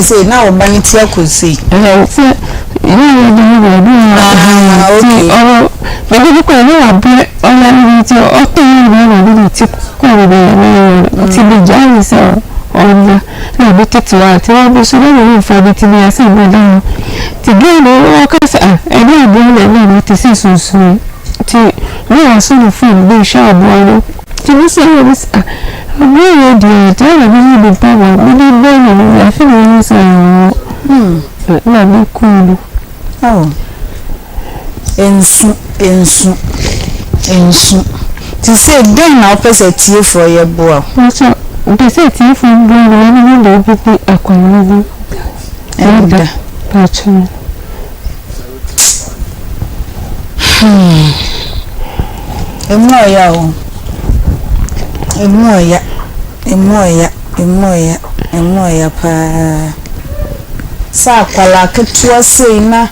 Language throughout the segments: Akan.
say now vanity could see. Okay. Ensu. To say then now person tea for your boy. They say tea for boy Akoma. Patron. Emoya pa sa kwala ketua sei na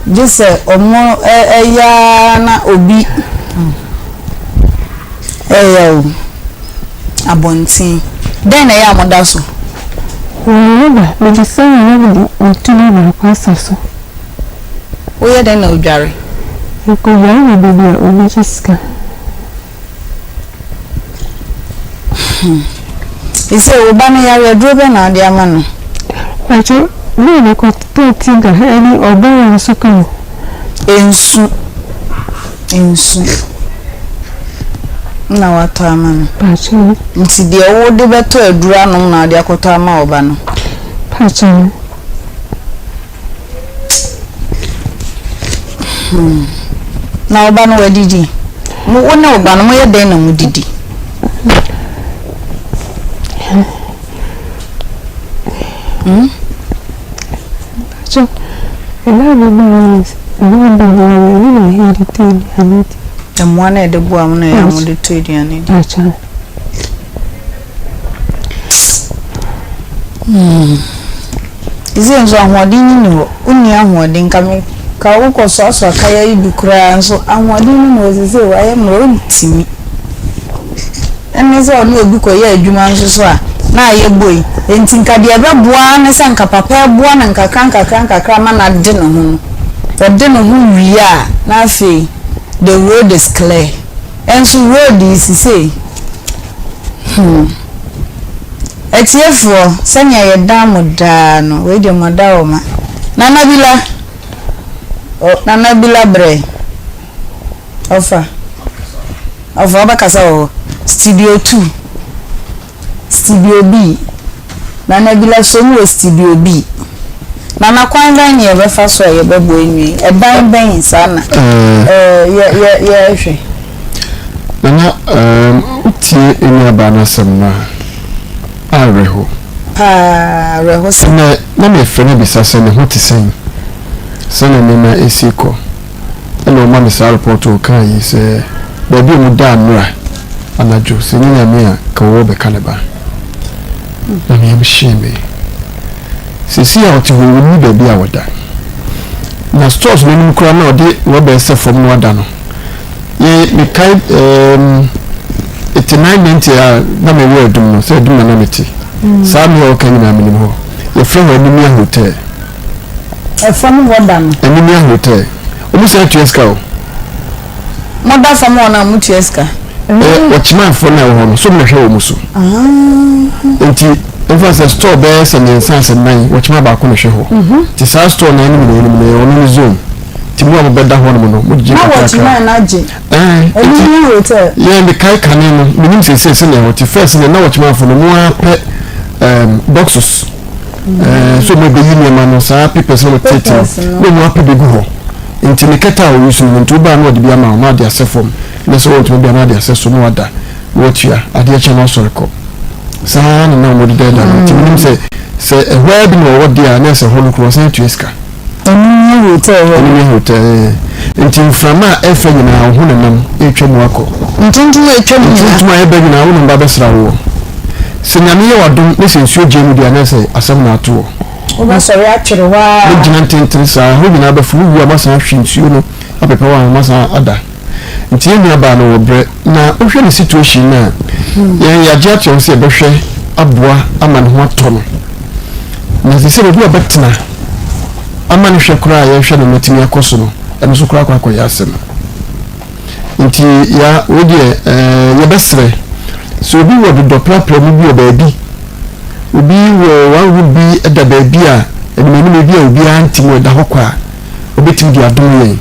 jese omo eya na obi eya abontin den na ya moda so me be say na otuna na kwasa so oya den na odware ko ya na bibia obi chiska ise obana ya redrobe na ade amano kwacho no na ko tinga ani obana suka ensu na wata amano kwacho nti de wo de beto adura no na ade akota ama obano kwacho na obano wadidi mo wona obano mo ye den na mo didi So, ela no the one at the boam na ya mo de tudiane acha ize nzo ahwodin ni ho uni ahwodin ka wo so kaya ibi kura nso ahwodin ni ozeze wa ya mo ntimi eneze onu obi ko ya adwuma nso so a na ye boy enti nkade ebe boa ne sanka papa boa na nkaka ma na de no ho de no ho wi a na afi the road is clear enso road is say etiefo sanya ye dam da no we de moda o ma nana bila bre ofa bakasa o studio 2 studio B nana bila so mu studio B nana kwanga nye be fa so ye be bo enwi e ban sana ye hwe nana utie eni abana semna areho na me frene bisa se ne ho tisen sana ne na esiko eno ma me sa report o kan yi se ba bi mu da nra anajo se ni na me a ka wo be kaneba na me am shame sisi a oti wo ni ba bi a woda na stores no nim kura na odi wo be se from no wada no ye me kai 8990 a na me wo dum no se dum na meti sa me o kan na me nim ho ye from Enimia hotel from wada no Enimia hotel o mu se tueska o moda from ona mu tueska watchman for na ho no so me hwe o muso enti emphasis store be se nyensanse nan watchman ba ko me hwe ho ti sa store na ni me ono zone ti mu abeda ho no mo ji ka watchman na je Enimia hotel ye me kai kane no minim se na what first na watchman for no mo pe boxes so me be yini ma no sa people so tete no mo ape de go ho enti me keta o yusu ntu ba no de bia ma de asefom na so won't be na de aseso no wada wotua ade che no so reko sa na na mo de da enti minim se where be no wodi a na se ho no kro san tueska Enimia hotel enti frama efe nyina ho na nam etwa mu akọ ntuntu etwa mu ntuntu ma ebe nyina wo no ba besra wo senyame ye wadom ne sensuo jemu dia na se asem na ato o ba sori atwere wa ne gina tenten sa ho nyina ba fu wu amasa hwe nsuo no apepa wa amasa ada nti ye nua ba no wo bre na ohwe ne situation na ye ya je atwe se behwe aboa ama ne ho ato no na se be bi obetina ama ne hwe kura ya hwe no metimi akoso no eno so kura kwa ya asem nti ya wodie ya besre so bi wo do plapla mu bi obabi obi wo wan wo bi eda baabi a enimani me bi a obi antimo da hokwa obetim di adom yen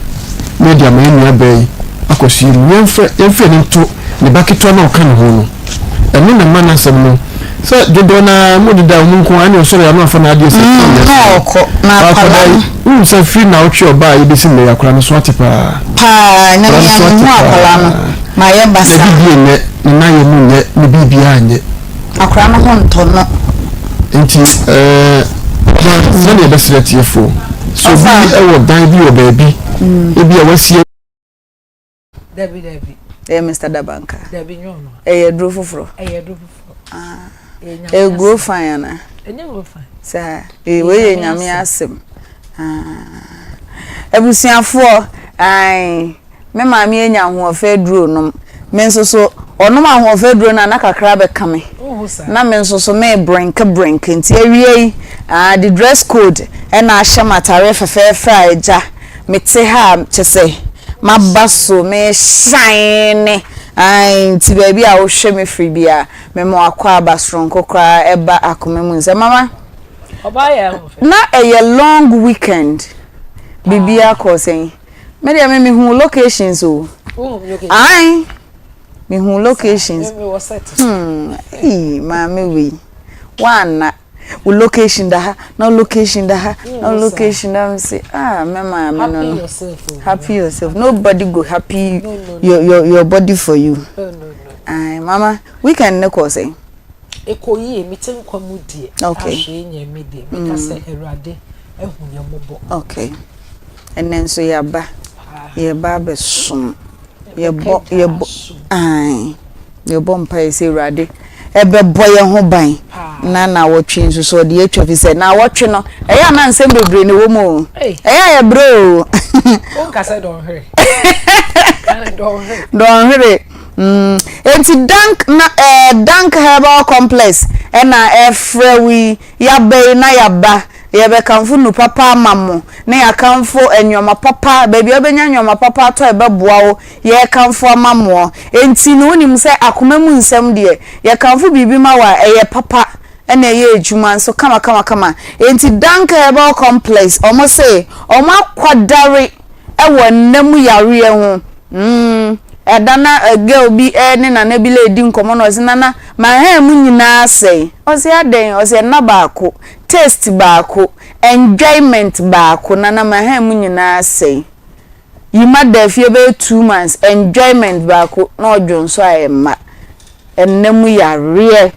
media ma enu abai akosi yemfe ne nto ne baketo na oka ne ho no eno na mana sem no so dodo na modida mu nko ani osoro ya no afa na ade se na akwa so free na ochi oba yi besi me yakura no so atepa na ya mu akola no ma ye basa bibi ne na ye mu ne ne bibi anye akura no ho nto no nti na ne besere tiefo so bi e wo dan bi obabi ebi a wasie Debbie Mr. Dabanka Debbie nyono dro foforo go fine na go fine sa we nyame asem ebusiafo ai me maami enya ho ofa duro nom me nso so onom ahofa duro na kakra be kame na me nso so me brink nti awie the dress code na ahye matare fefe eja mete ha chese mabaso me shine ai nti baby a wo hwe me free bia me mo akwa abasron kokra eba akoma mu nse mama na a long weekend bibia ko sen me dia me hu locations o ai me hu locations ma me we one we location da no location da no location da say mama me no happy yourself nobody go happy your body for you ai mama weekend ne ko say ekoyi emitin kwamu die okay nye mede because erade ehunye mobo okay and then so yaba be sum yebo ai yebo mpa say erade ebe boye ho ban na wotwe nso so de atwa fi say na wotwe no eya na nsem bebre ne wo mu eya ya bro on ka say don hire enti dank herbal complex na efrewi yabe na yaba yebe kanfu nu papa mamo na ya kanfu enwoma papa baby obenya enwoma papa to ebeboa wo ye kanfu amamo enti no onim se akoma mu nsem de ye kanfu bibi ma wa eye papa na ye ejuma nso kama enti dank herbal complex omo se omo akwadare ewo nnamu yare ho edana girl bi ne na bi le di nkomo no zinana ma ha mu nyina sei o se aden o se na baako taste baako enjoyment baako na ma ha mu nyina sei yima da fie be 2 months enjoyment baako na odwo so ayema ennemu yare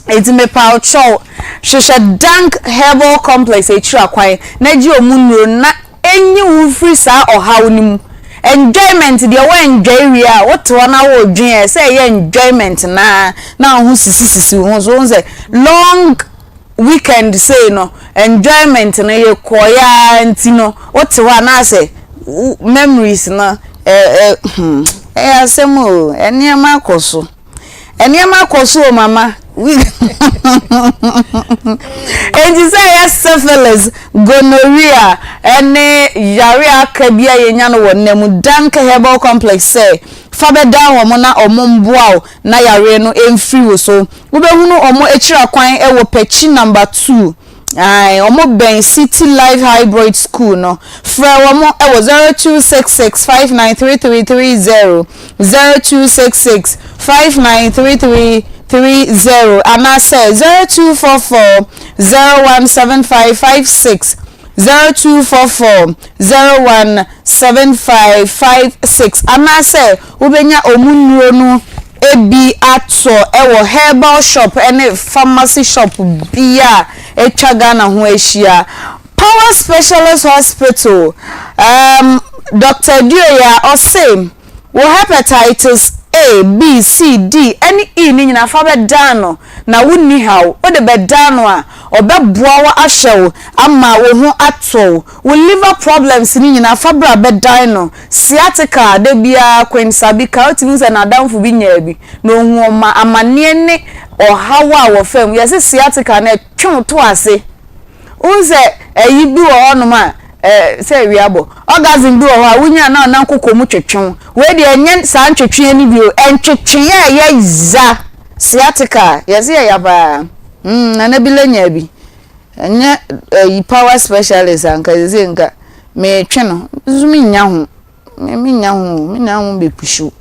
etime paw chow hwehwe dank herbal complex etira kwan na gi omunuro na enyi wo free sa ohaw nim enjoyment the way enjoy we are what one hour dream say enjoyment na hu sisi hu so say long weekend say no enjoyment na ye koya ntino what one na say memories na asemo eniema koso mama and you say yes syphilis gonorrhea ene yare akabia yenya no wonam dank herbal complex say fabe down omo na omo mboa na yare no emfiri wo so wo be hunu omo ekira kwan ewo pechi number 2 ai omo ben city life hybrid school no fra omo ewo 0266593330 0266593330 and I say 0244017556 0244017556 and I say ubenya omunuro no ebi ato ewo herbal shop ene pharmacy shop bia etwaga na ho ahia Power Specialist Hospital Dr. Dioya osem wo hepatitis A, B, C, D, any E ni nyina fa be dano na wonni haw o de be dano a obeboa wa ahyew ama wo ho ato wo liver problems ni nyina fa bra be dano sciatica de bia kwensabika otimi se na damfo bi nya bi no hu ma amane ne o hawa wo fam yesi sciatica na twon to ase unse eyi bi wo hono ma say wiabo orgasm bi wo ho wunya na na kokomu twetwen we de enye sa ntwetwen ni bio entwetwen ye za sciatica yesi ya ba na bi lenya bi enye power specialist anka yesi nka me twe no zumi nya ho me nya ho be pushu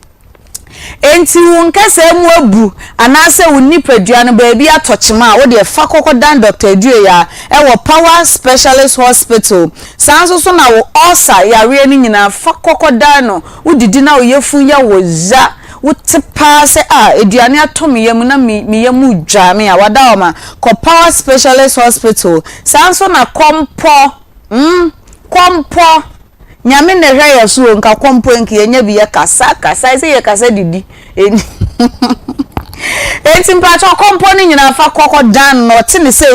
enti wonkase mu abu anase woni padua no ba bi atochema wo de fa kokodan Dr. Adue ya wo Power Specialist Hospital sanso so na wo osa yare ni nyina fa kokodan no udidi na wo yefu ya wo za wotepa se eduane atom yam na me yamu dwame a wada o ma ko Power Specialist Hospital sanso na kompo nyame ne hwa ya so nka kompo enke yenya bi ya kasa se ye kasa didi enti mpacho kompo ni nyina fa kokodan no te ne se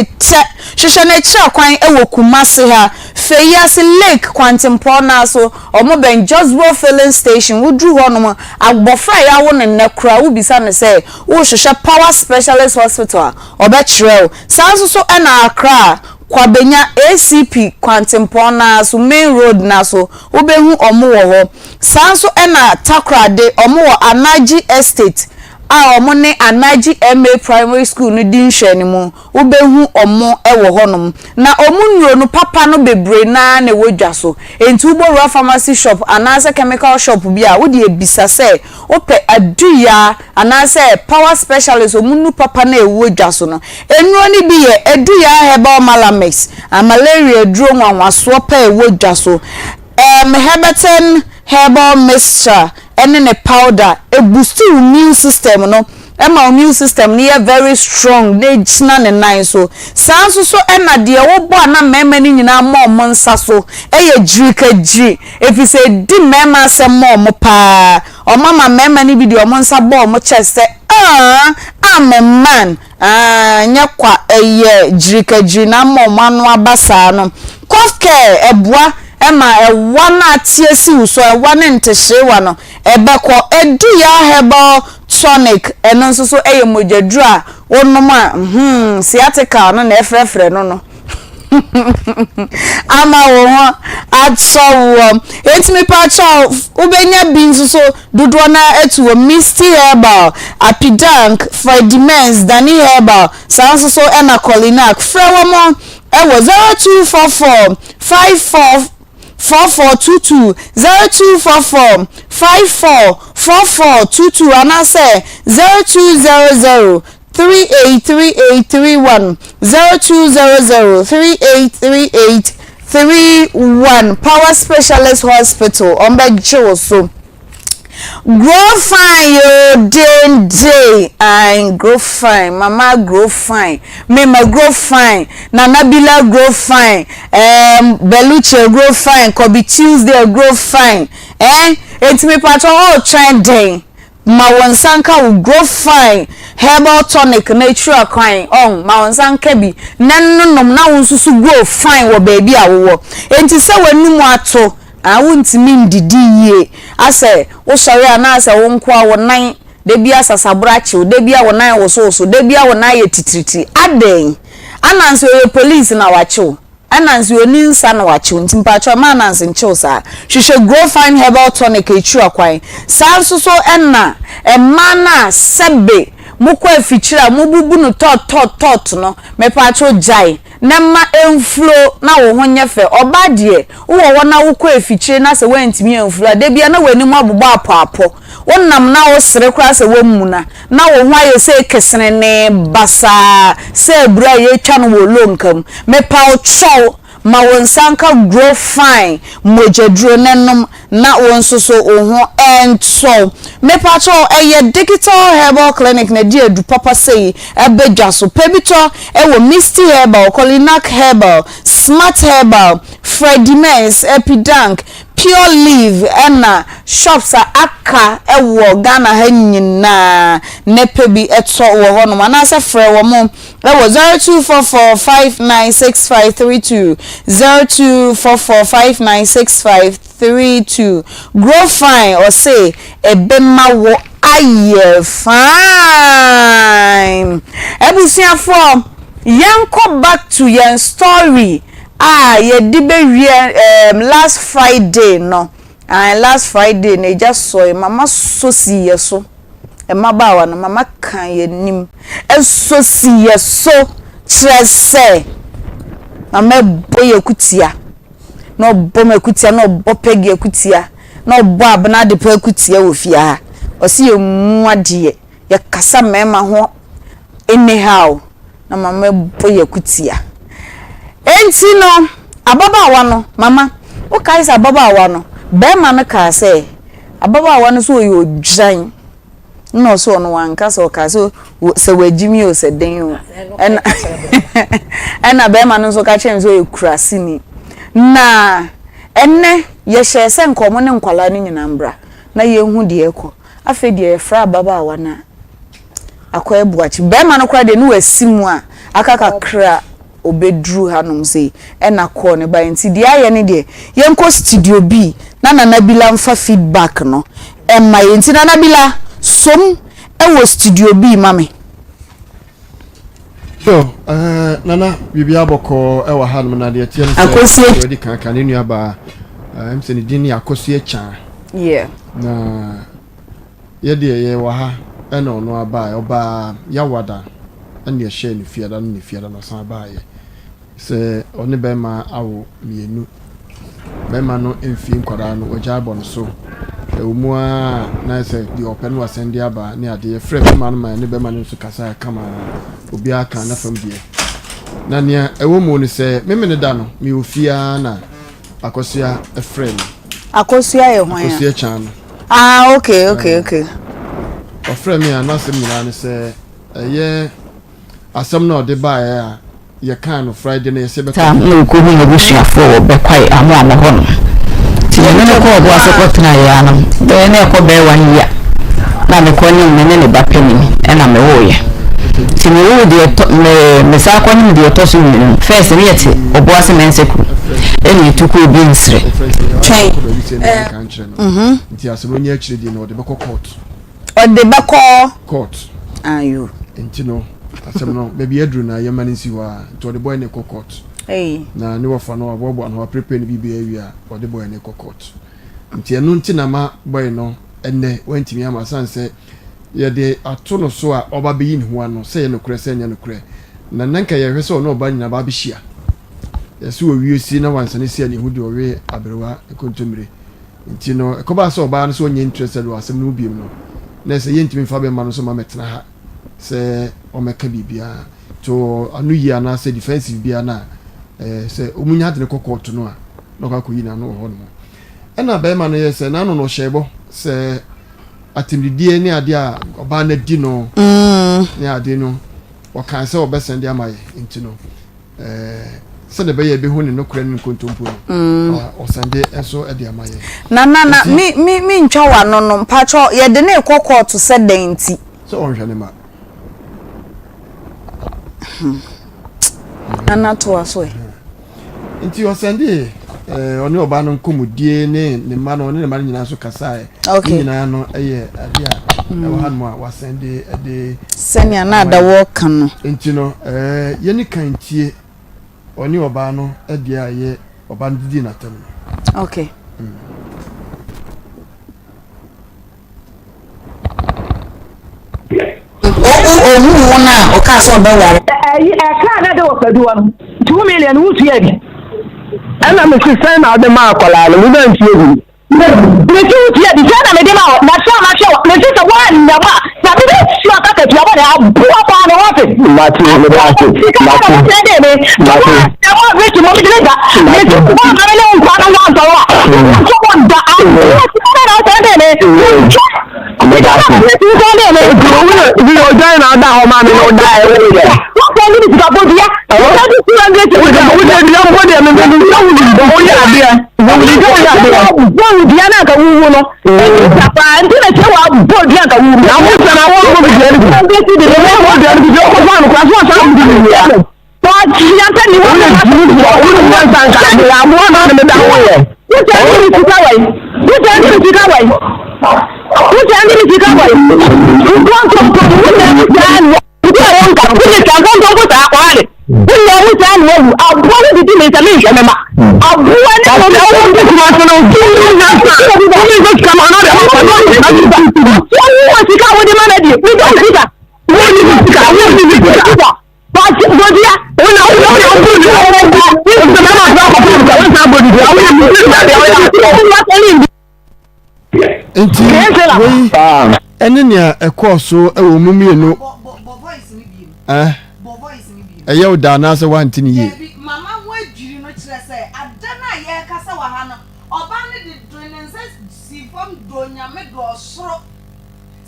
che hwehwe na kira kwan ewo Kumase ha Feyasi Lake kwantimpo na so omo ben Josbo filling station wudru ho no agbofra ya wo ne nekra wo bisa ne se wo hwehwe Power Specialist Hospital obekirel sanso so na Accra kwabenya ACP kwantimpo na so main road na so obehu omo wo ho sanso na Takrade omo wo Anaji Estate omo ne Anaji MA Primary School no din hwani mu obehu omo ewo honom na omu nuro no papa no bebre na ne wodwa so enti uboro pharmacy shop anase chemical shop bi a wodi ebisa se ope aduya anase Power Specialist omu nu papa na ewodwa so no enuro ni bi ye aduya herbal malamex malaria duro nwanwaso pa ewodwa so Herberton herbal mixture ene ne powder e boost immune system no ema immune system ni very strong dey china ne nine so sanso so ena de wo bo na mema ni nyina mo nsa so eye jirikaji efi se di mema se mo pa o mama mema ni bi de o nsa bo mo chest I'm a man nyakwa eye jirikaji na mo anu abasa no cough care ebua ema wana tiesi uso wana ntehrewa no ebeko eduya herbal tonic eno so eye mojadura wonoma sciatica no na efrefre no ama wo ho atso etimi pa cha ubenya bin so dodo na etu misty herbal apidank fidemens dani herbal sanso so ena colinac frewo mo ewo 0244 54 4422 0244 544422 anase 0200 383831 0200 383831 Power Specialist Hospital ombejo so grow fine yo day I grow fine mama grow fine mama grow fine nana bila grow fine beluche grow fine kobi Tuesday grow fine it's me patron all trending ma wonsanka will grow fine herbal tonic natural kind ma wonsanka bi nannom na wonsusu grow fine wo baby awo enti se wanum ato awuntimi ndidi ye ase wo sori ana ase wo nko a wo nan de bia sasabrachi de bia wo nan wo so de bia wo nan ye titiriti aden ananso ye police na wacho ananso oni nsa na wacho ntimpacho ma ananso ncho sa hwehwe grow fine herbal tonic echu akwan sanso so enna emana sebe mukọ efichira mububu no tot no mepacho jai nema enflo na wo ho nyefe obadie wo na wukọ efichire na se wantimi enflo de bia na wani mu abubo apapo wonnam na wo sere kra se wamuna na wo ho aye se kesene ne basa se bra ye twa no wo lonkam mepa cho ma wonsanka grow fine mojaduro nenom na wonsoso oho enso mepacho eye digital herbal clinic na die du papa sei ebedwa so pebito ewo misty herbal colinac herbal smart herbal fredimens epidank pure leaf ena shops aka ewo Ghana ha nyina nepebi etso wo ho no manase frɛ wo mo ewo 0244596532 0244596532 grow fine or say ebema wo aye fine ebusiafo yanko back to your story ye dibe last Friday no and last Friday na just saw mama so see yeso e mabawa no mama kan ye nim e so see yeso trese mama boye kutia no bom ekutia no bopegi ekutia no bo abna de pa ekutia wo fia o si ye mu ade ye kasa mema ho anyhow na mama boye kutia enti no ababawa no mama o kai sa ababawa no be ma no ka se ababawa no so yo dwan no so no wanka so ka so se wagimi o se den o ena be ma no so ka chem so ekurasi ni na enne ye hye nkomo ne nkwala ni nyina mbra na ye hu de ekọ afa de efra ababawa na akọ ebuachi be ma no kra de no wasimu a akaka kra obedru hanom sei ena ko ne ba nti dia ye ne de yenko studio B na Nabila mfa feedback no emma ye nti na Nabila som ewo studio B mame so nana bibia boko ewa hanom na de tie no akosie di kan ne nua ba emse ne din akosie cha yeah na ye de ye wa ha ena ono aba oba yawada ene hye ne fiada no san ba ye se oni bema awo mienu bema no emfi nkwara no ojabo no so ewumua na se di open wa send aba ne ade frɛ bema no ma ne bema no so kasa kama obi aka na fam die na ne ewomu ni se meme ne da no mi ofia na akosia efrɛ no akosia ye hwan akosia chan okay ofrɛ mi anasem nyina ne se eye asem na ode ba ya ye kan no Friday na ye se be ta no ko hu Owusuaa fo be kwai amo ho no ti ye ne ko bo asopotna ya no be ne ko be wan ya na me ko ni ne ba peni na me wo ye ti me wo de me sa ko ni de to so ni first ne yeti obo ase menseku eni tuku bi nsre twen nti asem onye akire di na ode be court ode be court ayo nti no asem no baby edru na ye mani siwa to the boy ne court na ne wofa no abobo no prepare ne bibia awia o the boy ne court nti enu nti na ma boy no enne wantimi ama sanse ye de ato no so a oba be yin ho ano se ye no kure se nya no kure na nanka ye hwe se no oba nyina ba be hia ye se owie si na wansane si ani hudi owe abrewa ekontomire nti no ekoba se oba no so onye interested wa asem no biem no na se ye ntimi fa be ma no so ma metena ha se omeka bibia to anu yi ana se defensive bia na se omunya de ne kokoto no a no ka ko yi na no ho no ena be ma no ye se na no hyebo se atimdidie ni ade a oba na di no ni ade no o kan se obesende amaye ntino se de be ye be hu ne no kura ne kontompo o sende enso ade amaye na mi ntwa wa no mpacho ye de ne kokoto se denti so on hwane ma Nana to aso nti o sende oni oba no nkomudie ne ma no ne ma nyina so kasa nyina no eye ade a wa han mo a wa sende ade senia na da wo kan no nti no ye ni kan tie oni oba no ade a ye oba ndidi na tem okay ohu na o ka so be ware ka na de wo padu no 2 million wutu ya bi ana me se na de ma akola no mu dan tie bi me ti wutu ya bi se na me de ma na sha me se so wa nya ba na bi sure ka ka tuwa na abu apa na wa fe ma ti me ba se ma ti se de me na wa we ti mo bi de ga me ti ko na me le npa na wa so wa so wa da a na se de me omega me ti so de me we o join na da ho ma me no da e we de what can you do about dia what do you want to do with the young boy me me no o ya dia wo dia na ka wu no papa anti na che wa bo dia ka wu na mo sana wo mo bi dia ni ti de mo dia ni ko fa no kwa so sa bi ni ya to ya ta ni wo na san ka ya mo na me da wo ye wo ja ni ti ka wai wo ja ni ti ka wai wo ja ni ti ka wai wo ko ko wo ja ni ja ni wo ja won ka wo ni ka ko ko ta kwa le Wúlò ọ̀hún sẹ́ ẹ̀nu ẹ̀wù àbúrò ní dídí mi sẹ́mi ìṣẹ́ mẹ́ma. Àbúrò ní ọ̀hún ọ̀hún ní kùmà sọ̀rọ̀ kí ní ìyá sá. Wọ́n ní ìgbésí kàmá ọ̀nà rẹ̀ wọ́n ní ìgbésí wọ́n ní wọ́n ti ká wọ́n di mọ́nà di ní ìgbésí ká wọ́n ní ìgbésí ká wọ́n ní ìgbésí ká. Bàtí bòdìyà òun náà wọ́n ní ọ̀hún ní ọ̀hún ní ìgbésí mẹ́ma àti ọkọ̀ fún ìgbà wọ́n sá bòdìyà wọ́n ní ìgbésí ká nti wei ene nea ekọ so ewo mumienu eye o da na se wanti ni ye mama ho adwiri no kire se adana ye kasa wa ha no oba ne de drenense sifom do nyame do osoro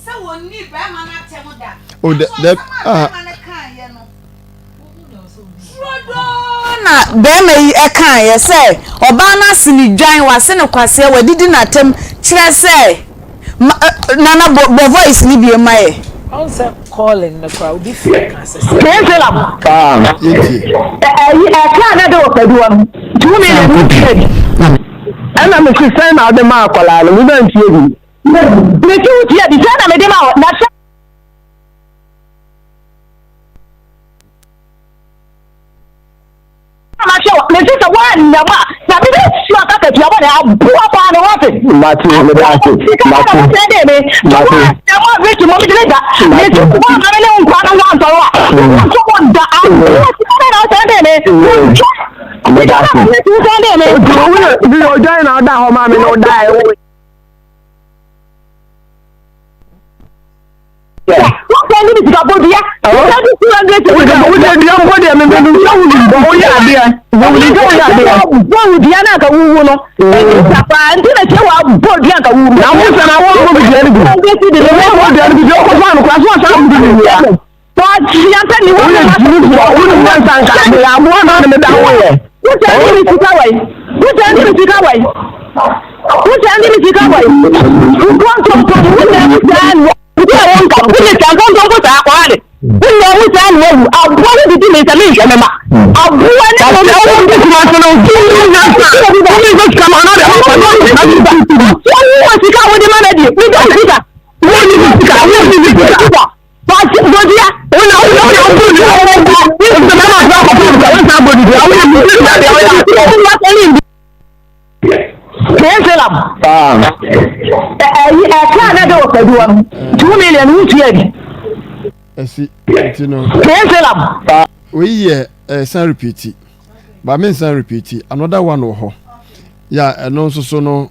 se woni be ma na tem da o de na bema yi eka ye se oba na sini dwan wa se ne kwase wa didi na tem kire se nana bo voice ni bi ma ye answer calling the crowd be fake access kensela yeti eka na de opadu won 2 million ana me say na de ma akola no mi na ntie bi me ti ya di say na me de ma na ma show me say so one na ma na bi si aka ka ti abo na abu apa na wa fe mati me da ati mati na ma be ti mo mi de da me ti ko ma me le nko na wa so wa so mo da abu ti na so de me me da ati me ti so de me bi o join na da ho ma me no da e wo wọ́n fẹ́ níbi ìsìnkà bó di yá. wọ́n fẹ́ bí 200 wọ́n jẹ́ di ọmọ bọ́dẹ̀ mi bẹ́ẹ̀ ni wọ́n wù ní wọ́n yà á di ẹ. wọ́n wù di yá náà ka wúwo lọ. ìsàpá ntí na tiẹ̀ wà bọ́ọ̀ di yá ka wúwo. na wọ́n sẹ́nà wọ́n mú bi diẹ níbi. wọ́n mú diẹ níbi tí ó kọ́ fún àná kúrò àti wọ́n sẹ́nà wọ́n di nìyẹn. wọ́n ti yá sẹ́ni wọ́n yẹ jìnnì fún ọ wọ́n ní wọ́n sàn ká àgbẹ̀ àmúwọ́ náà ni mi dá wọ́n yẹ. wọ́n tẹ̀ ẹ́ ní mi ti ká wáyé. wọ́n tẹ̀ ẹ́ ní mi ti ká wáyé. wọ́n tẹ̀ ẹ́ ní mi ti ká wáyé. wọ́n tó tó wọ́n tẹ̀ ẹ́ ní ti ká wáyé. Ndị ọrụ nka ndị ka nke ndị ọgụta akwa ha dị ndị ọrụ ite anụ ewu abụọ ndị dị n'ịsa n'ịsa mema abụọ ndị ọrụ ndị ọrụ ndị kuma sịrị ndị ndị na-asa ndị ndị kama ọ na-adị ọrụ ndị ọrụ ndị ọrụ nwa sika ahụ dị mana dị ndị ọrụ sika ndị ndị sika ndị ndị sika pati bodi ya ụlọ ụlọ ụlọ ụlọ ụlọ ụlọ ụlọ ndị mama asọ akọpụ ụlọ ụlọ sa bodi ya ụlọ ndị ndị na-adị ọrụ kensela eka na de opadu won 2 million wutu ya bi esi ti no kensela we ye san repeat ba men san repeat another one ho ya no so no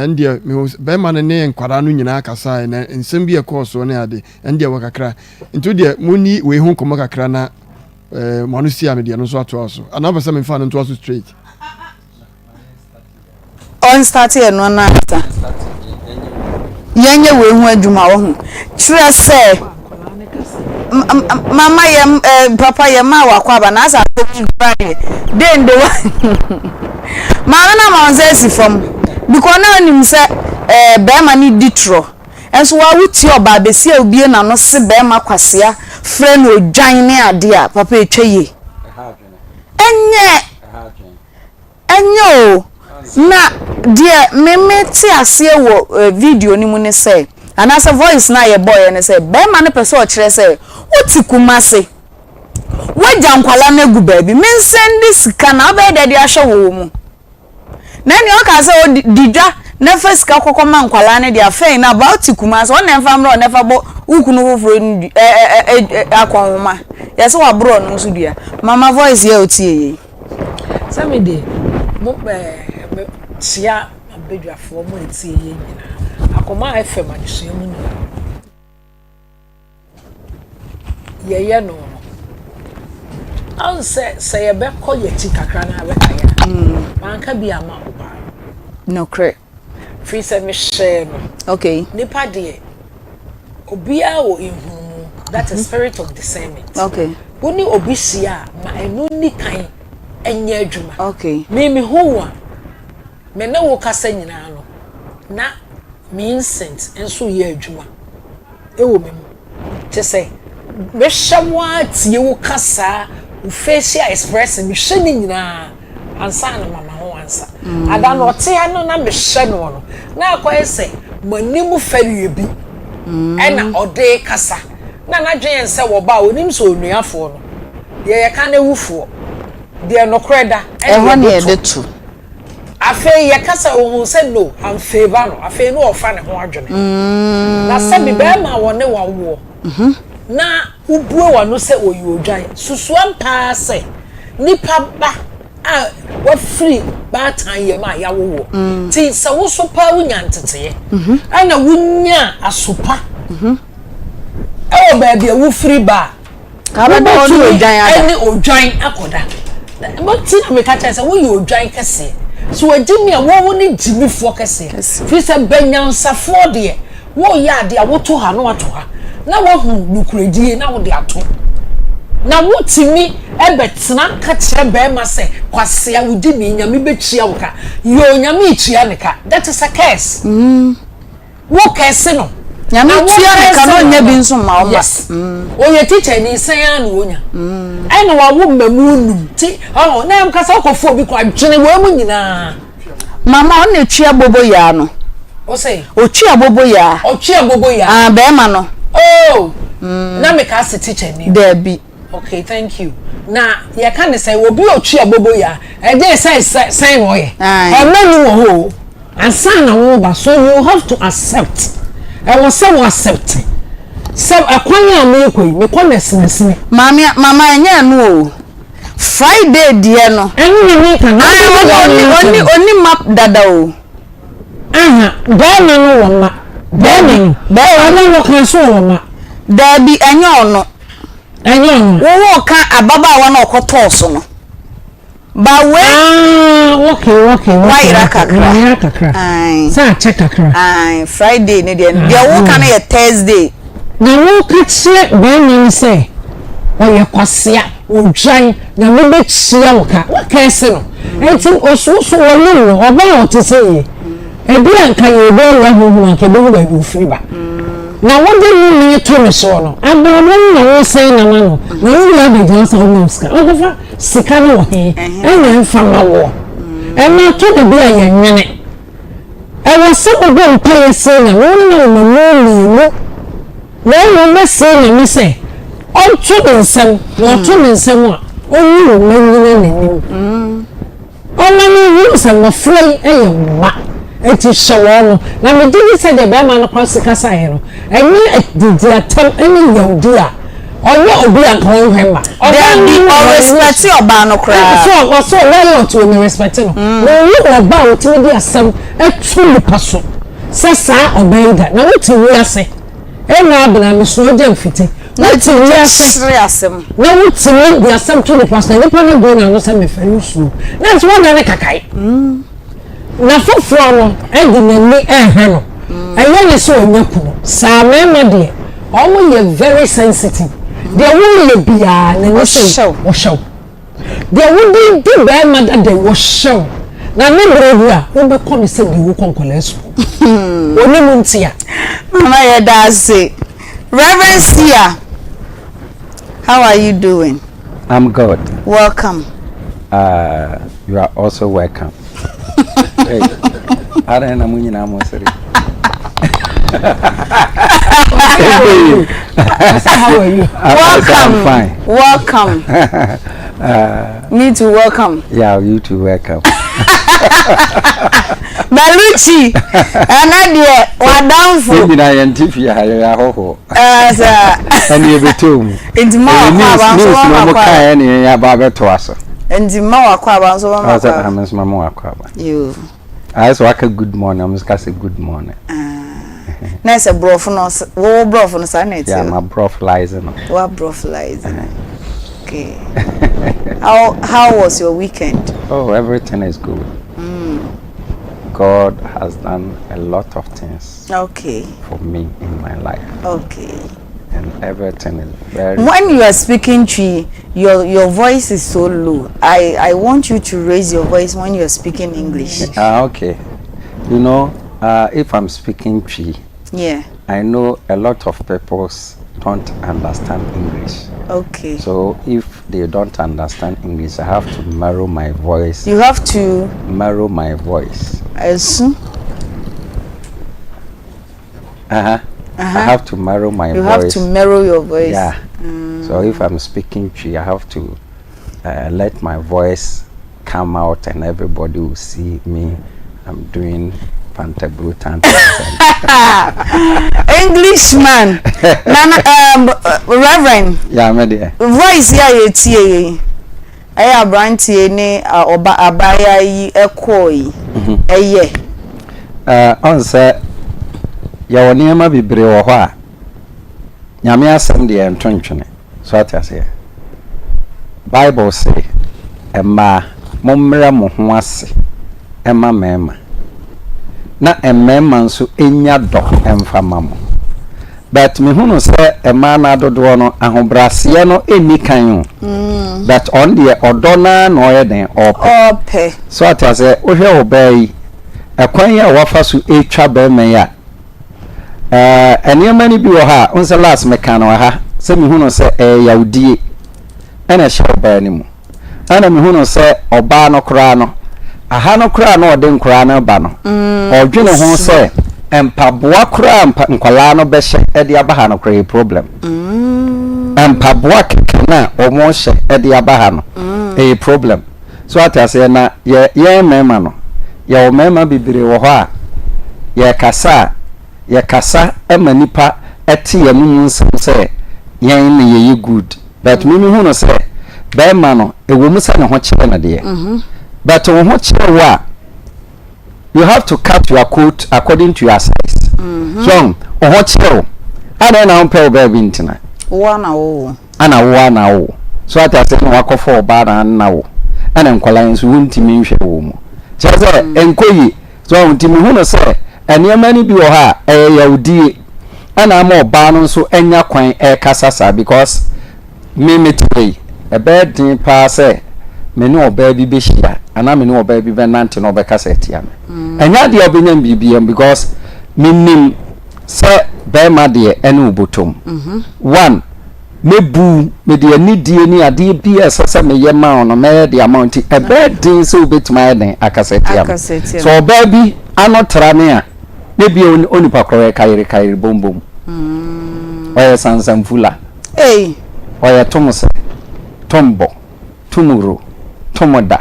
ndie me be ma ne nkwara no nyina kasa na nsem bi e course ne ade ndie wo kakra ntu de muni we hu komo kakra na mo no sia me de no so ato aso anaba se me fa no to aso straight on start here no na ata yenye we hu adwuma wo hu kire se mama ye papa ye ma wa kwa ba na asa to den de wa mama na ma onse si from because na nim se be ma ni ditro enso wa wuti oba be si obie na no se be ma kwasea frɛ no odwan ne ade a papa etweye enye o na dia meme ti ase wo video ni mu ne say anasa voice na ye boy ne say be ma ne pese o kire say uti kumase waja nkwala na gu baabi men send sika na be de ahwe wo mu na ni o ka say o didwa na fa sika kokoma nkwala ne dia fein na ba uti kumase o na mfa mro na fa bo ukunu foforo ni akwonwoma ye say wa bro no so dua mama voice ye otie samede mo sia abedwafo mo etie ye nyina Akoma FM adesua mu ni ye no anse say be ko ye ti kakra na be kaya manka bi ama oba no cre free se me share no okay nipa de obia wo ehunu that is spirit of discernment okay woni obi sia ma enu ni kan enye adwuma okay me huwa me na wo kasa nyina no na Vincent enso ye adwuma ewo me te say me hwamwa tie wo kasa wo facial expression me hwe ni nyina ansa na mama ho ansa ada no te no na me hwe no na akoye say manimu fariye bi ena ode kasa na dwen se wo ba onim so onuafo no ye ka na ewufo de no kreda e ho na ye de to afi ye kasa wo say no am favor no afi no ofa ne ho adwene na se bi be ma wo ne wo na ubuo wa no se oyi odwan susuam pa se nipa ba a wa free ba tan ye ma ya wo ti se wo so pa wunya ntete ana wunya asopa e ba bia wo free ba ka ba do odwan ada ani odwan akoda but ti na me ka tell say wo ye odwan kese so wagimi a wo ni jimi fo kese fi se banyansafo de wo ya de a wo to ha no ato ha na wo hu nukuredie na wo de ato na wo timi ebetena ka kire be ma se kwase a wo di mi nyame betua wo ka yo nyame tua ne ka that is a curse wo curse no nyame tua ne ka no nya bi nso ma wo yes oye teacher ni san anu onya ai na wa wo mamu num ti na am ka sa kofo bi kwa dwene wo mu nyina mama on na tua bobo ya no o say o tua bobo ya be ma no oh na me ka se teacher ni there be okay thank you na ye ka ne say obi o tua bobo ya e dey say wo ye o manu wo ho ansa na wo ba so you have to accept I was so accept so akwanya me koi me kome sene mama enya no o Friday die no enu me kan oni map dada o aha ba me no wo ma ba me no kan so wo ma da bi enya ono wo ka ababa wa na okoto so no ba we okay why kakra sa check kakra Friday ne de wo ka na ye Thursday na wo ka che ba me say o ye kwasea odwan na me be chia wo ka ka ese no enti osusu wo no oba o te say e bi anka ye be wa hu anka be ba hu free ba na wo de ni to me so no abromo na wo say na ma no na wo la be jansa o muska o go fa sika no he e na mfa ma wo e ma to de bi aye nwene e wo se o go mpa say na wo na mo wo me say na me say on to the nsem wo to me nsem a o ni wo nyina nanim o na ni wo se no free e ye wa eti shawo na me digi se de be ma no kwase kasa he no enye didi atam eni yodi a oye obi an kan hwema o respect oba no kra so learn to me respect no no oba o ti di asam etu ni paso se sa obaida na wo ti wi ase e na abna me so de mfiti na ti wi ase asem na wo ti di asam tu ni paso ni pa na go na no se me fa yusu that's one na kakai na foforo no e di na ni no aye ne so onyaku sa me ma de omo ye very sensitive they won't be a show. They wouldn't do bad mother they was show. Now never when the come say you can collect. Only Muntia. Mama ya does say. Reverend Sia, how are you doing? I'm good. Welcome. You are also welcome. Hey, I don't know when I'm how are you? Welcome. I'm fine. Welcome. Me too. Welcome. Yeah, you too. Welcome. Baluchi, Anadia, what down for? Maybe I am TV. I hope. And you be too. It's more you. I was like a good morning. I'm just a good morning. Nice a broth no wo broth no sa na yeah my broth lies in what broth lies in okay how was your weekend? Oh, everything is good. God has done a lot of things for me in my life. Okay. And everything is very when you are speaking Tree, your voice is so low. I want you to raise your voice when you are speaking English. Okay. You know, if I'm speaking Tree, yeah, I know a lot of people don't understand English. Okay. So if they don't understand English, I have to narrow my voice. You have to narrow my voice. I have to narrow my voice. You have to narrow your voice. Yeah. So if I'm speaking Twi, I have to let my voice come out and everybody will see me. I'm doing Pantabrutan. Englishman. Reverend. Yeah, my dear. Voice ya tie. Aya brantie ni oba abaya yi ekoi. Eye. On say ya woni ma bibre wo ho a. Nyame asem de entontwene. So at say. Bible say emma mommra mo ho ase. Emma mema. Na emma nso enya do emfama mo. But me hunu say emma na dodo no ahobrase no eni kan o. But on the odona no ye den ope. So at say wo hwe obai ekwan ya wafa so etwa ba men ya eniema ni bi wo ha unse last meka no ha se me hunu say yaudie ena hye obai ni mu ana me hunu say oba no kra no aha no kra no ode nkra no ba no odwene ho say empaboa kra nkwala no be hye e de aba ha no kra problem empaboa keke na omo hye e de aba ha no e problem so atase na ye mema no ya omema bibire wo ho a ye kasa emanipa ete ya mu nsem se yen ne ye good but mimi hu no se be ma no ewo mu sa ne ho kire na de but wo ho kire wa you have to cut your coat according to your size so wo ho kire ana na on pe oba bi ntina Wo na wo ana wo so atase no wakofo oba na wo ana nkwala nso wuntimi nhwe wo mu cheze enkoyi so ntimi hu no se eniema ni bi wo ha yaudie ana ama oba no nso enya kwan kasasa because me metwe ebedin pa se me ne oba bi be hia ana me ne oba bi be nante no be kasa etia me enya de obenya bibiem because minim se be ma de ene ubotom one mebu me de anidie ni ade bi esese me ye ma ono me de amount ebedin so betima den akasa etia so oba bi anotra me a ne bi onipa kro kaire bombom oya sansam fula oya tomose tombo tumuro tomoda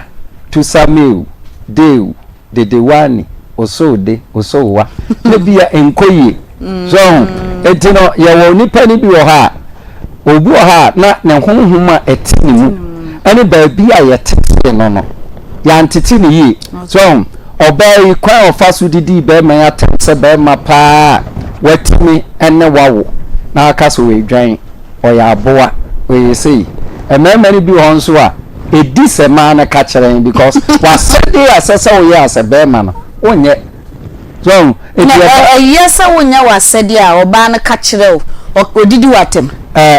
tusameu deu dedewani osode osowa ne bia enkoye so etino ye wo nipa ni bi wo ha obu wo ha na ne honhoma etini mu ani ba bi a ye tete no ya ntete ni yi so obai kwa ofasu didi be ma ya tse be ma pa watimi ene wawo na aka so we dwan oya aboa we say emema ni bi hon so a edi se ma na ka kire because wasede asesa wo ya ase be ma no onye so yesa wonya wasede a oba na ka kire odidi watem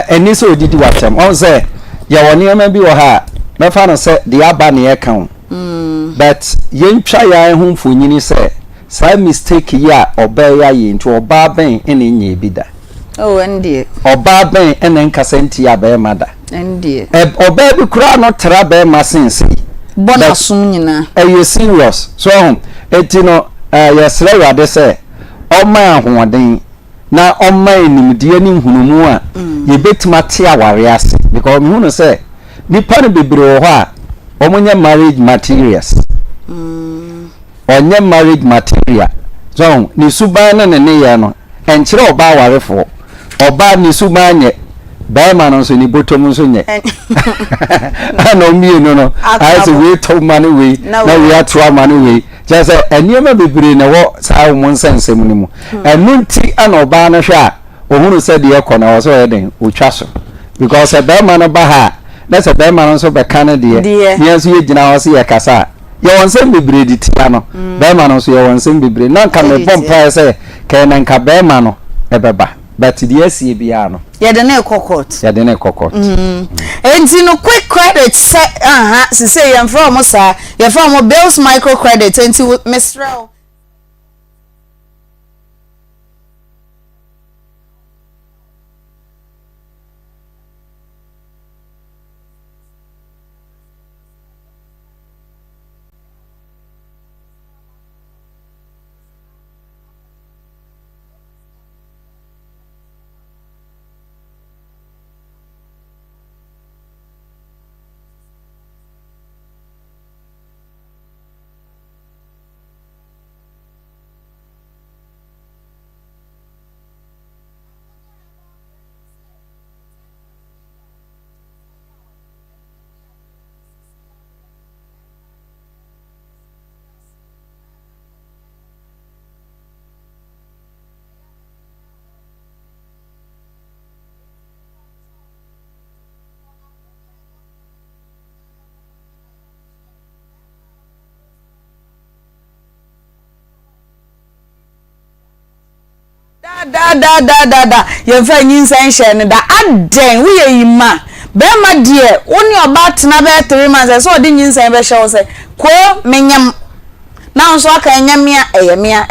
eni so odidi watem on say ya woni ema bi wo ha na fa no say the aba na ye kan but yentwa ya hu mfonyini say sa mistake ya oba ya ye nto oba ben ene nya ebida ndie oba ben ene nkasenti ya be mada ndie oba bi kura no tra be masense bona sum nyina you serious so etino yesre wade say oma ahoden na oma enimdie ni hunumu a ye betima te aware ase because me hunu say nipa no bebre ho a omunye marriage materials onye marriage material so ni suban na ne ye no enkyere oba warefo oba ni suban nye ba ma no so ni botom so nye ana omi no I say we to money we na we atwa money we just say eniema bebre na wo saa wo nsensem ni mu enunti ana oba na hwa ohunu se de ekona wo so yeden otwa so because ba ma no ba ha let's say ba ma no so be kan de ye nso ye gina wo se ye kasa ye wonsem bebre di tia no ba ma no so ye wonsem bebre na nka me bompa se ke na nka ba ma no ebeba but the asie bia no ye de na kokot enti no quick credit say say ye from sa ye from bills micro credit enti Mr. da ye fa nyinsan hye ne da aden wo ye yima be ma de woni oba tena be 3 months so odi nyinsan be hye wo se ko menyam na nso aka enyamia eyamia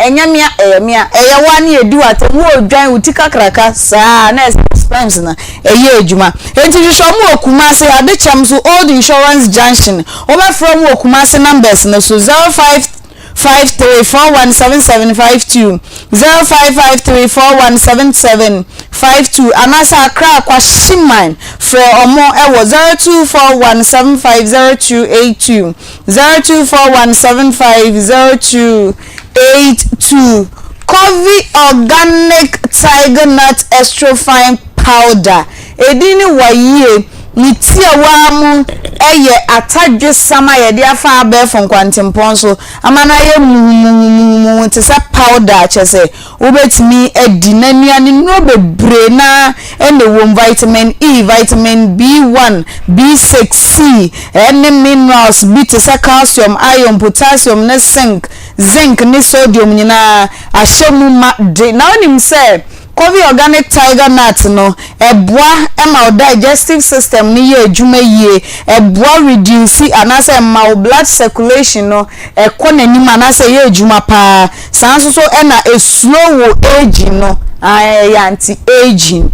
eye wani edu atem wo odwan utika kraka saa na expense na eye ejuma enti hwehwe mo okumase ade cham so old insurance junction o be from okumase numbers na so 0553417752 0553417752 anasa akra kwa shiman for omo ewo 0241750282 0241750282 Covi organic tiger nut extra fine powder edini waye nitia wamu eye atadwe sama ye dia fa abe fon kwantimpon so amana ye mu tisa powder chese obetimi edi nanuane no bebre na ene wom vitamin E, vitamin B1, B6, C, ene minerals, tisa calcium, iron, potassium, ne zinc, ne sodium nyina ahemu ma de na onim se Covi organic tiger nut no eboa ema digestive system ni ye adwuma yie eboa reduce anase ma blood circulation no ekona nim anase ye adwuma pa sanso so ena a slow aging no anti aging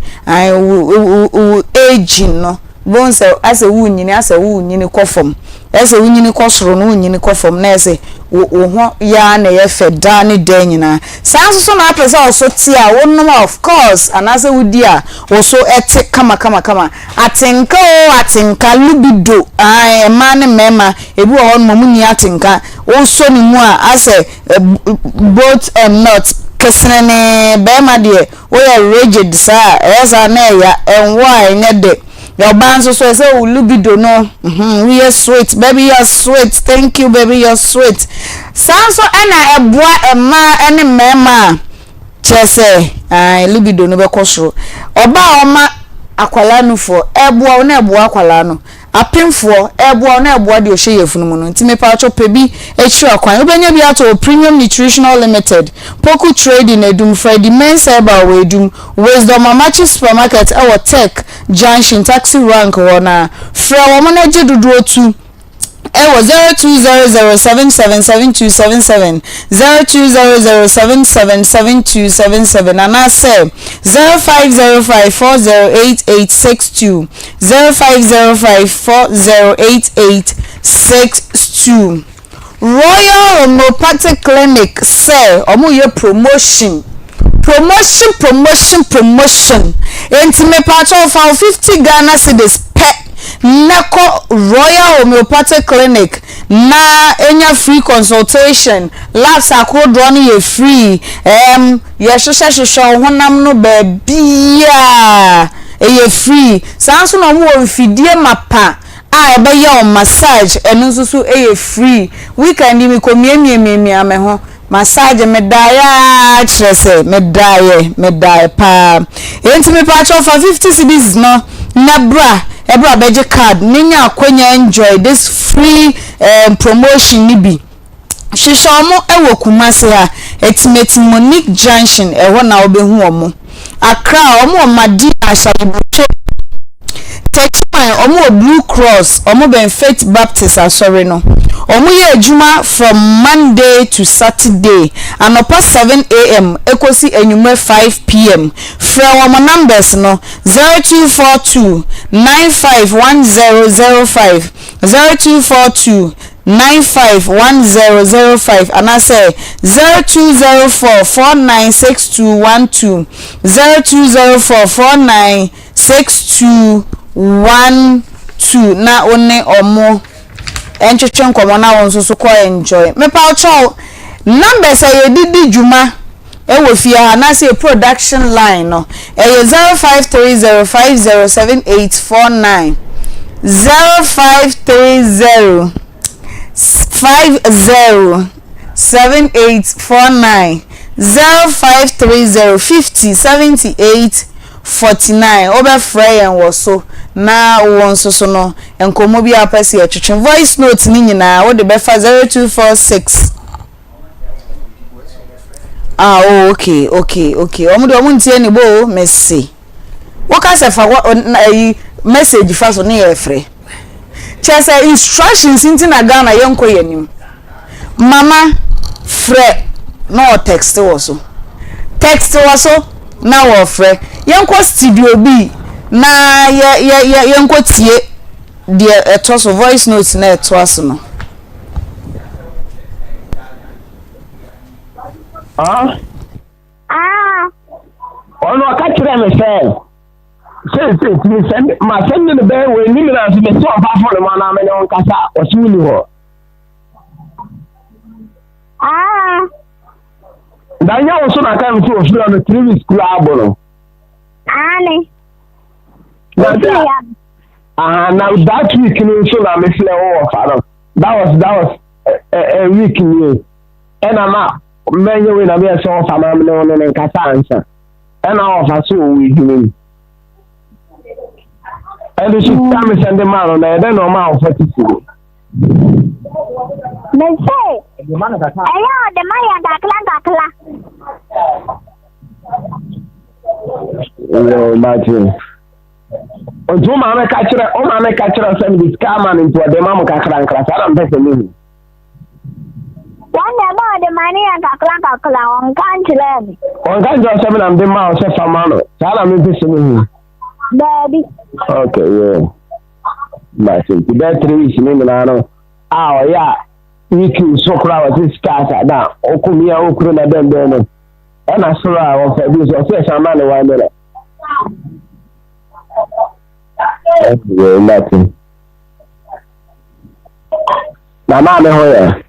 aging no bonse ase wunyini kofom ese wunyini kosoro no wunyini kofom na ese wo ho ya na ye feda ne dan nyina sanso so na apese oso ti a wonnom of course anase wudi a oso ete kama atenka lubido ma ne mema ebi wo no muni atenka oso ni mu a ase both not kesene be ma de wo ya rigid sa esa na ya enwa enyede your band so say lubido no we are sweet baby you're sweet thank you baby you're sweet sanso ena eboa ema ene mema chese lubido no be kosoro oba oma akwala no for eboa na eboa akwala no apemfo eboa na eboa de ohye yefunu no ntime pa cho pebi ehira kwan obenya bi ato Premium Nutritional Limited Poku Trading edum Freddy Menseba wedum Wisdom Amachi Supermarket our Tech Junction Taxi Rank wona fra wo mo na jedudu otu ewo 0200777277 0200777277 anase 0505408862 0505408862 Royal Homeopathic Clinic say omo ye promotion enti me part of 50 Ghana cedis per Nako Royal Homeopathic Clinic na enya free consultation labs akodro no ye free ye hwehwehwehwe honam no ba bia ye free sanso no mo mfidie mapa ebe ye massage enu susu ye free weekend mi komiemie ame ho massage medaya chese medaye pa enti me pa cho for 50 cedis no nebra ebra beje card ninya akonya enjoy this free promotion nibi shishomo ewo kumase ha etimeti Monique Junction ewo na obehu omo Accra omo madi ashabuche Techman omo Blue Cross omo Benfait Baptist asore no omo ye adwuma from Monday to Saturday anopa 7 a.m. ekosi enyume 5 p.m. from our numbers no 0242 951005 0242 951005 and I say 0204496212 0204496212 na one omo enchechon kwa na wonso so kwa enjoy me pa cho numbers aye didi juma ewo fia na say production line no 0530507849 0530 507849 0530507849 obe frey en wo so na won so no enkomo bi apese e twetwe voice note ni nyina wo de be fa 0246 Ah, oh, okay. Omo ntie ni bo Messi. What can say for message fa so na free. Chese instructions into na Ghana yenko yenim. Mama frɛ no text was so na wo frɛ yenko studio bi na yenko tie de eto voice note na eto aso no. Ono ka kire me say ti send ma send the bear we ni na so me so fa for ma na me no kasa o su ni ho. Danya wo so na ka me so o fira no 3 weeks school abono. Now that week ni so na me feel o fa no. That was a week ni. And I'm menye we na be so fa ma me no kasa ansa. And I offer so we do. And she tell me send the man on there, then no man for to see. Me say, the man Dakla. Oh, Martin. On two man catcher, send this car man into the mamma Kakran class. I don't bet me. One about the money and Dakla on can't learn. On can't just 7 and the mouse of a man. Tell me this me. Baby. Okay, yeah. Martin, the battery is in the oh, yeah. We can so crowd this car now. Okumia Okruna then. And I saw I was a business of a man 1 minute. Yeah, Martin. Mama, where?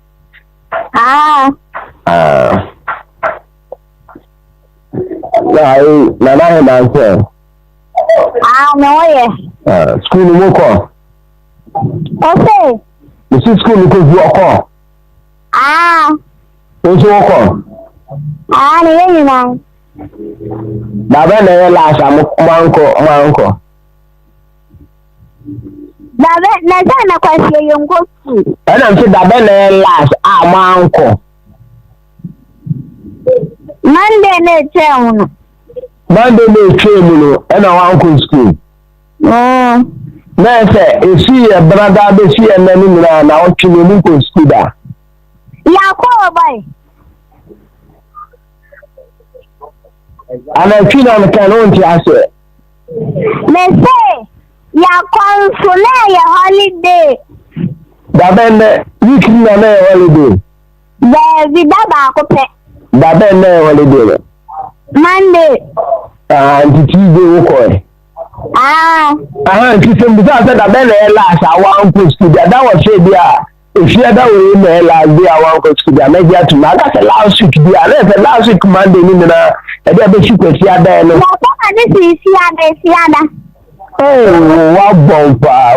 No, Nana answer. No, School no call. okay. This is school because you call. What's your call? You know. Baba never last. I'm uncle. Baba, na question you go to. And I'm saying Baba never last. I'm uncle. Monday ne town. Monday they train and our uncle school. Man say, if she a brother, they see a man now to school there. Yeah, call by. And I feel I'm can only answer. Me say, yeah, call for your holiday. Baba, you can never holiday. Baby, Baba, Baba never holiday. Monday. And Tuesday, she said, because I better last, I want to school. That was it. If you ever will email last day, I want to school. Maybe to my that's a last week. I left a last week Monday. And then she could see there. Oh, what Bempah?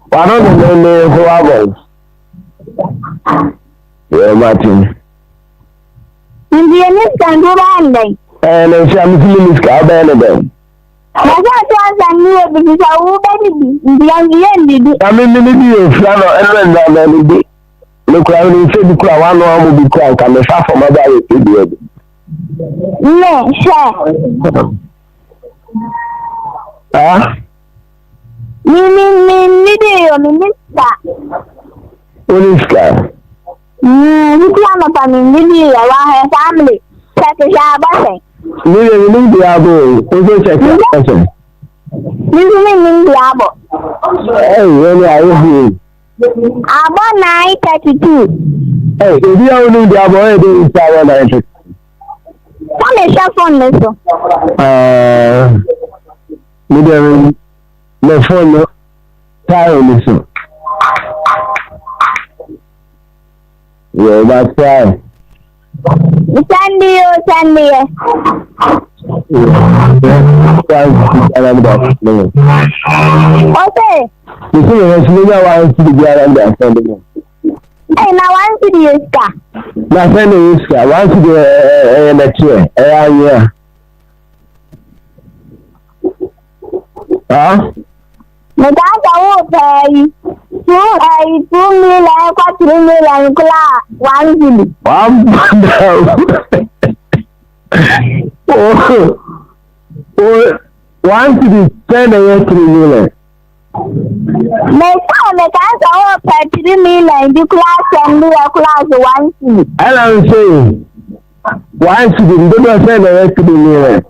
Why don't you know who I was? Yeah, Martin. In the next time, go on. And I'm feeling this car better. I maybe I mean, maybe if you are look, I will say the crowd will be quiet. I'm a far from my body. No, sure. Minister. You can't family. You need the abo. Hey, when are you? About 9:32. Hey, if you only the abo, it is 9:30. Come and share phone, listen. No phone, no. Time, listen. Yeah, that's right. Sandy. Okay. You see, I want to be around there. Hey, now I want to do this car. My friend is I want to do next year. Yeah. Huh? Me can't pay 2 million, 4 million, 1 million. One to be 10 a year 3 million. Me can't pay 3 million, the class and the class 1 million. And I'm saying, one to be 10 a year 3 million.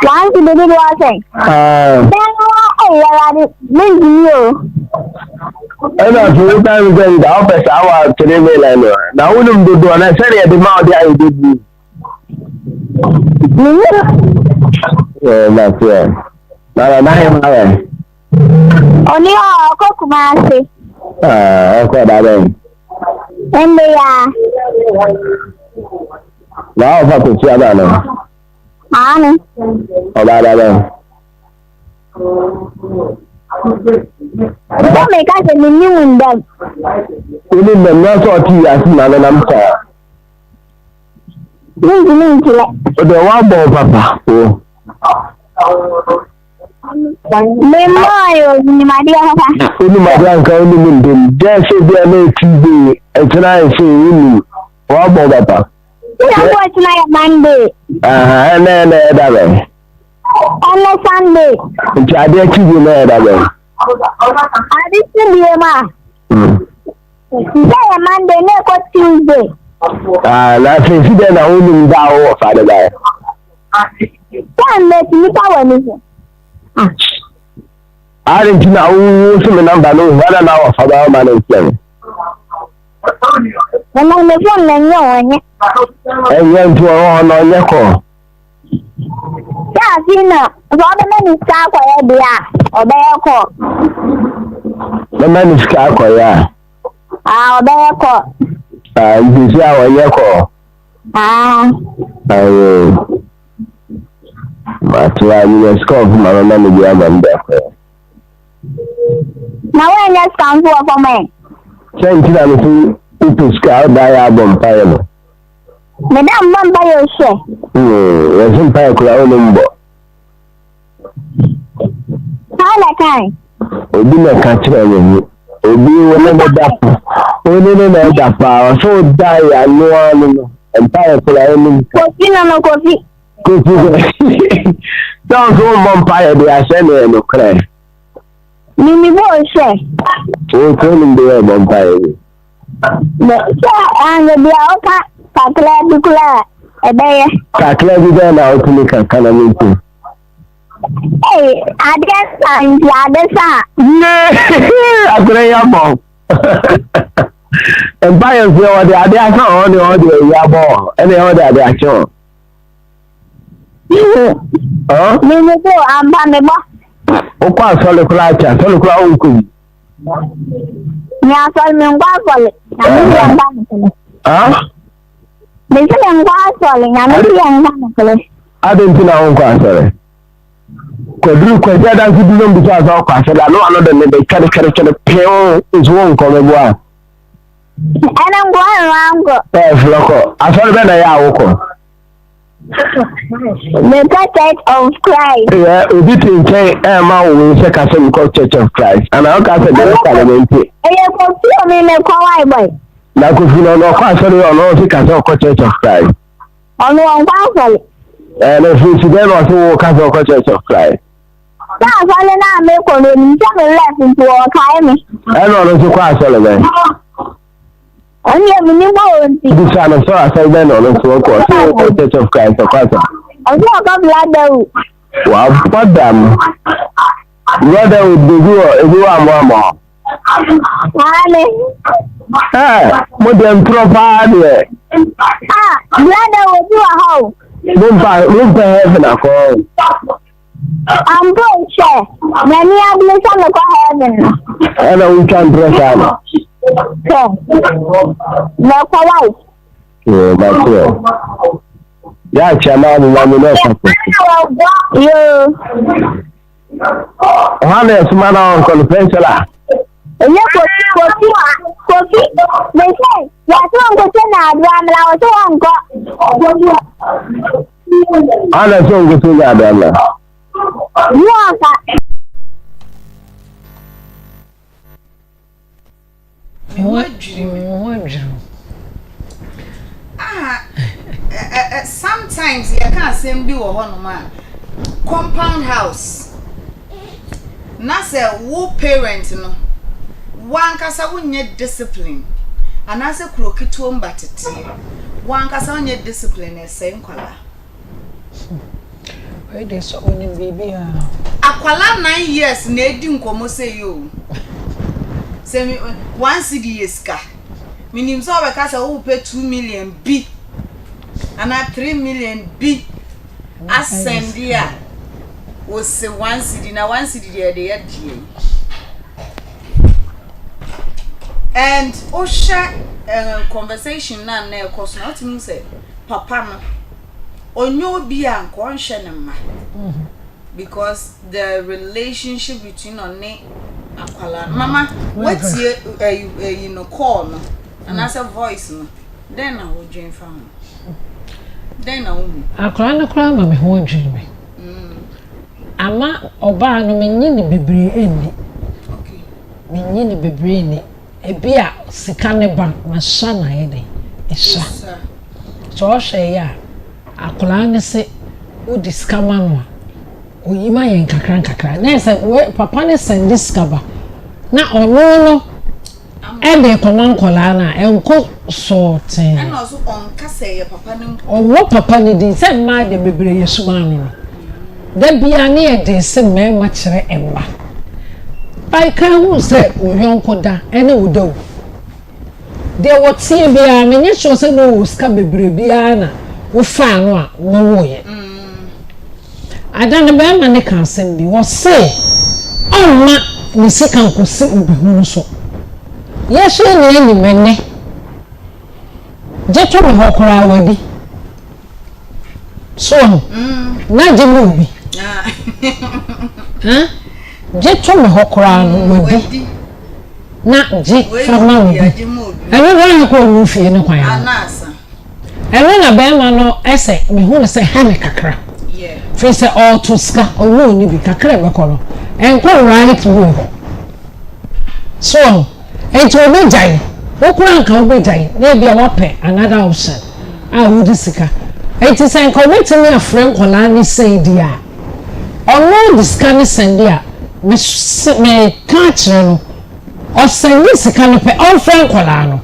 One to be the thing. And I'm so time again, the office hour 3 million. Now, wouldn't do and I said at the mouth, I did. Yeah, that's it. Now, I'm only a cocoa. okay, that is. And they are. Now, if I could see that. Honey. Oh, that is. Don't make us a new one then. You need the nurse or tea as man and I'm sorry. The one ball, Papa. Only my dear. Only my grandca only mean there should be a TV and tonight say you one ball, Papa. What's my Monday? And then that way. On Sunday. Which I dare keep you there that way. I did see you, ma. Say a Monday, never Tuesday. That's it. Then I only down Father guy. Can't let me go anything. I didn't know some number no 1 hour for our man is playing. When I'm the phone, I know. And went to on your call. Yeah, you know, the man is car where they are, or their call. The man is car, yeah. Their call. You see our your call. But you are score from our money, you have them there. Now, when let's come to a woman. Thank you to scout by our Bempah. Madame Bempah, you say. There's some pie crown. How like I? Obi na catch you. Obi whenever that. Only no that power. So die and no one empire crown. Coffee no coffee. Don't go Bempah, they are sending no cry. Mimi boy say. Oh, calling the Bempah. And the Bianca, Kakla, a bear. Kakla, we don't know to make a calamity. Hey, I guess I'm the other side. Yeah, I pray your mom. And by us, the other, they are not on the audio, Yabo, and the other, they are sure. Oh, Mimi go, I'm Bameba. Oh, quite solid crash, solid crown. Yeah, so I'm going to Huh? This is I'm going I didn't know I'm sorry. Could you consider that you don't because of I said, I know another name, they can't pale is one coming one. And I'm going around. Loco, I saw when I are The Church of Christ. Yeah, we did in Emma will say Catholic Church of Christ, and I'll cast a parliament. I will feel me in a quiet way. Like if you know, no, sorry, or no, Catholic Church of Christ. On one council. And if you then also Catholic Church of Christ. That's all I make on the left into a time. I don't know quite Sullivan. Only a minimum. This one of so I said then on the Church of Christ or Christ. I walk up like that. Well, what them? Brother would be you are more. Hey, what them proper? Brother will do a hole. Look by heaven, I call. I'm going to share. Many are blessed on the heaven. And we can dress out. No, polite. Yeah, that's it. Yeah, Chama, we want to know something. You. One is man on conference. Kofi. They say, that's one question now. I'm also on God. I'm not going to that. You are Sometimes you can't say be a compound house. Na say wo parent no wan kasa wonye discipline anase krokitu mbatete wan kasa wonye discipline ese nkwala we dey so oni bibi akwala 9 years na edi nkomo say yo say me 1 cedi yeska minim so be kasa wo pay 2 million b ana 3 million b asendia was say 1 cedi na 1 cedi dey and Osha conversation na cause not mean say papa no onyo bi anko onhwe ne ma because the relationship between one akwala mama what's you know call no and as a voice no then I will join family then I will akwala no kra ma me ho adwene me ama oba no menyi ne bebre eni okay menyi ne bebre eni ebia sika ne ba na sha na yede esha so hwe ya akola ne se o diskama no oyima yen kakra na se papa ne send diskaba na ono no ebe koman kola na enko sorting and also on kase ya papa ne owo papa ne din se ma de bebre yesuma no da bia ne e de se mema kire emma I can't say Uyonko da any udo. There was see bia me nye sure say no ska bebre bia na wo fa no a wo wo ye. Ada na ba ma ne kan sem bi wo say amma ni sika nko se obihu so. Ye hwe ne ni menne. Je to me hokora wadi. So na je mu bi. Huh? Je to me hokora no wadi na je fama no eno ran ko nu fie ne kwan anasa eno na be ma no ese me hu ne se ha me kakra yeah fe se all to ska owo ni bi kakra be ko no enko right way so ento be jai okura nka obe jai na bia wape another option a wo di sika enti se enko metimi afren kola ni sei dia ono di ska ni sendia me catch no o send sika no pe on friend kola no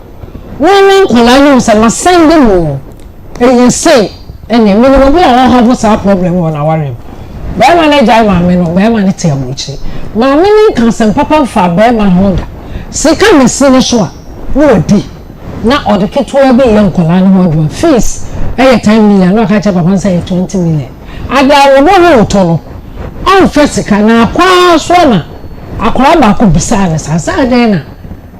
women kola no say ma send no e say ene me no be a have some problem on our room be ma na jai ma me no be ma ne te abuchi ma me ni kan sem papa fa be ma honda sika me sine so a wo di na o de keto be ye kola no ho fees e 10 million no ka cha papa say 20 million ada wo no to no on fesika na kwa so na akora ba ko bisa na sasa den na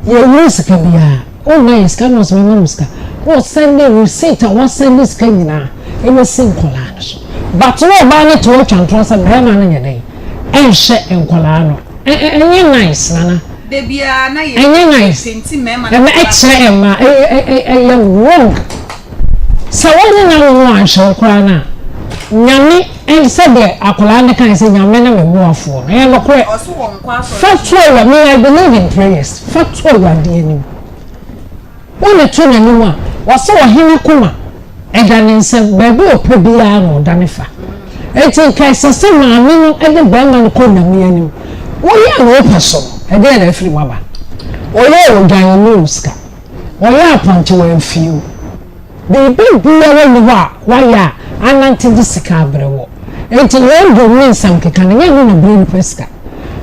ye wusika bia o na iska no so me muska o send receipt o send iska nyina e me sin kola no so but no ba na to twantro sa be ma na nyede en hye en kola no enye nice nana de bia na ye enye nice senti me ma e kire e ma e wrong so what na wo anhye kola na nyame en said akola ne kan say nyame na me boafo na no kore oso won kwa so factual me I believe in prayers factual wa de ani wona to na ni wa so wa hene kuma e da ne nsem ba bi opo bia no da ne fa e tin kai sese maame no e de ba man ko na me ani wo ya no paso e de na afiri maba o ye o gan no ska o ya panche wa afiu baby bia we wa ya anante di sika brewo enti we do me nsam keka na ye no brain peska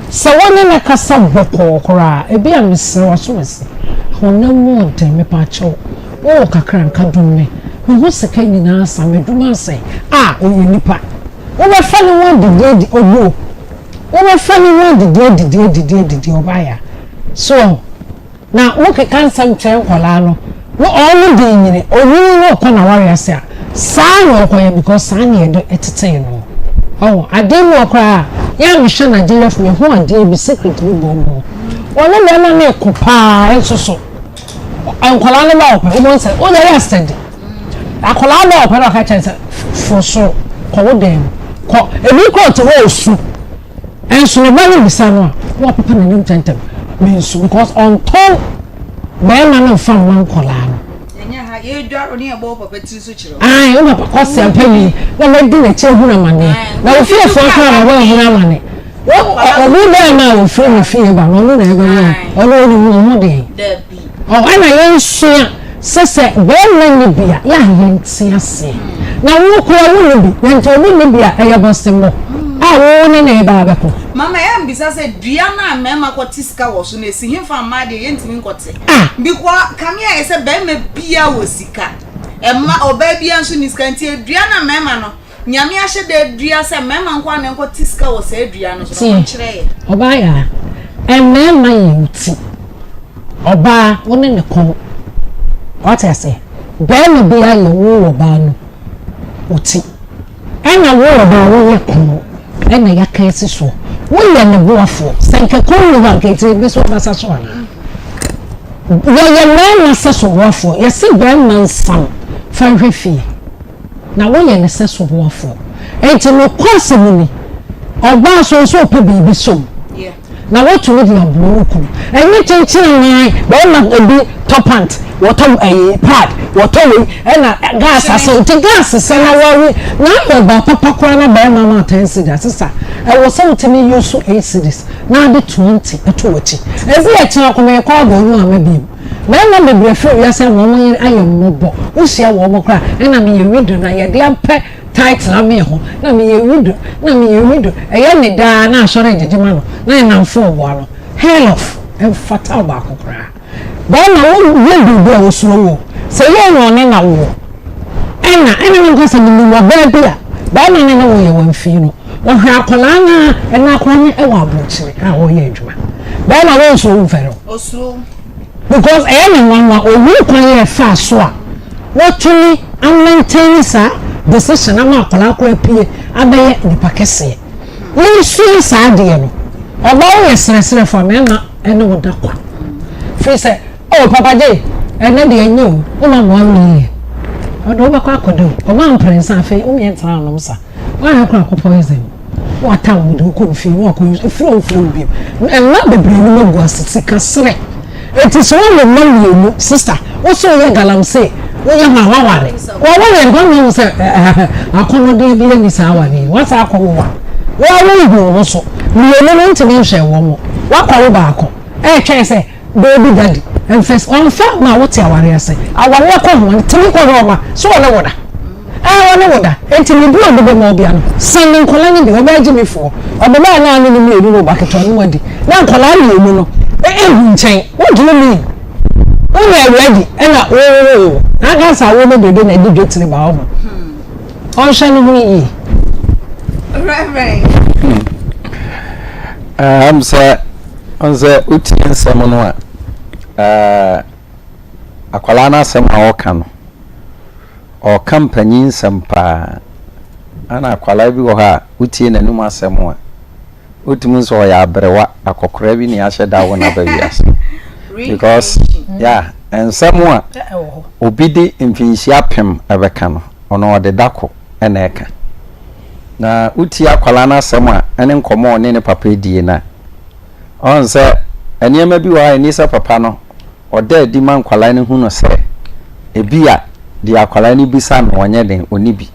so woni na kasa boko kora e bia mesre waso mesi honam mo de me pa cho o kakra nka dum me ho sika nyina asa me dum ase o ye nipa wo be fa ni won di owo wo be fa ni won di obaya so na wo keka nsam chen kola no no all the nyine owu no ko na wari ase a saa no ko ye because saa ne do etete no adem okra ya mi hwe na Nigeria for me ho ade bi secret bi bombo wona le na ne ko pa ensoso ankola ne ba opa o say o dey stand akola ba opa na ka chense for so ko wo dem ko ebi ko to wo su enso ne ba ni bisa no wo papa na nim tentem me su because on ton bɛrima no fa wɔn nkɔlaa no enya ha ye dwaro ne ebo papa tiri so kyerɛ ai o papa kɔsi ampani na mɛdi na kyerɛ hu na mane na ofiefo aka na wɔn hu na mane obi bɛrima a ofiri ne fie ba no na ebe no ɔno ne mu de dabi ana yɛn sua sese bɛrima ne bia ya yɛn ti ase na wo ko wo ne bi nti obi ne bia ɛyɛ bɔsɛmɔ a wo ne na eba abɛko mama ya mbisa se dua na mema ko tiska wo so na esi himfa ma de ye ntimi nkote bikwa kamia ese be me bia wo sika emma oba bia nso ni sika nti dua na mema no nyame ahye de dua se mema nko na nko tiska wo se dua no so no kire ye oba ya mema ye uti oba wo ne ko what I say be me bia ye wo oba no uti ena wo oba wo ye ko ena ya ka esi so wo ye ne boafo sanke ko no ba ke ti be so ba sa so ana wo ye na sa so boafo ye se be man sam fa hwefi na wo ye ne sa so boafo enti no kwase mu ni oba so so pa bibi so na wo to di aburo ko enye chenchen nai ba na ebi top pant water pad water we na gas aso te gas se na wo na yo ba papa kwa na ba mama 10 cedis sister e wo so temi use 8 cedis na de 20 eto wachi ezi e tira ko me kwa go nu amabi na bebre fe ya se mo mo ayem mo bo wo sia wo mo kra na me ye wido na ye de ampe tight na me ho na me ye wido e ye ne da na asore jejema no na na mfo wo aro hell of e fatal ba ko kra ba na wo wido wo so wo se ye no ne na wo ena nko se ni wo ba bia ba na ne wo ye wo mfi no wo hwa akola na na akwa ne e wa abrochire a wo ye adwuma ba na wo so wo fero osuro because anyone wa owu kwan ye fa so a what truly am maintain sa decision am akola akwa pie abaye nipa kese we su sa de no oba wo yesresre for me na ene wo da kwa fi say oh papa je ene de enyo o ma mo ami odo ba kwa akodo o ma mprensa fe o mi entra no sa wa ha kwa poison wa ta wo do ko fi wo ko fro bi na bebre no go asiti kasre it is one of my sister also we galamse we ma waware wo ngwan say akono de bi ni sa ware what akowo wa wo so mi no ntimi hwe wo mo wa kwawo ba akọ twen say baby daddy and first on fa ma what aware ase aware ko ho ntimi ko ho ma so wona woda wona woda ntimi bi obo mo bia no san nkola ni bi oba gi mi fo obo ma na anu ni mi edu no ba keto no wadi na nkola ni emu no nchen what do you mean when you are ready and na gas awo no bebe na di dwetire ba ho on shanu mu yi reverend am say on the utin semono akwala na asem a oka no o company nsem pa ana akwala bi wo ha utin nanum asem a otumu so ya abrewa akokora bi ni ahye da wo na ba wiase because yeah and someone obidi mfinshi apem abeka no ono ode dako ena eka na uti akwala na asem a ene nkomo ne papa die na on se eniema bi wa ni se papa no ode di man kwala ne hu no se ebia di akwala ni bisa no onye den oni bi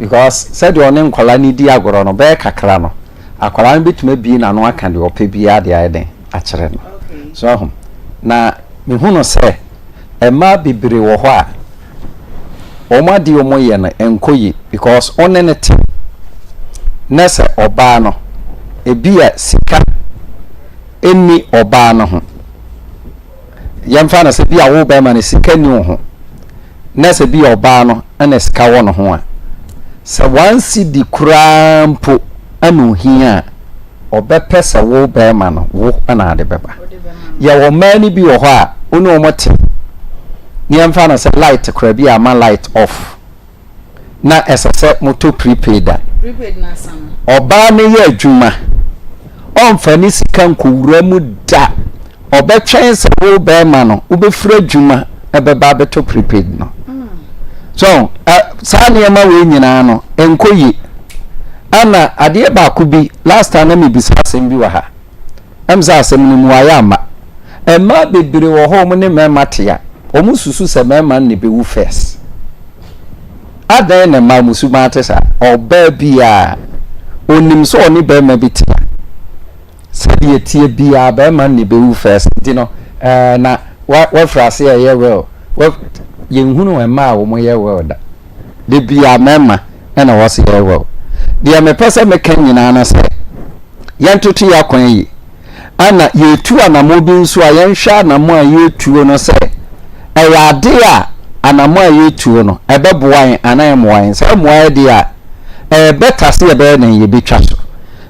because said one nkwala ni di agoro no be kakra no akwala bituma bi na no aka de ope bi ade ayeden a kire no so na me hu no se ema bibire wo ho a oma di omo ye na enkoyi because onenete nese oba no ebia sika eni oba no ho yemfa na se bia wo ba ma ne sika ni ho nese bia oba no ana sika wo no ho a se wansi di krampo anu hia obepesa wo ba ma no wo ana ade beba ya wo mani bi wo ho a onu omote ni amfa na se light kra bi ama light off na esese moto prepaid na sam oba me ye adwuma onfa ni sika nkowura mu da obetwen se wo ba ma no obefura adwuma ebeba beto prepaid no so sa ne ma we nyina no enkoyi ana ade ba ku bi last time me bisa asem bi wa ha emza asem ni mu aya ma Emma bebre wo home ne mema tia. Omu susu se mema ne be wu first. Adan na ma musu ma tesa. Oba bia onim so oni be ma bi tia. Se die tie bia be ma ne be wu first. Nti no na wa frase ye well. Wa yenhunu emma wo mo ye well da. De bia mema na wose ye well. De me pese me kan nyina na se. Yantutu ya kwan yi. Ana yetu anamo bi nso a yenhwa anamo a yetuo no se eyade a anamo a yetuo no ebeboan anan moan se moan de a better se ebe na ye betwa so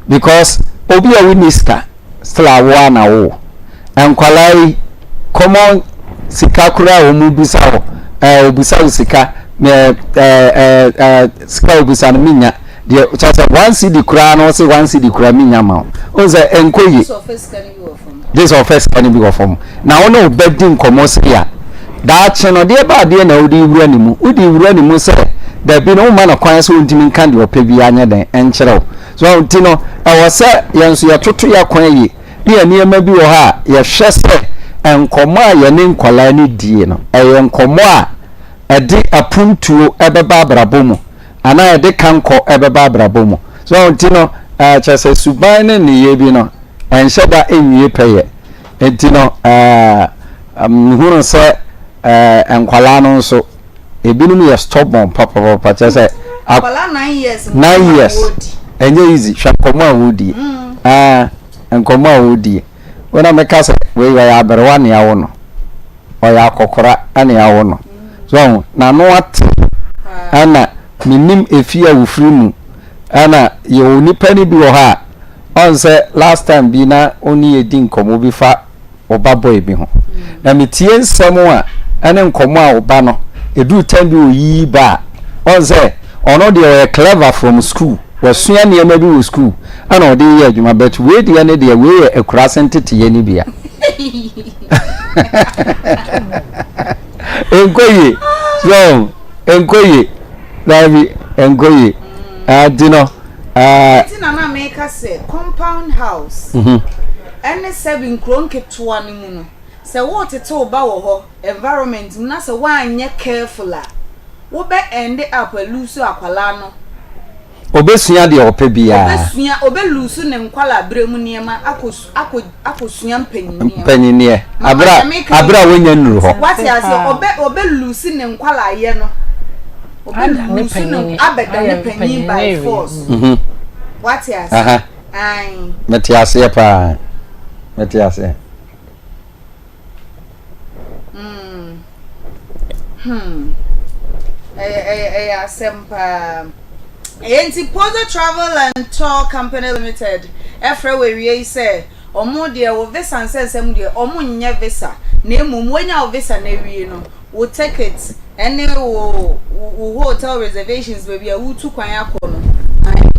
because obi a winiska still awo na wo enkwalai common sika kura o mu bisa ho obisa sika sika obisa no minya de chasa 1 cd kura no se 1 cd kura minya ma o ze enkoyi this offense can be from na ono obedi nkomo se ya da cheno de ba de na odi wura ni mu odi wura ni mu se da bi no ma na kwan so ntimi nkan de opa bi anya den enkyerɛw so ntino ɛwɔ se yenso ya toto ya kwan yi de aniema bi wɔ ha ye hwɛ se enkomo a ye ne nkola ni die no ɛyɛ nkomo a ɛde apuntuo ɛbɛba abrabɔ mu ana ɛde kanko ɛbɛba abrabɔ mu so ntino kyerɛ suban ne ne ye bi no ensheda enwie peye entino hunu se enkwala no nso ebinum ye stubborn papa chese enkwala 9 years enye easy hwakomo awodi enkomo awodi wona meka se we ya aberwa ne yawo no o ya kokora ane yawo no so na no at ana minim efia wofiri mu ana ye onipa ni bi wo ha on say last time bi na oni edin komo bi fa oba boy bi ho na metie nsem a ene nkomo a oba no edu time bi oyi ba on say ono de clever from school wasua ne ma bi wo school ana ode ye adwuma but we de ne de we ekura sentete ye ni bia enkoye so enkoye davi enkoye adino tina na make say compound house any 7 kron ketua ni mu no se wo tete oba wo ho environment na se wa anye careful a wo be end up lose akwala no obesua de opa bia obe lose ne nkwala bremu niema akosua mpanyini abra wonya nuru ho what ya say obe lose ne nkwala ye no obe lose ne abeda ne panyin by force what ya say ai metiase pa metiase asempa enti Pozo Travel and Tour Company Limited efre we say omo de wo visa nsensem de omo nya visa na emum wenya wo visa na wie no wo ticket ene wo hotel reservations baby a wo tu kwan akọ no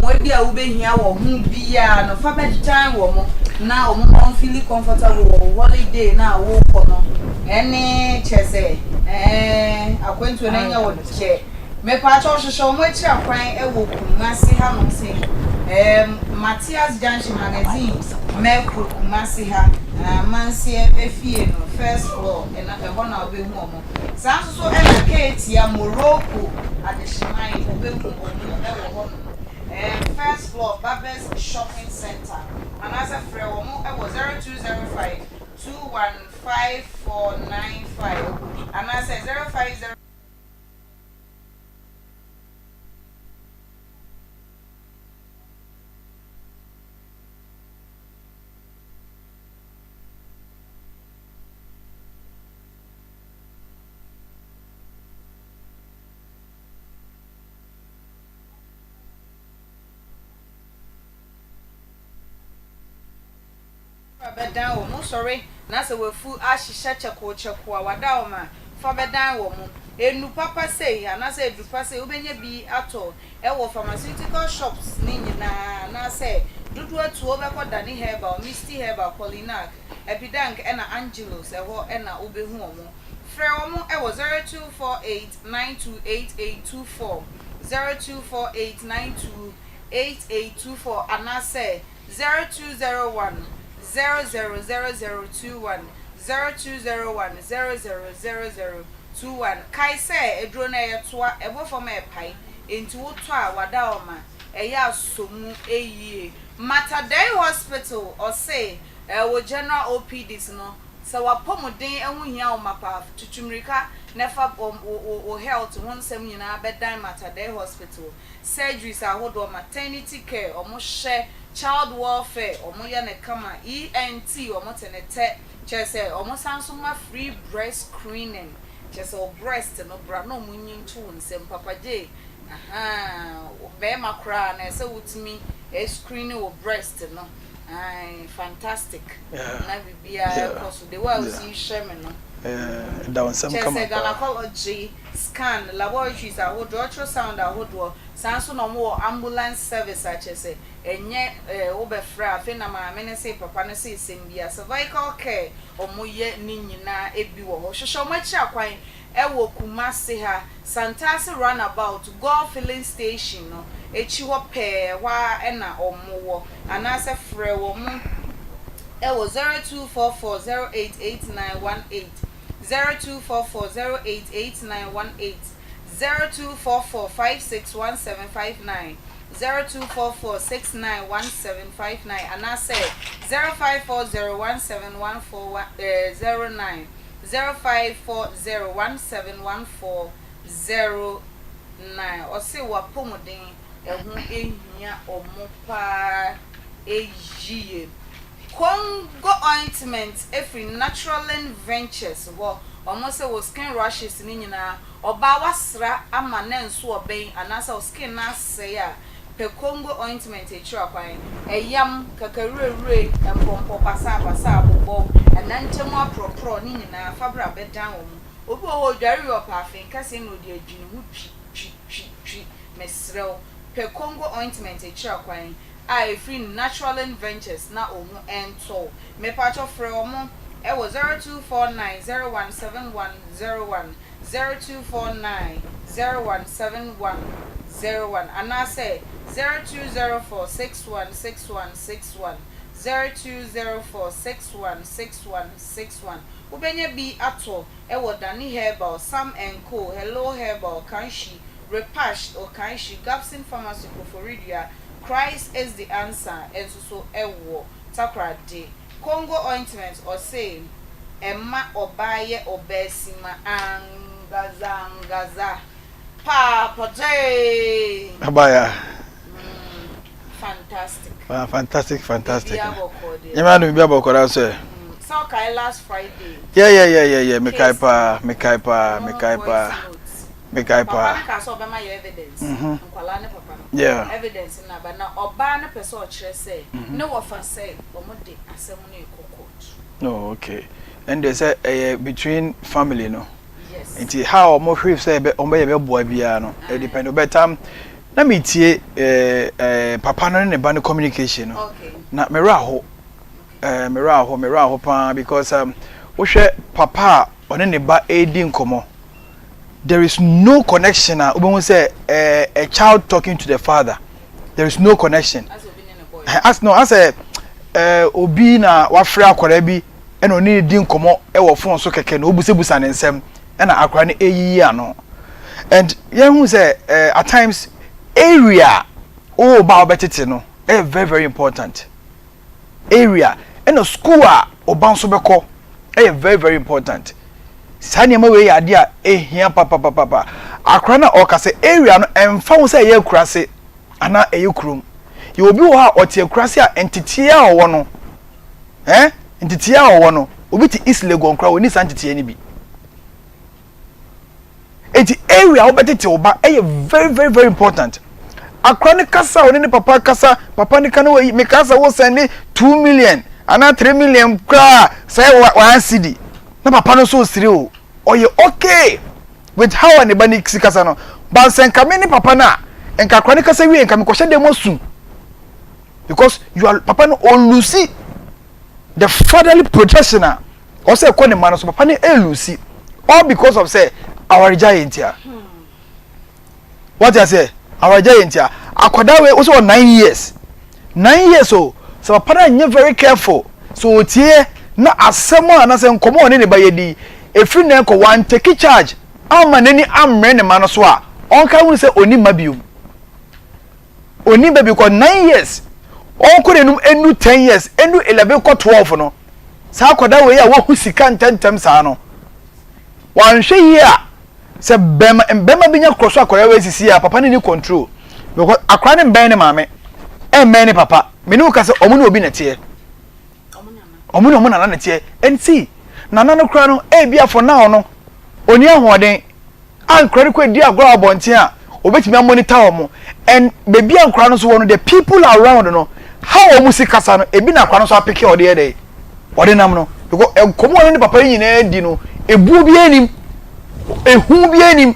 mo bi a wo behia wo hu bia no fa be time wo mo na omo don feel comfortable wo holiday na wo kọ no ene chese akwantu na nya wo che me pa cho hwehwe mo echi akwan e wo Kumasi ha no se Matthias Junction magazine me Kumasi ha mansi efie no first floor na e ho na obehu omo san so e na Kate ya Morocco adeshimai obehu omo e wo no first floor Babes Shopping Center and as a free omo e wo 0205 2154495 and as a 050 bedan wo mo sorry na se we fu ahihye cheko awada o ma fa bedan wo mo enu papa sei na se edu papa sei obenya bi ato e wo pharmaceutical shops ni nyina na se dudu atu obekoda ni herbal misty herbal Polinac epidank e na Angelos e ho e na obehu o mo frɛ wo mo e wo 0248928824 0248928824 ana se 0201 000021 0201000021 kai say edro na yetoa ebo fo ma epai enti woto a wada o ma eya asomu eyie Matadei Hospital or say wo general OPDs no so wapomuden ehu hia o mapa tutumrika nefa o health wonsem nyina bedan Matadei Hospital surgeries ahodo maternity care omo hye child welfare omo ya ne kama ENT omo tenete chese omo sanso ma free breast screening chese o breast no bra no munyin tu nsem papa je be makra na se wutimi screening o breast no fantastic na bibia because the way we see shame no down some come gynecology scan laboratories ultrasound sanso no mo ambulance service achese enye obefra afi na ma me ne say papa ne say sembia cervical care omoye ni nyina ebi wo ho hwehwe omachi akwan ewo Kumasi ha Santasi runabout go filling station no echi ho pe wa na omowo anase frɛ wo mu ewo 0244088918 0244088918 0244561759 0244691759 anase 0540171409 0540171409 or say wapomodin ehu ehia omopa ejiye Congo ointment every natural ventures wo almost say skin rashes ni nyina oba wasra ama na nso oben anasa skin na say a pe Congo ointment e chira kwan eyam kakarure empompo pasa bobo anantem apropro ni nyina fabra bedan wo obi o dware opa afin kase no de adwini hu twi mesrew pe Congo ointment e chira kwan I free natural ventures na omu ento me patcho frɛ omo e wo 0249017101 0249017101 anase 0204616161 0204616161 ubenya bi ato e wo Dani Herbal Sam & Co Hello Herbal Kanshi Repash or Kanshi Gapsin Pharmaceutical Foridia Christ is the answer and so ewo takra de Congo ointment or say emma obaye obesima angaza papa day abaya fantastic nyama no bia bokora so so kai last Friday yeah me kai pa papa ka so be my evidence nkwala ne papa yeah evidence na ba na oba na person o kire say no offer say omode asem no ekokot no okay and they say between family no yes nti how omo hwe say be omo ye be boa bia no it depend o betam na me tie papa no ne ba no communication no okay na mera ho pa because wo hwe papa one ne ba edi nkomo. There is no connection. We say a child talking to the father. There is no connection. As no as a obi na wafra akwara bi eno ni di nkomo e wo fon so keke no obusebusa ne nsem e na akwara ne eyiyi ano. And yen say at times area o ba obetete no very very important. Area and school oban so beko very very important. Sani ma we ade a ehia papa akra na okase area no emfa wo say ye kurase ana eyekrum ye obi wo ha ote kurase a entity a wo no entity a wo no obi ti East Legon kra woni santity ani bi enti area wo betete oba very very very important akra ne kasa woni ne papa kasa papa ne kana we me kasa wo send 2 million ana 3 million kra say 1 cedi na papa no so sire o oye okay with how anybody kasa no but sen kame ni papa na enka kwani kasa wi enka me kwhye dem osu because you are papa no olusi the fatherly protection or say ko ne man so papa ne elusi all because of say our giant here what I say our giant here akoda we also 9 years so papa na very careful so tie na asemo na se nkomo one ne ba yedi efiri na ko one take charge ama nani amre ne ma no so a onka hu se oni mabium oni baby ko 9 years onko renum enu 10 years enu 11 ko 12 no sa akoda we ya wo hu sika ntentem sa no wanhwe yi a se bema binya kroso akoda we sisi a papa ni control because akora ne ben ne maame men ne papa me no ka se omo ne obi na tie omo na tie enti nana no kra no bia for now no oni ahoden ankra ko di agora abonten a obetimi monitor omo and baby ankra no so one the people around no how omo si kasa no ebi na akra no so apeke ode dey ode nam no because enkomo ne papa yi na di no ebu bi anim ehu bi anim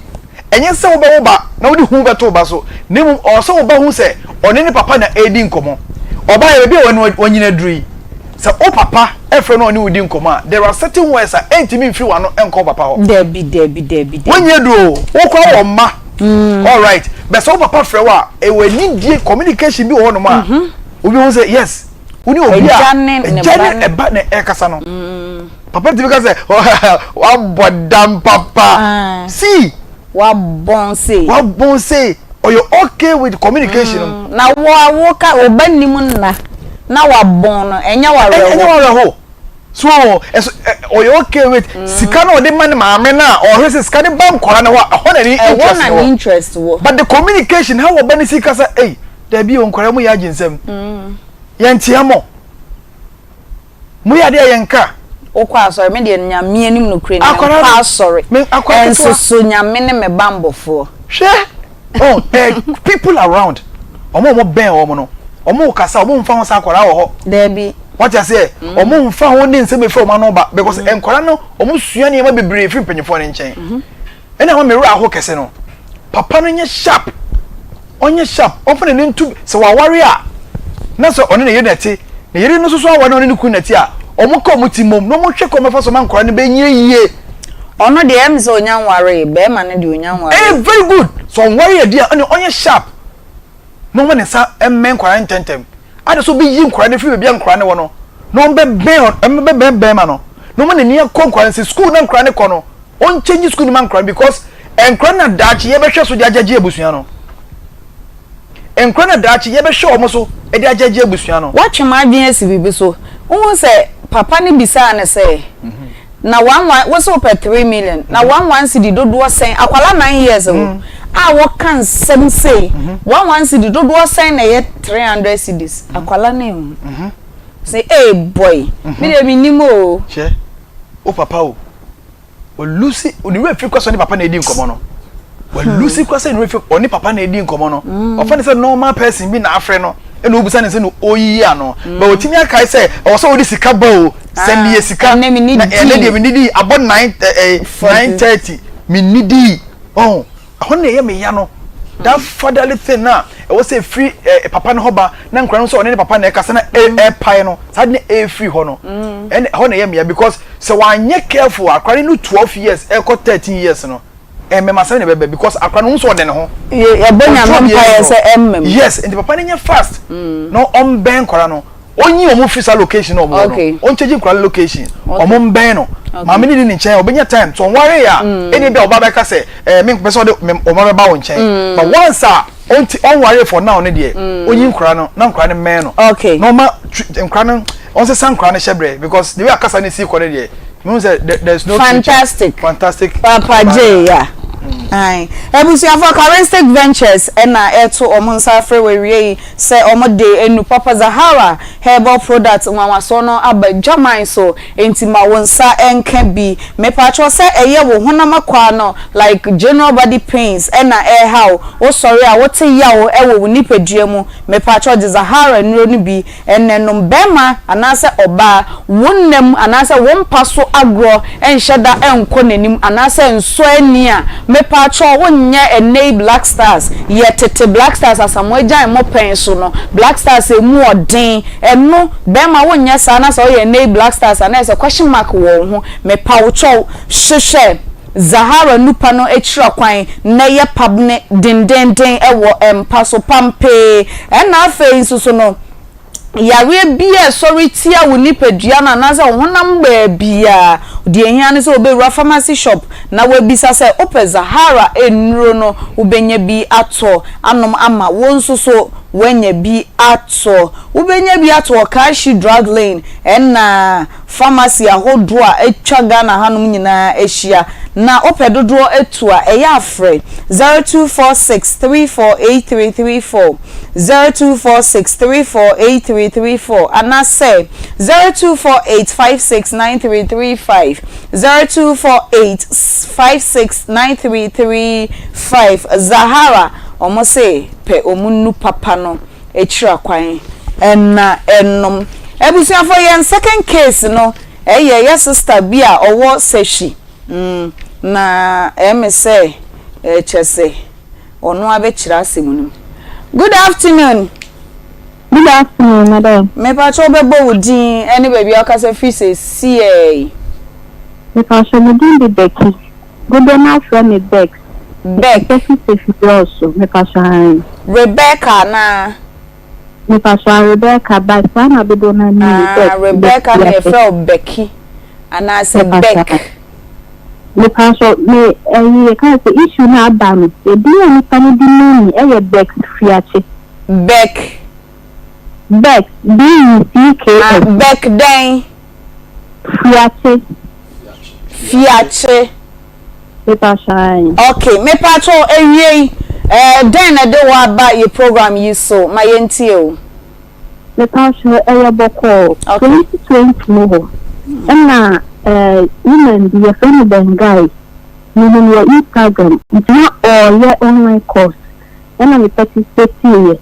enye se wo ba wo ba na wo di hu beto ba so nemu o se wo ba hu se one ne papa na edi nkomo oba ye bi wonyina duri se o papa efre no oni wudi nkomo there are certain ways that entimi mfiri wano enko papa ho debi wonye do wo kwa wo ma all right but so papa frɛ wa e we need communication bi wo no ma obi hu say yes uni obi a jane eba na e kasa no papa tibi ka say wa bodam papa see wa bon say or you okay with communication na wo ka obanim na wa bon no enya wa reho so or you okay with sika no de man maame na or he sika de bank kwara na wa ho na interest wo but the communication how oba ni sika say eh da bi on kwara mu ya ginsem yentia mo mu ya de yenka okwa sorry me de nyame anim no kure na kwa sorry enso so nyame ne me bambofo hwe oh people around omo ben omo no omo kasa omo mfa ho sa akwara wo ho debi what you say omo mfa ho ne nsem efe omo no ba because enkwara no omo sua ne ma bebre efi mpanyefo ne nchen ena ho me ra ho kese no papa no nye sharp onye sharp ofo ne ntu se wa ware a na so one ne ye neti ne yeri no so so awa ne ku neti a omo ka omo timom no mo hwe ko mefa so man kwara ne be nyire yie ono de em se onyanware be ma ne de onyanware very good so onware de onye sharp no one sa emmen kwara ntentem ade so be yi nkwara ne fi be nkwara ne wo no no be be ma no no man ne ko nkwara se school na nkwara ne ko no on change school man nkwara because enkwara na dachi ye be hwe so de agyaje abusua no enkwara na dachi ye be hwe omo so e de agyaje abusua no watch my adwene bibi so won say papa ne bisa ne say na one was up at 3 million na one cedi dodo sen akwala 9 years ago wo kan sem say one cedi dodo sen na ye 300 cedis akwala na say hey boy me dey minimo che o papa o lucy oni we fi kwaso ni papa na edi nkomo no wa lucy kwaso ni we fi oni papa na edi nkomo no o fa ne say normal person bi na afre no eno obusa ne say no oyi ano but otimi akai say o so odi sika ba o send ye sika na ene me nidi about 9:30 me nidi oh ho na ye me ya no that fatherly thing na e was say free papa no hoba na nkran no so one papa na e kasa na e pai no sad na e free ho no and ho na ye me ya because so wanye careful akwari no 12 years e ko 13 years no me masa ne bebe because akwari no so de ne ho ye bonya mpire say emmem yes and papa nye fast no on ben kwara no onyi omo official location omo no on change kwara location omo ben no mama ni ni nchen obenya time so worry ya eni be oba be ka say me person de omo be ba won nchen but once on worry for now ne de onyi kwara no na kwara ne men no no ma kwara no on say san kwara ne shebre because the way akasa ne see kwara de means there's no fantastic Papa J yeah ai ebusia for Charistic Ventures na eto omonsa freeway we say omode enu Papa Zahara herbal products mama so no aba German so enti ma wonsa enka bi me patcho say eye wo honama kwa no like general body pains na how o sorry a wote yawo ewo nipadua mu me patcho Zahara nuro ni bi enenum bema anase oba wonnem anase wompa so agro enhyeda enko nanim anase enso ani a me patcho wonye enay Black Stars yetete Black Stars asamoja mo pen so no Black Stars emu odin eno bema wonye sana so ye enay Black Stars anase question mark wo ho me patcho hwehwe Zahara nupa no echira kwan na ye pabne dendenden ewo empaso pampe na afa nsuso no yare bia sorry tia wo nipadua na na se honam ba bia de ehia ne se obewura pharmacy shop na wabisa se ope Zahara enuro no ubenya bi ato anom ama wonso so wanya bi ato ubenya bi ato Kashi drug lane na pharmacy ahodo a etwa Ghana hanom nyina ehia na ope dodo etu a eya afre 0246348334 0246348334 ana say 0248569335 0248569335 Zahara omo say pe omunu papa no echira kwan enna ennom ebusuafo yen second case no eye sister bia owo seshi na say chese onu abechira asemunum. Good afternoon. Good afternoon, madam. Me pa cho bebo wudin any baby akase fi say CA. Me pa cho me din the Becky. Good enough from me Beck. Beck fi also. Me pa cho Rebecca na. Me pa cho Rebecca but sana be do na ni Beck. Rebecca na e Becky. And I say Beck. Me pa cho me you can say issue na aba me. E bi ani pa ni di ni e Beck fiache. Beck Beck B-E-C-K Beck den Fiache Me pa shine. Okay, me pa cho ewie den na de wa ba your program you so my yentie o. Me pa cho boko 2020 no. Na women be a friend of guy. You know your Instagram. It's not all your online course. And I'm participating.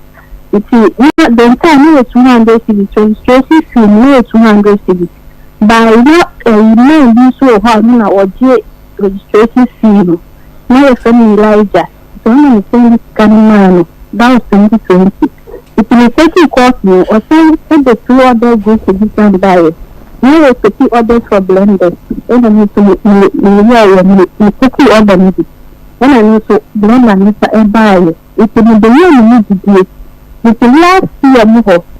It's the time no 200 cedis, registration fee no 200 cedis. By not email this so hard na or registration fee no. Now your friend Elijah. So I'm saying this kind of man. That was 2020. It will take you cost me or send the 2 other goods to different buyers. Now we're taking orders for blenders. And I need to take order maybe. And I need to blend and need to buy it. It will be the way you need to do it. The last year,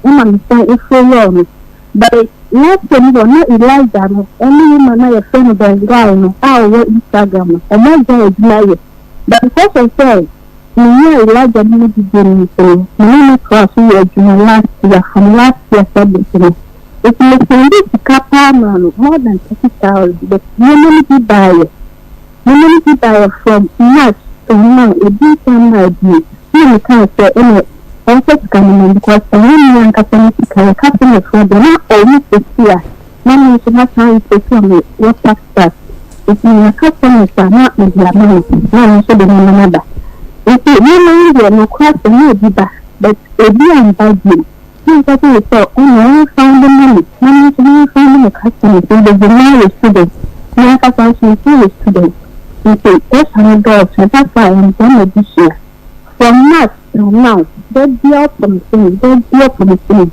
I'm saying it's so long. But last year, not Elijah, only woman, a friend of the guy, our Instagram, and not going to lie. But because I said, Elijah didn't do anything. Many cross year, last year, from last year, everything. It makes a couple more than 30,000, but you buy from March to now, a decent idea. You can't say any. Also, because the customer for the not always this year. Money is not trying to tell me what tax that. If your customers are not with their money, now you should be another. If you know no cost and no giver, but a deal and budget. You got to say, oh, I found the money. Money is only finding the customers, so there's a married student. My customer is a student. You say, that's how it goes, and that's why I'm done this year. From March till now, don't be up from the thing,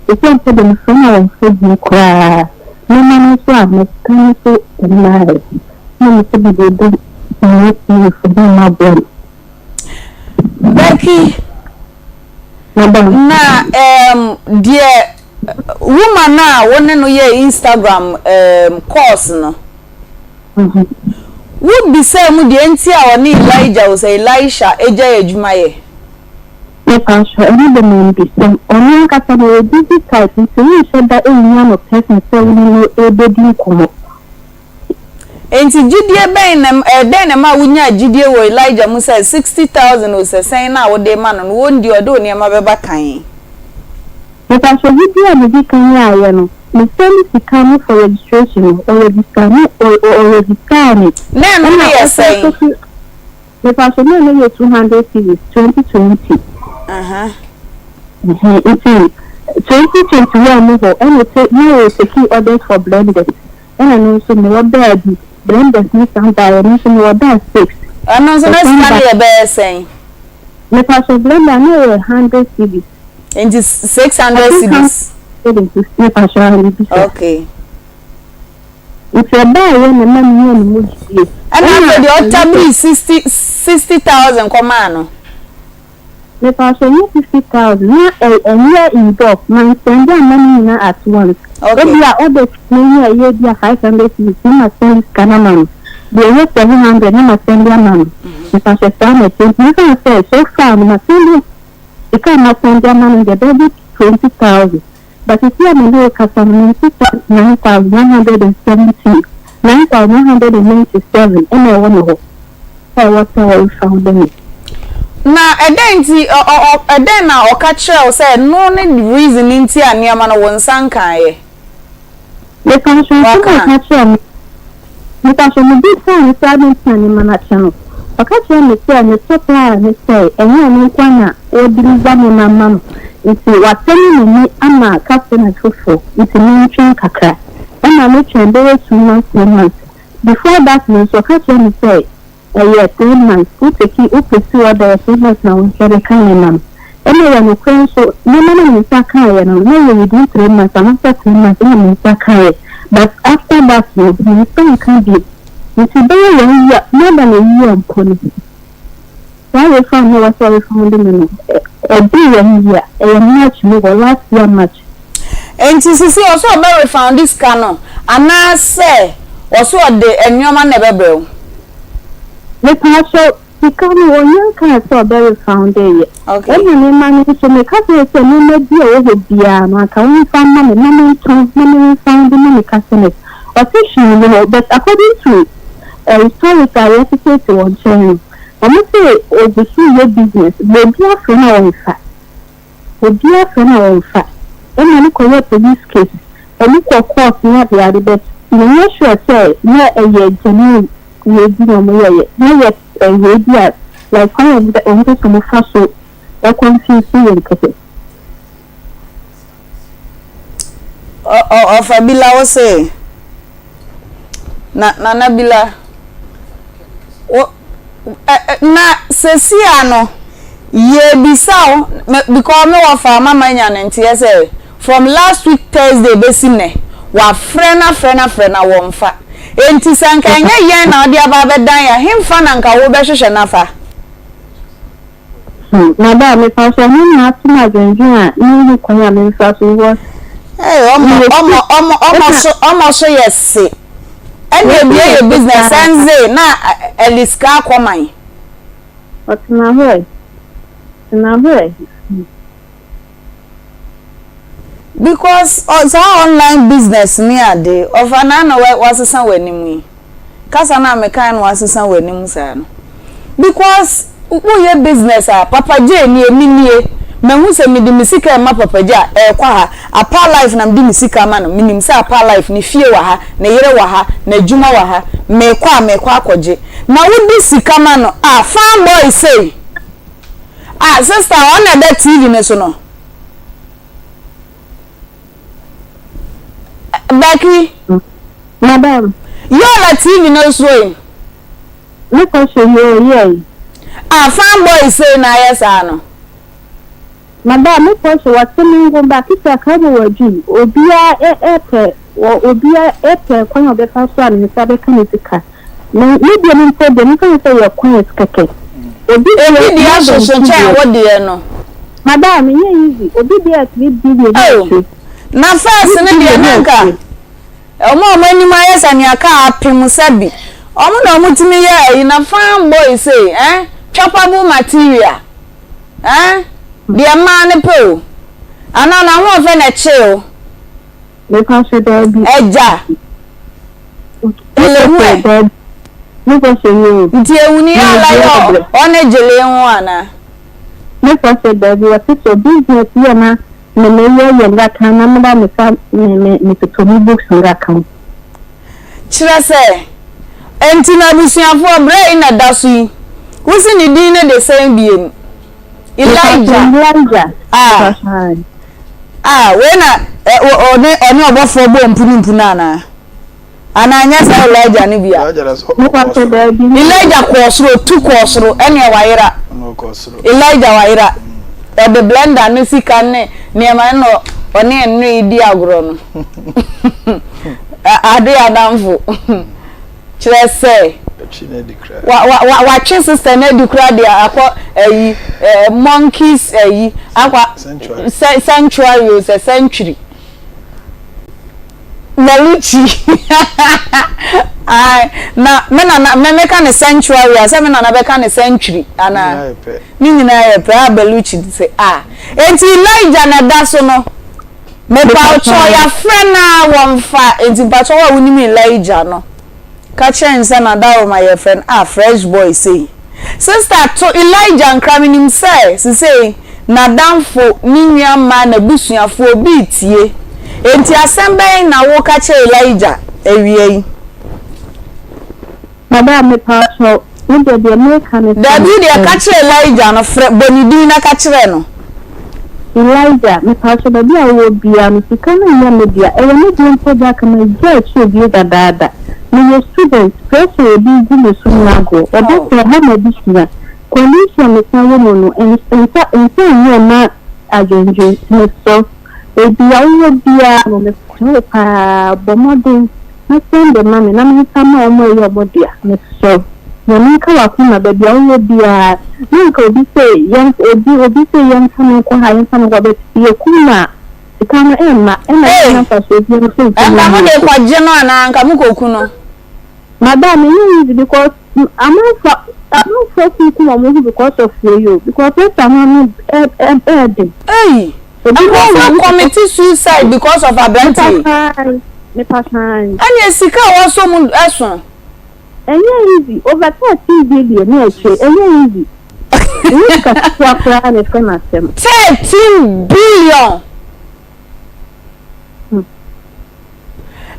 If you put in front of food, you cry. No man is one, it's kind of so alive. No, it's a bit good, and it's for my brain. Becky, na dear woman na wonne no ye Instagram course no. Would be say mu de enti a woni Elijah o say Elisha eja adwuma ye. I'm sure everybody be some only customer busy type so you said that any person so we know e be come. Enti gidie ben na ma wunya gidie wo Elijah mu say 60,000 o say sen na wo de ma no won di odo ne ma beba kan. But I'm sure gidie na di kan ya no. Me send to come for registration or register it. Na no ye say. But I'm sure no 200 cedis 2020. It's 2021 move and we take key orders for blenders. And I know some more baby blenders need some diamonds and more than 6. I know so that's a bear saying. The partial blender no 100 cedis. And it's 600 cedis. Okay. If you buy one and money and I the other 60,000 command. Me pass you 50,000. Na a year in bulk. Man send your money na at once. Okay. If you are ordered me a year, 500. You must send scanner. They were 700. You must send your money. Me pass you send it. You can say so far. Me must send you. You cannot send your money. The baby 20,000. But if you are in the customer, 9,170, 9,197. And I want to go. So what's our found me? Na edenti eden na okachire say no need reason nti aniama no wonsan kan Le kanso okachire me. Me kanso me bi fan sabe tani mana chano. Okachire me say me supply me say enye me kwana e deliver me mama no. Nti watani me ama customer fofo. Nti me ntwen kakra. Ama me twende we 2 months. Before that me so okachire me say yeah, 3 months. Who take you up to see other 3 months now? Who can come in? Anyway, no question. So no man is a car. No, no, we do 3 months. And after 3 months, no is a car. But after that, you can't be. It's a very young year, more than a year on policy. Why we found no what we found in a big year, a much more last year much. And to see also very found this canon. And I say also the enyoma never bro. The partial because you can't so very found there. Okay. Every man is to make us a no deal over Biana. Can we find money? Money found the money customers. Officially, but according to historical recipe to one channel, I must say, oversee your business. They be a friend of fact. They be a friend of fact. And I look at this case. I look at course not the other, but you sure say, not a year genuine. We do no more yet. Like I am the only some fossil. I confuse you. Fabila was say. Na Bila. Na Ceciano. Ye bisao because me wa farmer manya ntie from last week Thursday besine wa frena wonfa. Enti sanka nye yen na odi aba dan ya himfa na nka wo be hwehwe nafa. Madam, me pass on na atuma genjun a ni kwanya me nfa so wo. Omo so yesi. Ene bi e business enze na eliska Akoma. Otina ho. Because it's our online business near day of an hour was a son winning. Casana Mekan was a son winning son. Because who your business are Papa J near me, Mamusa me the Missika and my Papa Ja, a par life and the Missika man, meaning sa par life, ni fear waha, ne yere waha, ne juma waha, me kwa koje. Now would this Sikamano, farm boy say, sister, on that TV national. Becky, Madam, you're a TV no swing. Look at you, Farm boy say na yes ano. Madam, look at you. What's coming go back? It's a couple of you. Obia airport or Obia airport. When you get first one, you start making it car. Maybe you need to say your coin is keke. Obia so what do you know? Madam, you easy. Obia to na first ne de nanka omo mani ma yesa ni aka apim sabi omo na omutimi ye na farm boy say choppable material de man pe ana na ho fe na chill me kan se do bi eja ele mu me kan se yo nti ewuni ala yo one jele ho ana me kan se do bi what is your business here na me that can number me to me books on that account. Chira say enti na busuafo bre ina dasu wusi ni din na the same being Elijah wena one obofo bo mpunu na anya sa Elijah ni bia Elijah kwosoro tu kwosoro ene waira Elijah waira the blender no sika ne niema no one enu idi agro no ade adamfo kire say watch sister na dukra de akọ monkeys akwa sanctuary o century na luchi ai na me ka ne sanctuary asa me na be ka ne century ana ni nyina ye pra abeluchi say enti Elijah na da so no me pa cho ya frena wonfa enti pa cho wa woni Elijah no ka chense na da o my friend fresh boy say sister to Elijah nkraminim say na damfo ni nwa ma na busuafo obi tie enti asembe na wo ka che Elijah ewie Madam me pa so we de American da bi de ka che Elijah no bonidi na ka chere no Elijah me pa so ba bia wo bia no sika na ya media e we de npo da ka ma je che bi dada me student pressure bi di me so nago e be se ha na bi sina condition me sa wo no en na agenje me so e bia wo bia no me so pa bomodin na sende mami na me sama o mo yo bodia me so na me ka wa kuma be bia wo bia na ka obi say yan obi say yan sama ko ha yan sama ko be ye kuma ikama na fa so bi no so ka mo de kwa je no ana nka mo ko ku no madam you because I'm not kuma mo because of you because I'm hey I'm committing suicide because of abandonment me passion and sika wo so mu eson easy over 13 billion na eche easy you can swap and from asem 13 billion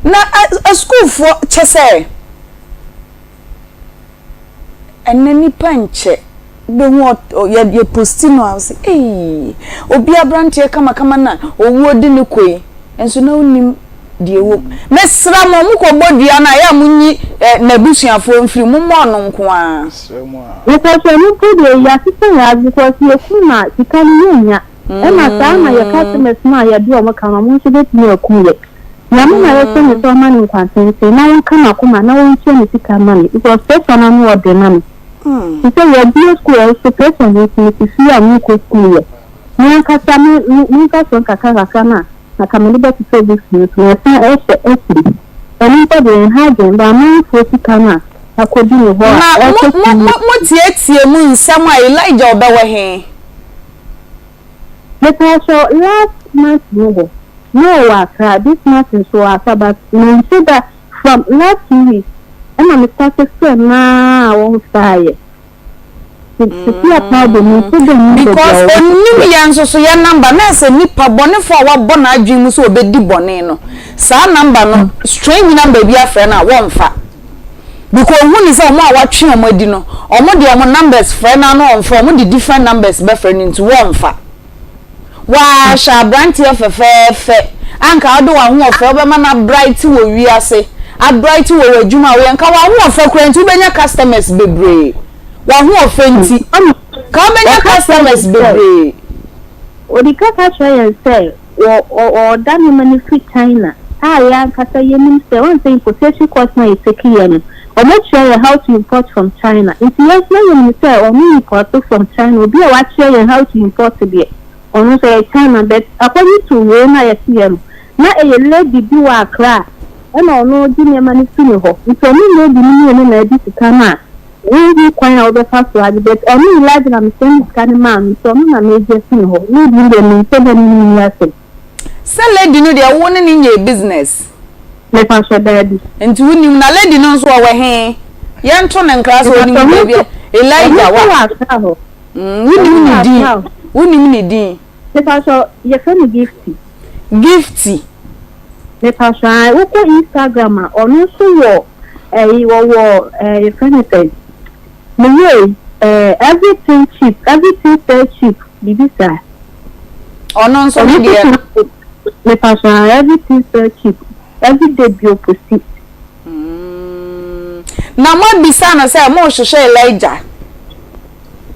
na a school for chese enani panche be hu ye postino am say obi abrantie kama na owu odi ne koi enso na unim die wo mesra mo mu ko bodua na ya munyi na busuafo mfiri mu mo no nko a because you put the ya sister because you kuma sikali yenya ema sana ya customers na ya do mo kama mo se bet me akuye na mo na yeso ni so mani kwantense na won kana kuma na won che ni sika mani because person na mo de mani so ya bio school so person ni si ya mu ko school ni ka sa ni ka so kaka kana na kama liba to say this news na sa esi eni pa de hagen ba man fo sika na akodi ni ho mo tie mu nsam a Elijah obewe he because last month no this month is so about no say that from last week and I started to na won fire because only yanso so ya number na se nipa bone for wa bona adwin mu so obedi bone no sa number no strange number bi afre na won fa because who ni say omo a watwe omo adi no omo de omo numbers frɛ na no on from the different numbers be frɛ into won fa wa sha branch fe anka ado wa ho ofre be na bright wo wiase a bright wo adwuma we anka wa ho ofre kura nti benya customers bebre wa hu ofenti ka menya customers bebre odi ka try say o dan mani fit China ya kasa yenim say one thing possession cost na itekiye no o mo share how to import from China if yes na you say o me import from China obi a wa share how to import there onu say China but according to we na yesiye na e lady bi wa Accra e na onu di ne mani fini ho nso mi lady ni na edi sikana we kwanya obefa so ade but oni large na me send scan man so me na meje sin ho we bi de me se de ni yase se lady no de wo ne nye business me fa so daddy enti woni na lady no so wo he ye nto ne nkra so woni bi Elijah wa woni ni di me fa so ye fa ni gifty me fa so wo ko Instagram onu so wo wo ye fa ni say everything cheap, everything so cheap. Bibisa. Oh no, so media. Me passion, everything so cheap. Every day be opposite. Na mo bisa na say mo hwehwe Elijah.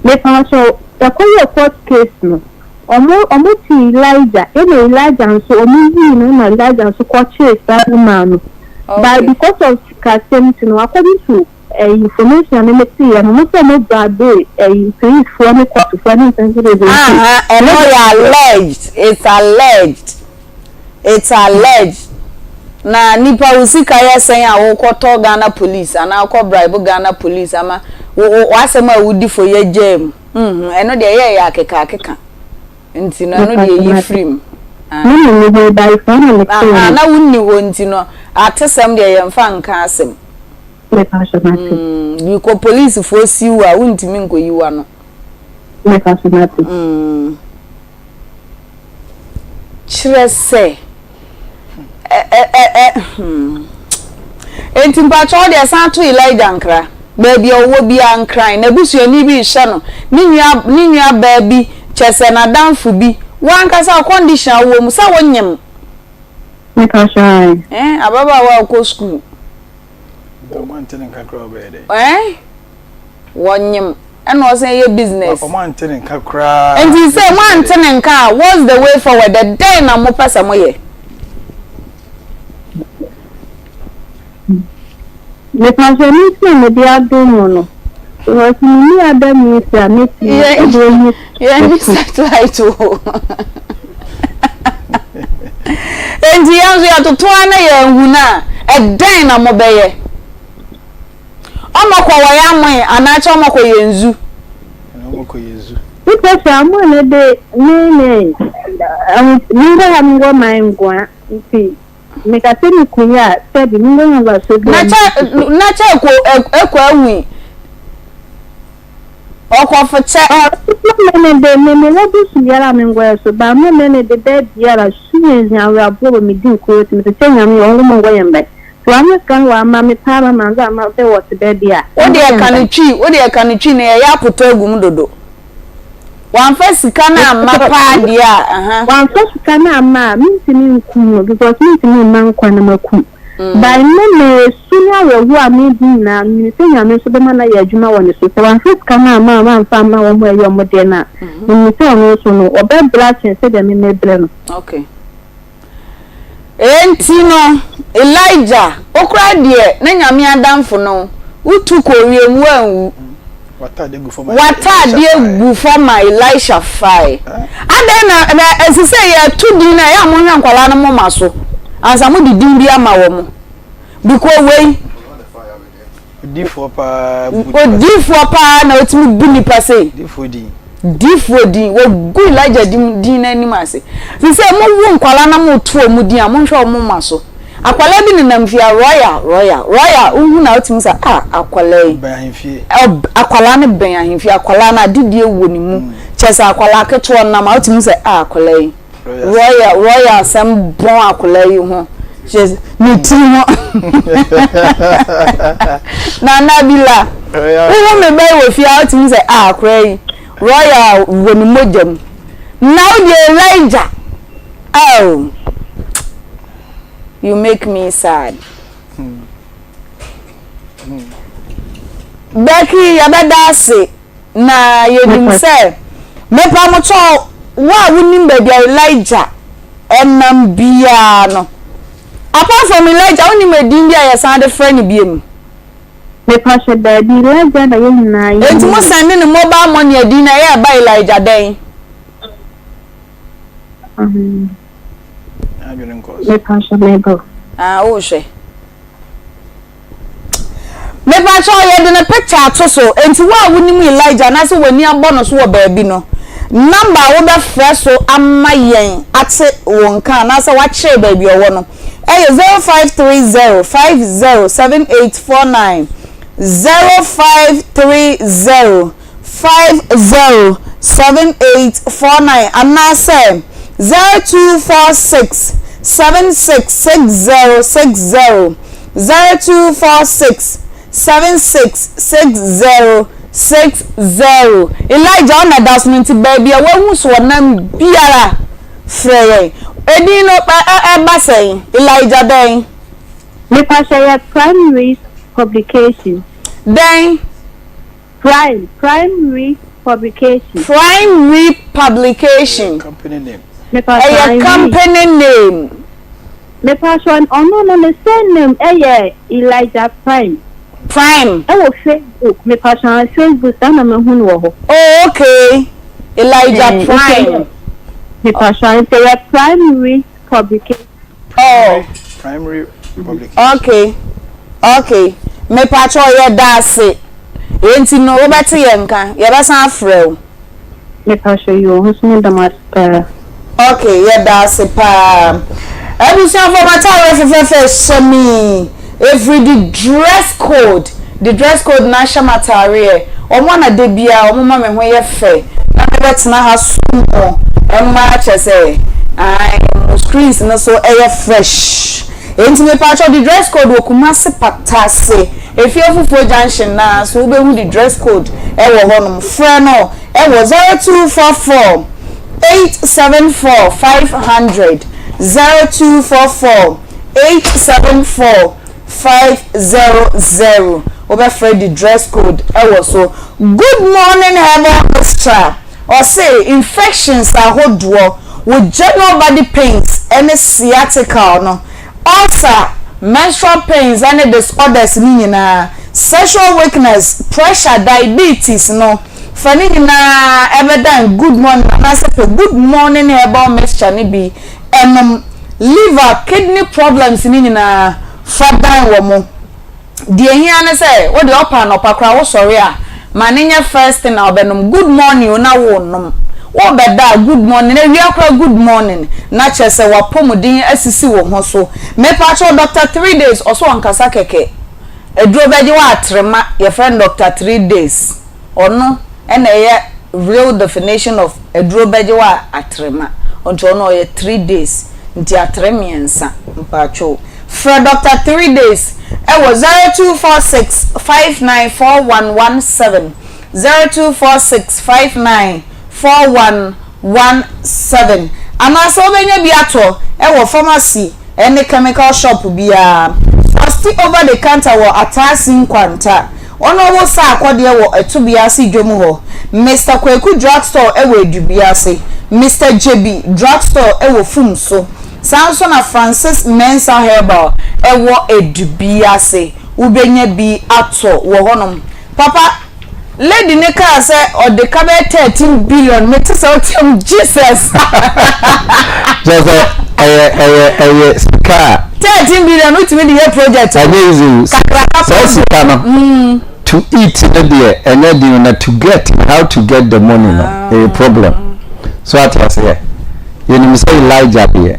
Me passion, the call court case no. Omo ti Elijah, Elijah so omo yi no Elijah so court case that woman. But because of scarcity no according to information and see and most of that day police for me to find and alleged. It's alleged. Na nipa usika ya saying awokoto Ghana police and akọ bribe Ghana police ama wasema wudi for ye jam eno de ye ya akeka nti no no de yi free no no by phone na wunni ho nti no atesem de ye mfa nka asem you ko police for siwa wuntimi nko yiwa no chirese enti mpacho de san to Elijah nkra baby owo bi ankran na busuani bi hye no ni nua baby chese na danfo bi wankasa condition wo mu sa wonyem ababa wa ko school Omantene kakra obede. Wonyem eno say ye business. Omantene kakra. And he say omantene nka what's the way forward the day na mo pesa mo ye. Le passioniste me dia do no. So ni adam ni say me yeah satellite o. And he answer ya to na ye huna e den na mo be ye. Omako wa ya mwe anacha omako yenzu omako yenzu ipese amwe de nene nira hamgo maingwa nti mekateni kunya sebi ningo nga so nacha eko awi okofoche mene de meme lodu suyara mengwa so ba mene de bed yara suyenzi awa bobo midin ko ti tenya mi ongo mongwa yembe Wame kan wa mama para manza ma be what baby a. Odi e kanitwi na ya poto agum dodo. Wan fa sika na mapa dia Wan fa sika na ma mintimi nkum because mintimi man kwa na makum. By me sunya wo a me din na mi senya me so be ma na ya adwuma woni so. Wan fa sika na ma fa ma wo mo eyo mo de na. Mi se ono so no obe blacking se de me ble no. Okay. Entino Elijah okra de na nyame adamfo no utu koriem wanwu wata de gu for my Elisha fire aden na esise ya tudi na ya mo hwan kwala no mo maso ansa mo didin bi ama wo mo because we difo pa na otimi buni pase difodi wo gu Elijah din na ni mase sise mo wu nkwala na mo to mu din a mo hwe mo maso akwala bi ni namfia royal uhu na otimi sa akwala ahimfie akwala ne ben ahimfie akwala na didie wo ni mu chesa akwala keto na ma otimi sa akwala royal sam bon akwala yi ho ches ni ti ho na bila uhu me bai wo fia otimi sa akwala yi royal wo ni mojam now the Elijah you make me sad. Becky yabadase na yedim say mepa mo cho wa wunim baby Elijah enam bia no apart from Elijah woni medin bia ya san de friend biem mepa she baby Elijah na yina yi enti mo send ni mobile money adin na ya ba Elijah den mepa she mego o she mepa cho ye de na picture ato so enti wa wunim Elijah na so wani abono so wo baby no number wo be fresh so amayen ate wonka na so wa che baby owo no 0530507849 0530507849 ana say 0246 766060 0246 766060 Elijah on that minute baby a wu so nam biara frey edin no ba say Elijah den me pastor primary publication then primary publication company name a company name me pastor no the same name Elijah Prime. Oh, Facebook. Me passion Facebook. Sana me hunu wo. Oh, okay. Elijah Prime. Me passion say a primary publication. Oh. Primary publication. Okay. Me pacho ye da se. Enti no wo beti ye nka. Ye ba san afrew. Me passion you husni da maspera. Okay, ye da se pa. Ebusia for matare fefefe shemi. Every the dress code na shamatare. Omo na de bia omo ma me ho ye fe. Na be tena ha sumo. Emma chese. Ai screens na so air fresh. Enti me patcho the dress code wo kumase patase. If you fufu junction na so we be hu the dress code e wo honum frɛ no e wo 0244 874 500 0244 874 500 over the dress code e wo so good morning herbal extra or say infections are hodoɔ with general body pains and sciatica no ulcer menstrual pains and disorders ni nyina sexual weakness pressure diabetes no fani nyina ebedan good morning na say good morning herbal mixture ni bi liver kidney problems ni nyina fadan wo mo die hia ne say wo de opa no pakra wo sori a manenya first na obenom good morning na wo nom wo beda good morning na wi akra good morning na chese wa pomodin asisi wo ho so me pacho doctor 3 days oso ankasa keke eduro beji wa atrema your friend doctor 3 days ono ena ye real definition of eduro beji wa atrema onto ono ye 3 days nti atremiensa mpacho for doctor 3 days it was 0246 594117 0246 594117 amasa obenya bi ato e wo pharmacy any chemical shop bia first over the counter wo atasin kwanta ono wo sa akode wo etubia se dwom ho Mr. Kweku drugstore e wo edubia se Mr. JB drugstore e wo fumso Samson na Francis Mensa Herbal e wo edubia se ubenya bi ato wo honom papa lady ne ka say o de ka be 13 billion me tse o tem Jesus just sika 13 billion ultimate the project amazing so sika no to eat there and then to get how to get the money no a problem so at I say you know say Elijah be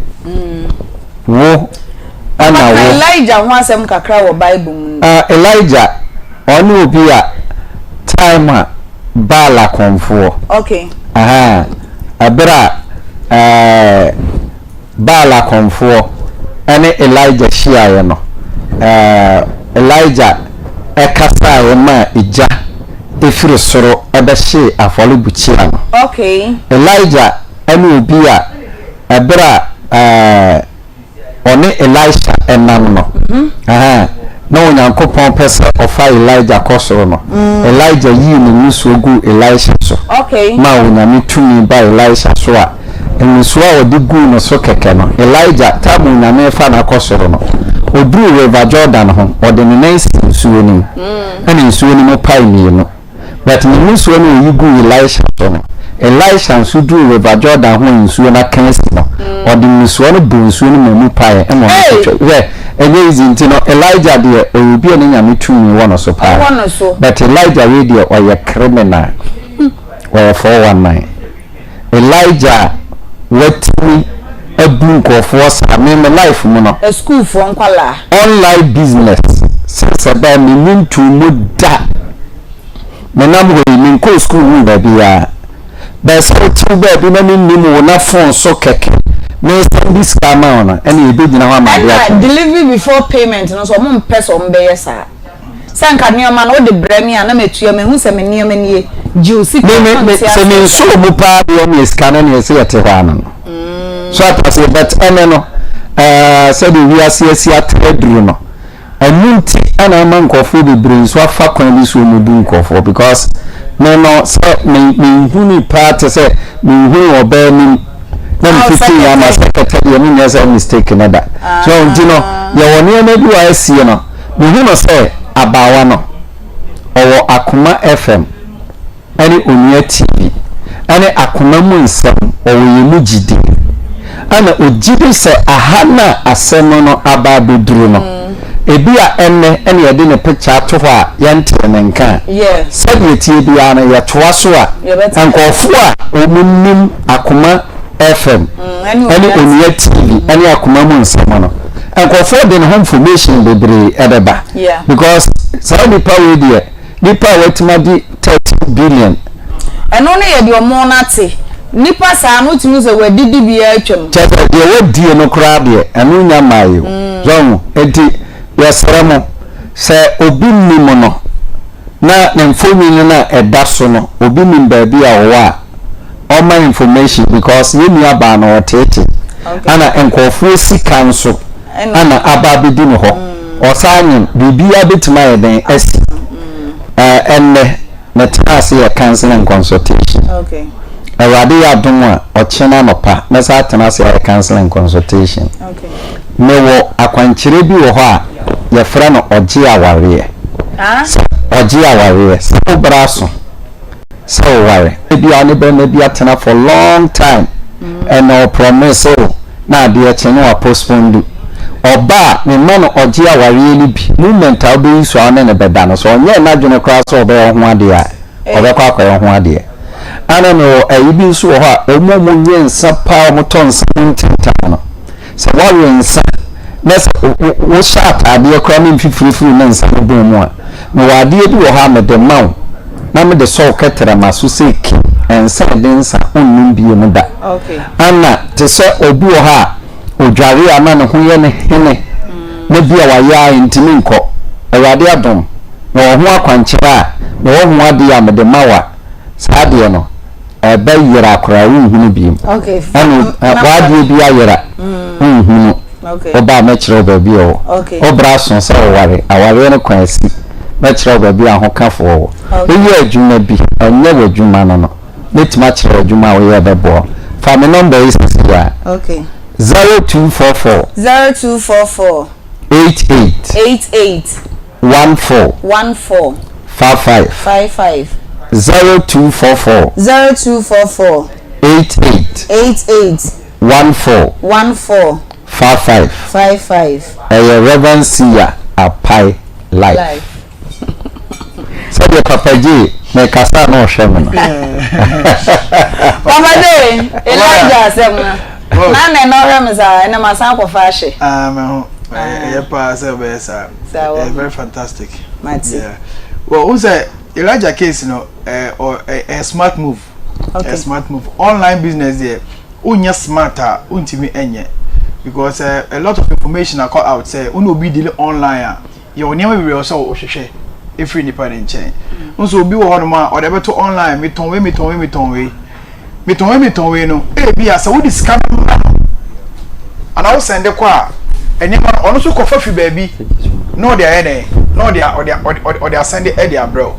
wo ana wo Elijah ho asem kakra wo Bible mu Elijah onu obi a time bala konfo okay abra bala konfo ene Elijah shia no Elijah ekasa ye ma ija efiri soro ebehye afolu buchia no okay Elijah ene obi a abra one Elisha enam no no Nyankopon pese ofa Elijah kosoro no Elijah yi ni nusu ogu Elisha so okay ma wonyame tumi ba Elisha so a nusu a odi gu no so keke no Elijah tabu nyame fa na kosoro no odru river Jordan ho ode ne nansi nsuo nim ani nsuo nim pai mi no but ni nsuo no yi gu Elisha so no Elisha nsu dru river Jordan ho nsuo na kansi no ode nsuo no bu nsuo no mamu pai e mo amazing tino Elijah de obi ene nyame tumi wono so pa but Elijah we de oye criminal or 419 Elijah wetimi abu ko force me life mu no a school for nkwala online business since about me mintu muda me na mo ni ko school mu ba bia but so to ba bi na ni mu na phone so keke me send this camera on and e be gina wa ma dia delivery before payment no so mo person be yesa sanka nioma no de bremi na metua me hu se me nioma nie juicy me se me so mu pa de me scanner ne se yete hwa no so atase but no said we are see atredru no anunti ana mankofo be brain so afa kwan bi so mu bu nkofo because me no say me huni part say me hu oba ni na 15 years my secretary you mean say mistake na that so you know you woni na bi wa sie no me hu no say abawa no owo Akoma FM ani Onua TV ani Akoma mu nsam owo yemu gidi ana ogidi se ahana asem no aba beduru no ebi a enne ene yede ne picture to ho a yente ne nka sabieti bia na ye toa so a ankofo a omunnim Akoma FM ani Onua TV ani Akoma mu nsam no ankofo de no information bebre edeba because saudi power there nipa wetima di 30 billion eno ne ye de omo na te nipa sa no timi se wadidi bia atwam chete de wadi no kra de eno nya mayo zon enti yesremo se obi nimo no na nemfomi na eda so no obi nim ba bia wo a all my information because yemi aba na otete ana enkofu sika nso ana aba bedi no ho osanyem bibia betima yeden asi enne na task ya counseling consultation awade ya domo ochena nopa na sa task ya counseling consultation mewo akwankyere bi wo ho a ye fra no oje aware oje aware so braso so ware bi ani be na bi atena for long time and no promise na de chene wa postpone oba me man oje aware ni bi movement a obi so ane ne beda no so onye na dwene kra so obe ho ade a obekwa akwa ho ade ana no ayibi so ho a omomo nye nsa pa motonsa ntenta no so ware nsa nes wo shat ade kra me mfifirifiru na nsa bo mu a no ade bi wo ha me de maw na me de so ketere maso seki ensa de nsa onnum bi mu da ana te so obi wo ha odware ama ne ho ye ne hene na bia wa ya intimi nko awade adom na ho akwankyere a na ho ade ya me de mawa saade no ebe yira akora nhunu bi anu wade bi ayira nhunu oba me kire oba bi o obra so se ware aware ne kwansi me kire oba bi a ho kafo eyi adwuma bi enye wadwuma no metima kire adwuma wo ye bebo fa me number is here 0244 88 14 55 0244 88 14 55 Reverend Sia Apai Life so the papa ji me kasa no hwem no Mama de Elijah semna na na no hwem za na masan ko fashe me pa say be sa very fantastic yeah well who say Elijah case or a smart move a smart move online business there unya smarter untimi enye because a lot of information are called out say unu obi deal online your name we also ohwehwe every nipa den chain unso obi wo hono ma o de beto online meton we no e bia say wo discount ana wo send kwa enye ma ono so kofa fi baabi no de ayene no de send e de abro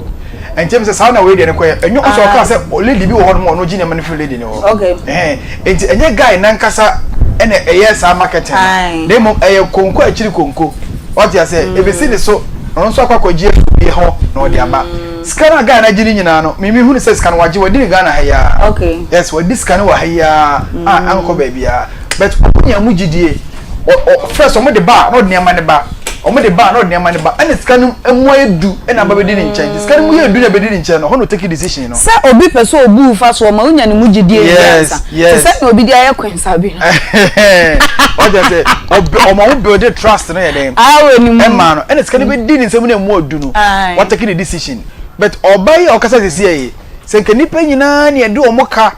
and James says how na we dey ko enyo so ka say lady bi wo hono ma ono gine ma ne lady ne wo enye guy nankasa ene eye marketing dem eye konko achiri konko what you say e be see the so on so akwakogie bi ho na odi aba scan guy na giri nyina no mimi hu ne say scan waje wadi Ghana ha ya yes wadi scan wa ha ya anko ba bia but onya mu gidie first o mo de ba no de niam ne ba o mo de ba no de niam ne ba ene scan emu edu ena ba be di ne nchen scan mu edu na be di ne nchen no ho no take decision no say obi person obu fa so ma onya ne mu gidie yes say na obi di aye kwensa bi o just say o ma wo build trust na ye dem e ma no ene scan be di ne nsem na emu odu no what take the decision but obai o kasa sisi se nke nipa nyina na ye de o moka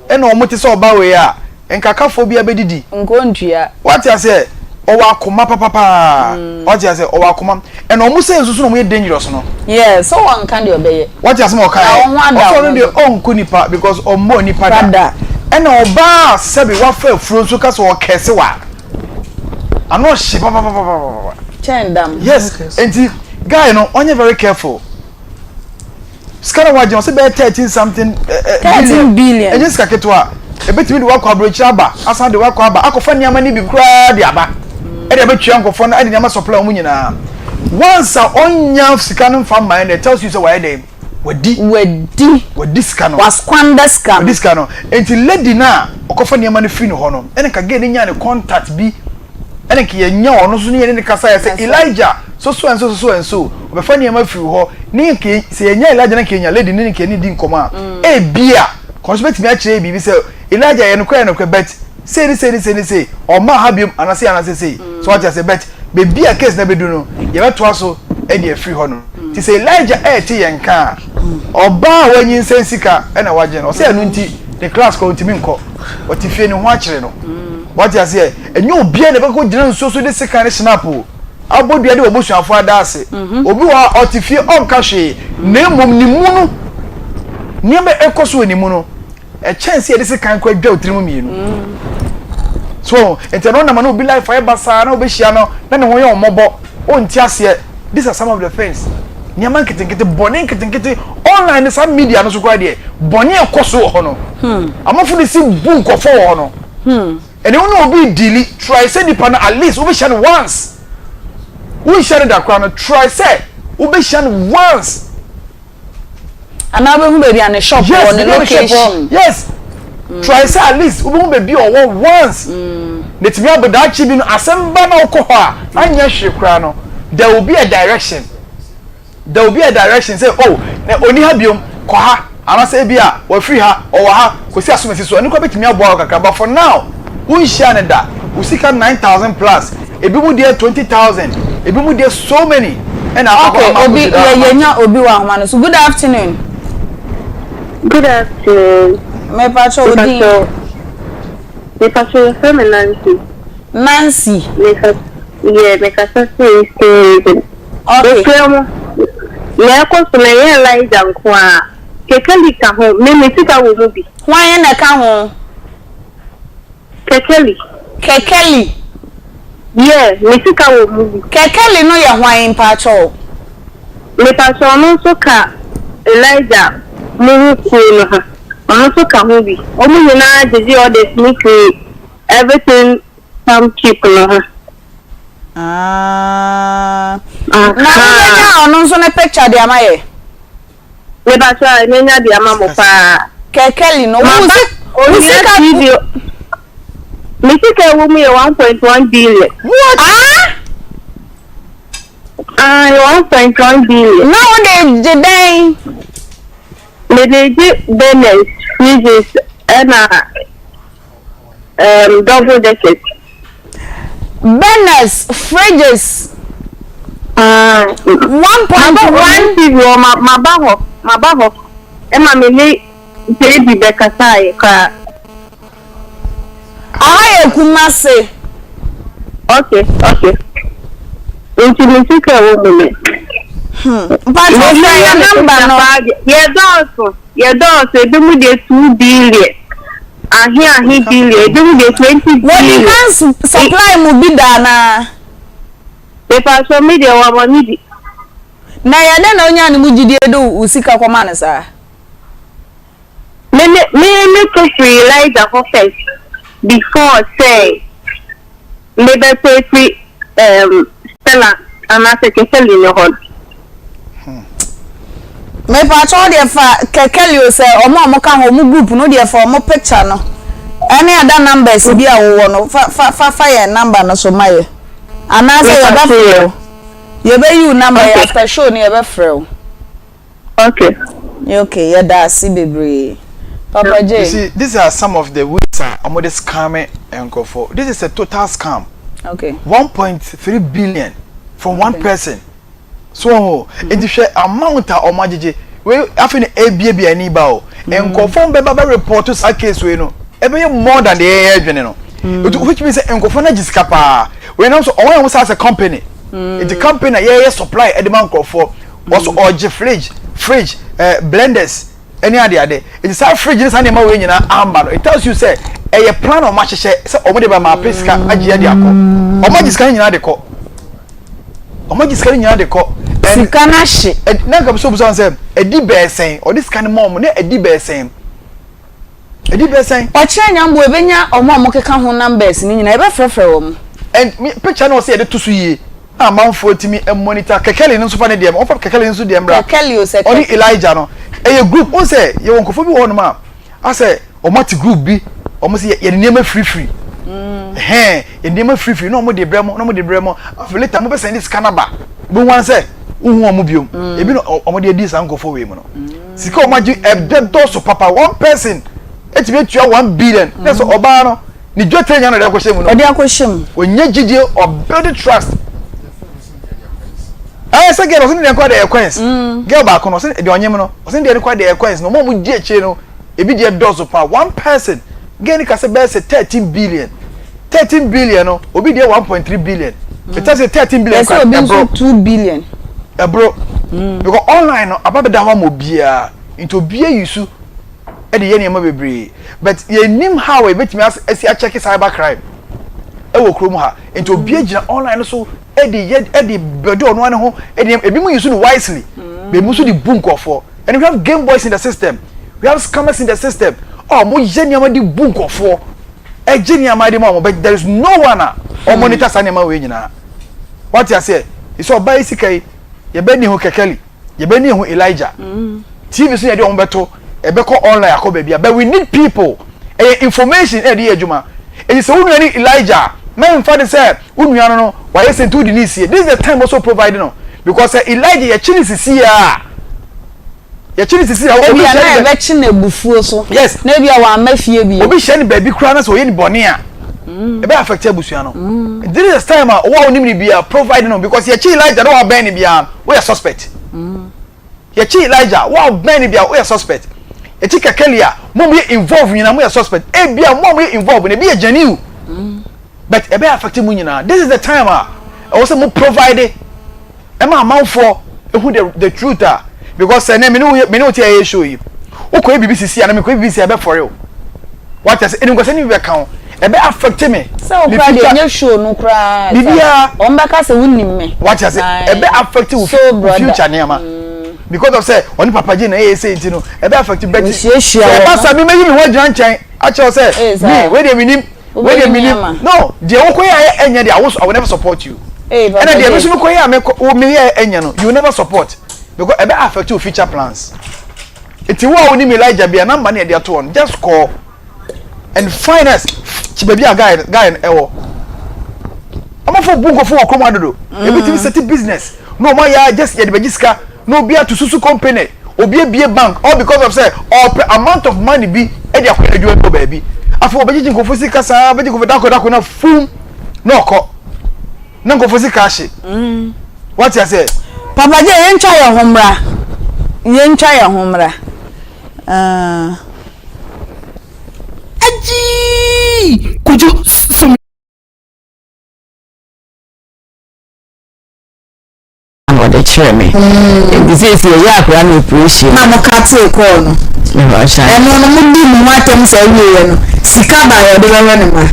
ena o mote se oba we a enka kafo bia bedidi nko ntua what you say owa Akoma papa what you say owa Akoma ena o mu se nsusu no mo dangerous no yes so one can dey obey what you say mo kai o no dey onku nipa because o mo nipa da ena oba sebi wa fa afuro nso ka so o kese wa ano hye papa chendam yes enti guy no onye very careful skara waje o se be 13 something 13 billion enye skaketwa ebetimi de wakọ abrochira ba asa de wakọ aba akọfa niama ni bi kura de aba e de betwa nkọfọ na de niama supply mu nyina once a onya sika no from mind it tells you say why dem wadi sika no was squander scam wadi sika no enti lady na okofa niam no free no ho no ene ka ge ne nya ne contact bi ene ke nya ono so ne ne kasa ya say Elijah so obefa niam free ho ne ke se nya Elijah na ke nya lady ne ke ni di nkoma e bia consumet mi a kire bi say Elijah ye no kwa bet say o ma ha biom anase say so what you say bet be bia case na bedu no ye beto aso e dey free ho no ti say Elijah ti yenka oba wanyin sensika e na waje no say anu nti the class ko ntimi nko o ti fie ni ho akire no what you say enyo obia na be ko gina nso so de sika ne snap o abodua de obosuafo adase obi wa o ti fie onka hwe na mum ni mu no ni be ekoso ni mu no e chance ye de sika nko adwa otirimu mienu so ente no na ma no be life basa na obehia no na ne ho ye omobo onti ase. These are some of the things niaman kete bone kete online some media no so kwa de bone ekoso ho no amafo de si bu nkofo ho no ene wo no obi dili try say the pan at least obehia no once we share that crown try say obehia no once anabe hu be bia ne shop on the location yes try say at least we be bi o once let me about that chibi no asemba na okoho anya hwekra no there will be a direction say oh na oni ha biom ko ha ana say bia wa free ha o wa ha ko si asomesi so ani ko betimi abo kakra but for now we share da usika 9,000 plus ebi mu dey 20,000 ebi mu dey so many and okay obi yenya obi wa homa no so good afternoon me pacho odi me pacho Nancy me kasa say okay ya ko so na ye Elijah nko a kekeli ka ho me tika wo mu bi hwan na ka ho kekeli yeah me tika wo mu bi kekeli no ye hwan pacho me pacho no so ka Elijah mu ku no ha ono so ka ho bi o mu nyina jeje all the sneak everything some cheap no ha na ono so na picture de amaye me ba try me nya de ama mo pa kekeli no musika video musika wo me 1.1 billion what 1.1 billion now they dey Bennett fridges and double deckers. Bennett fridges 1.1 people my baho Emma me baby bekasai ka aye kumase okay intimate ka wo me but your number no ye don't ebi mu de 2 billion ahi billion ebi mu de 20 billion what you can supply mu bi da na paper so me de wa money bi na ya de na onya ne mu gidie do usika kwama ne sa me to free Elijah for first before say me be free Stella and I say kekeli no hold me pa cho de fa kekeli o say omo ka ho mu group no de fa omo picture no any other numbers bi a wo no fa your number no so maye ana say you be free you be you number after show ni you be free okay yeah that's bebre Papa J. You see, these are some of the ways I'm scamming and go for. This is a total scam. Okay. 1.3 billion from one person. So, in the amount of majiji, we have an ABB and IBAO and confirm by report to a case we know. Every more than the AI, which means and confirm Jiscapa. We also almost as a company. It's a company yeah supply at the bank for also or fridge, blenders. Any idea there? It's a fridge is animal way na amba. It tells you say a plan of match say omode ba ma pesca agia de akọ. Omo jiska nyina de kọ. Omo jiska nyina de kọ. Sika na hye. Na ka so buso say edi be sen or this kind mom na edi be sen. Edi be sen. O kire nyambo ebenya omo keka ho numbers ni nyina e be frefre wo mu. And picture no say e de to so yie. amanfo timi monitor kekeli nso fa ne dem on fa kekeli nso dem bra kekeli o se oni Elijah no e group on say ye won kofo bi ho no ma ase o mati group bi o mo say ye niam free ye niam free no mo de bremo afi later mo be send this canaba bo wan say uhu o mo biom e bi no o mo de di san kofo we mu no sika o ma ji e do so papa one person e ti be tua 1 billion that's oba no ni dwote nya no de akwohye mu no o de akwohye mu onye gidie o build trust. Say girl osin dey kwa dey coins girl back no osin dey onyem no osin dey kwa dey coins no mo di eche no e bi dey dozo pa one person gain ka say be 13 billion no obi dey 1.3 billion it say 13 billion so obi 2 billion bro because online no ababe da ho mo bia into bia yusu e dey ye bebre but ye nim how e betimi asi a check cyber crime e wo krom ha into bia gina online so Eddie bedo no one ho ebi mu use no wisely be mu so the bunk of and we have game boys in the system we have scammers in the system mo geniama di bunk of geniama di mo but there is no one or monitor sanema we nyina what you say is so buy sikai ye be ni ho kekeli ye be ni ho Elijah TV so ye de on beto e be ko online akoba bia but we need people information e dey adwuma e say we need Elijah men father say unuano no why sent to this is the time also providing no because Elijah ya chini sisi ya obi na be chine bufuo so yes na bia wa mafie bi obi hye ne baby kura na so ye ni bone a e be affect abusua no this is the time wa onim ni bia providing no because ya chi Elijah no wa ben ni bia we are suspect ya chi Elijah wa ben ni bia we are suspect ya chi Kekelia mom ye involve nyina mo ye suspect e bia mom ye involve ne bia janiu but ebe affect mu nyina this is the time also mo provide e ma manfo who the truth because say me no tia ye show you uko BBC and me ko BBC ebe for you what I say any go say ni be kan ebe affect me so kra de nye show no kra bibia o mbaka say wunnim me what I say ebe affect you future nema because of say oni papa ji na ye say ntino ebe affect you bet so eba sabi me yi me ho gran chen a che say me we dey minim no the okoya enya dey I will never support you and the ebisu no koya me enya no you never support because ebe affect your future plans eti wo oni me Elijah bia number na dey to on just call and finance chibabi a guy ewo amafo bungo fo okoma dodo ebiti set business no ma ya just ye dey begiska no bia to susu company obi bie bank all because of say or amount of money be e dey akwa adwo ko baby afọ obeji nkofo sika saa obeji nkofo dako na fum no ko na nkofo sika ahye what you say papa je ye ntwa ye homra aji kujo som the chairman this is your yakra no operation na mo ka te ko no no mundi mu atem se wiye no sika ba yo de wewe ne ma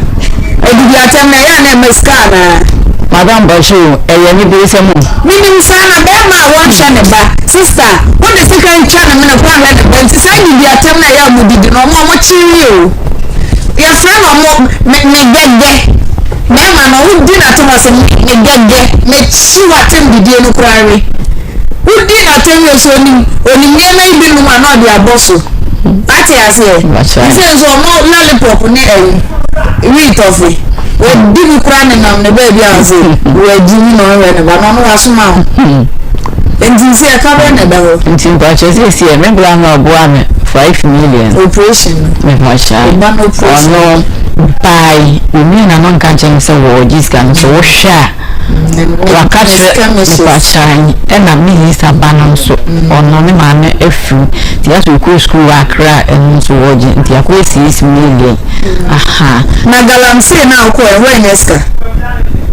edidi atem na ya na meska na madam basho ni bi se mu minim sana be ma won hye ne ba sister won de sika ncha na me na kwa hye ne ba nti sa ni bi atem na ya mu didi no mo chiri o ya fra no mo me gege me ma no wudi na to se me gege me chi watem didi no kurare wudi na tem so oni me na ibi no ma no de aboso ati ase se so mo lollipop ni we toffee o di mi kura ni nam ne ba bia ase we di mi no we ne ba no asuma enti se ka be ne da ho enti ba che se me bla na oboa me 5 million operation me masha ono pai mi na non kan chen se wo jiskan so wo sha wakati mpachani ena minister banan so ono ne ma ne efu ti aso ku school akra en so woji ti akwa 6 million aha na galamse na ko e we neska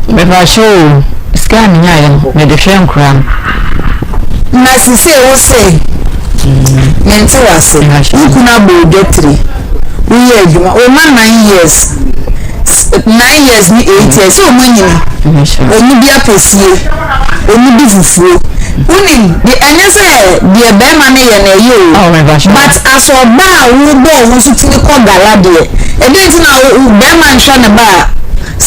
me ba show scan nya ya me de hwe nkra na sise wo se mente wase ukuna bo detri we adwuma o ma 9 years 9 years ni 8 years so manyina oni bia pesie oni bi fufuo uni the anyase the be ma ne ye na ye o but as oba wo bo wo so tini ko gala de e dey ti na be ma nhwa ne ba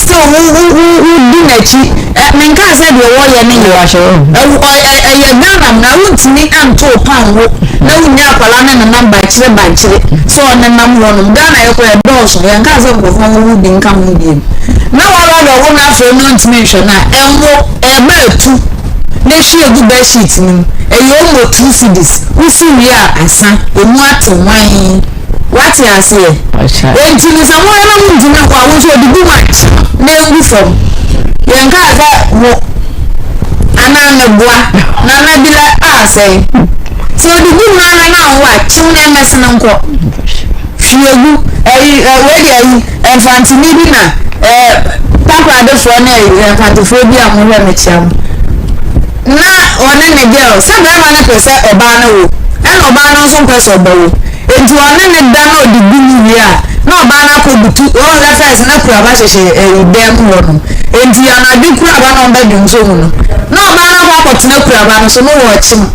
still who do nachi men ka say the wo ye ni wa sho ye Ghana na wuntini anto pan wo na wunya akwala na number kire banchire so on nam wo no Ghana ye ko e dose ye ka say ko fon wo din kan wo din na wala do wo na afro no ntimi hwe na enwo e ba tu na shi egu bed sheet ni e yo mo 2 cedis usi wi a asa emu atonwan what you are saying enti ni samo ena mu ndina kwa wo so dibu match na engu from ye nka asa wo ana na boa na bila say so dibu na na wo achim na mess na nko fiegu we dey enfant ni bi na papa de fo na enfant fo bi amure me chiam na one ne girl say be ma na pese oba na wo ena oba na so pese oba wo enti one ne da na odibu ni wi a na oba na ko butu o la first na kura ba hye dem wo no enti ana bi kura ba na oba dum so mu no na oba na ko akotena kura ba no so no wo chim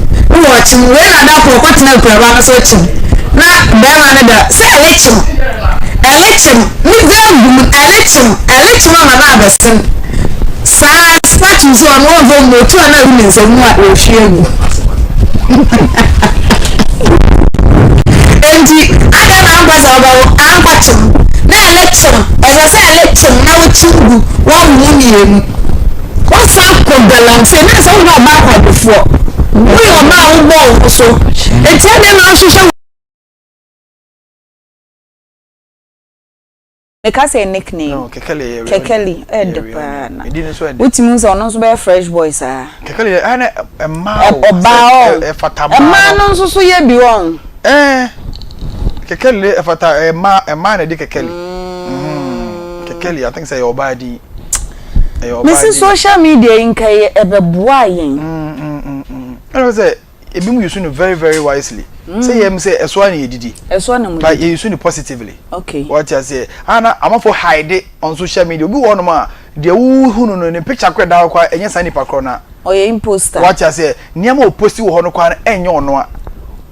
we na da ko akotena kura ba no so chim na be ma ne da say elechim ni dem elechim na na abesin sa statue so on one of mo to na wi nse mu a o hwiegu enti ada na ngwasa obawo ankwachim na election na wuchungu wa munyienu o sa ko balance na so na ba kwa before we o ma wo bo so enti ade na hwehwe Eka say nickname. No, Kekeli. Edepana. Utimu so no so be fresh boys ah. Kekeli ana ma o fatama. Ma no so ye bi won. Kekeli fata ma na di Kekeli. Kekeli I think say your body. Miss social media in kai ebeboa yen. I know say ebimu use no very very wisely. Say yem say eswa na yedidi. Eswa na mu. But you use it positively. Okay. What you say? Ana am for hide it on social media. Obi won ma de wu no ne picture kwa da kwa enye sani pakro na. Oye imposter. What you say? Niam o posti wo no kwa enye ono a.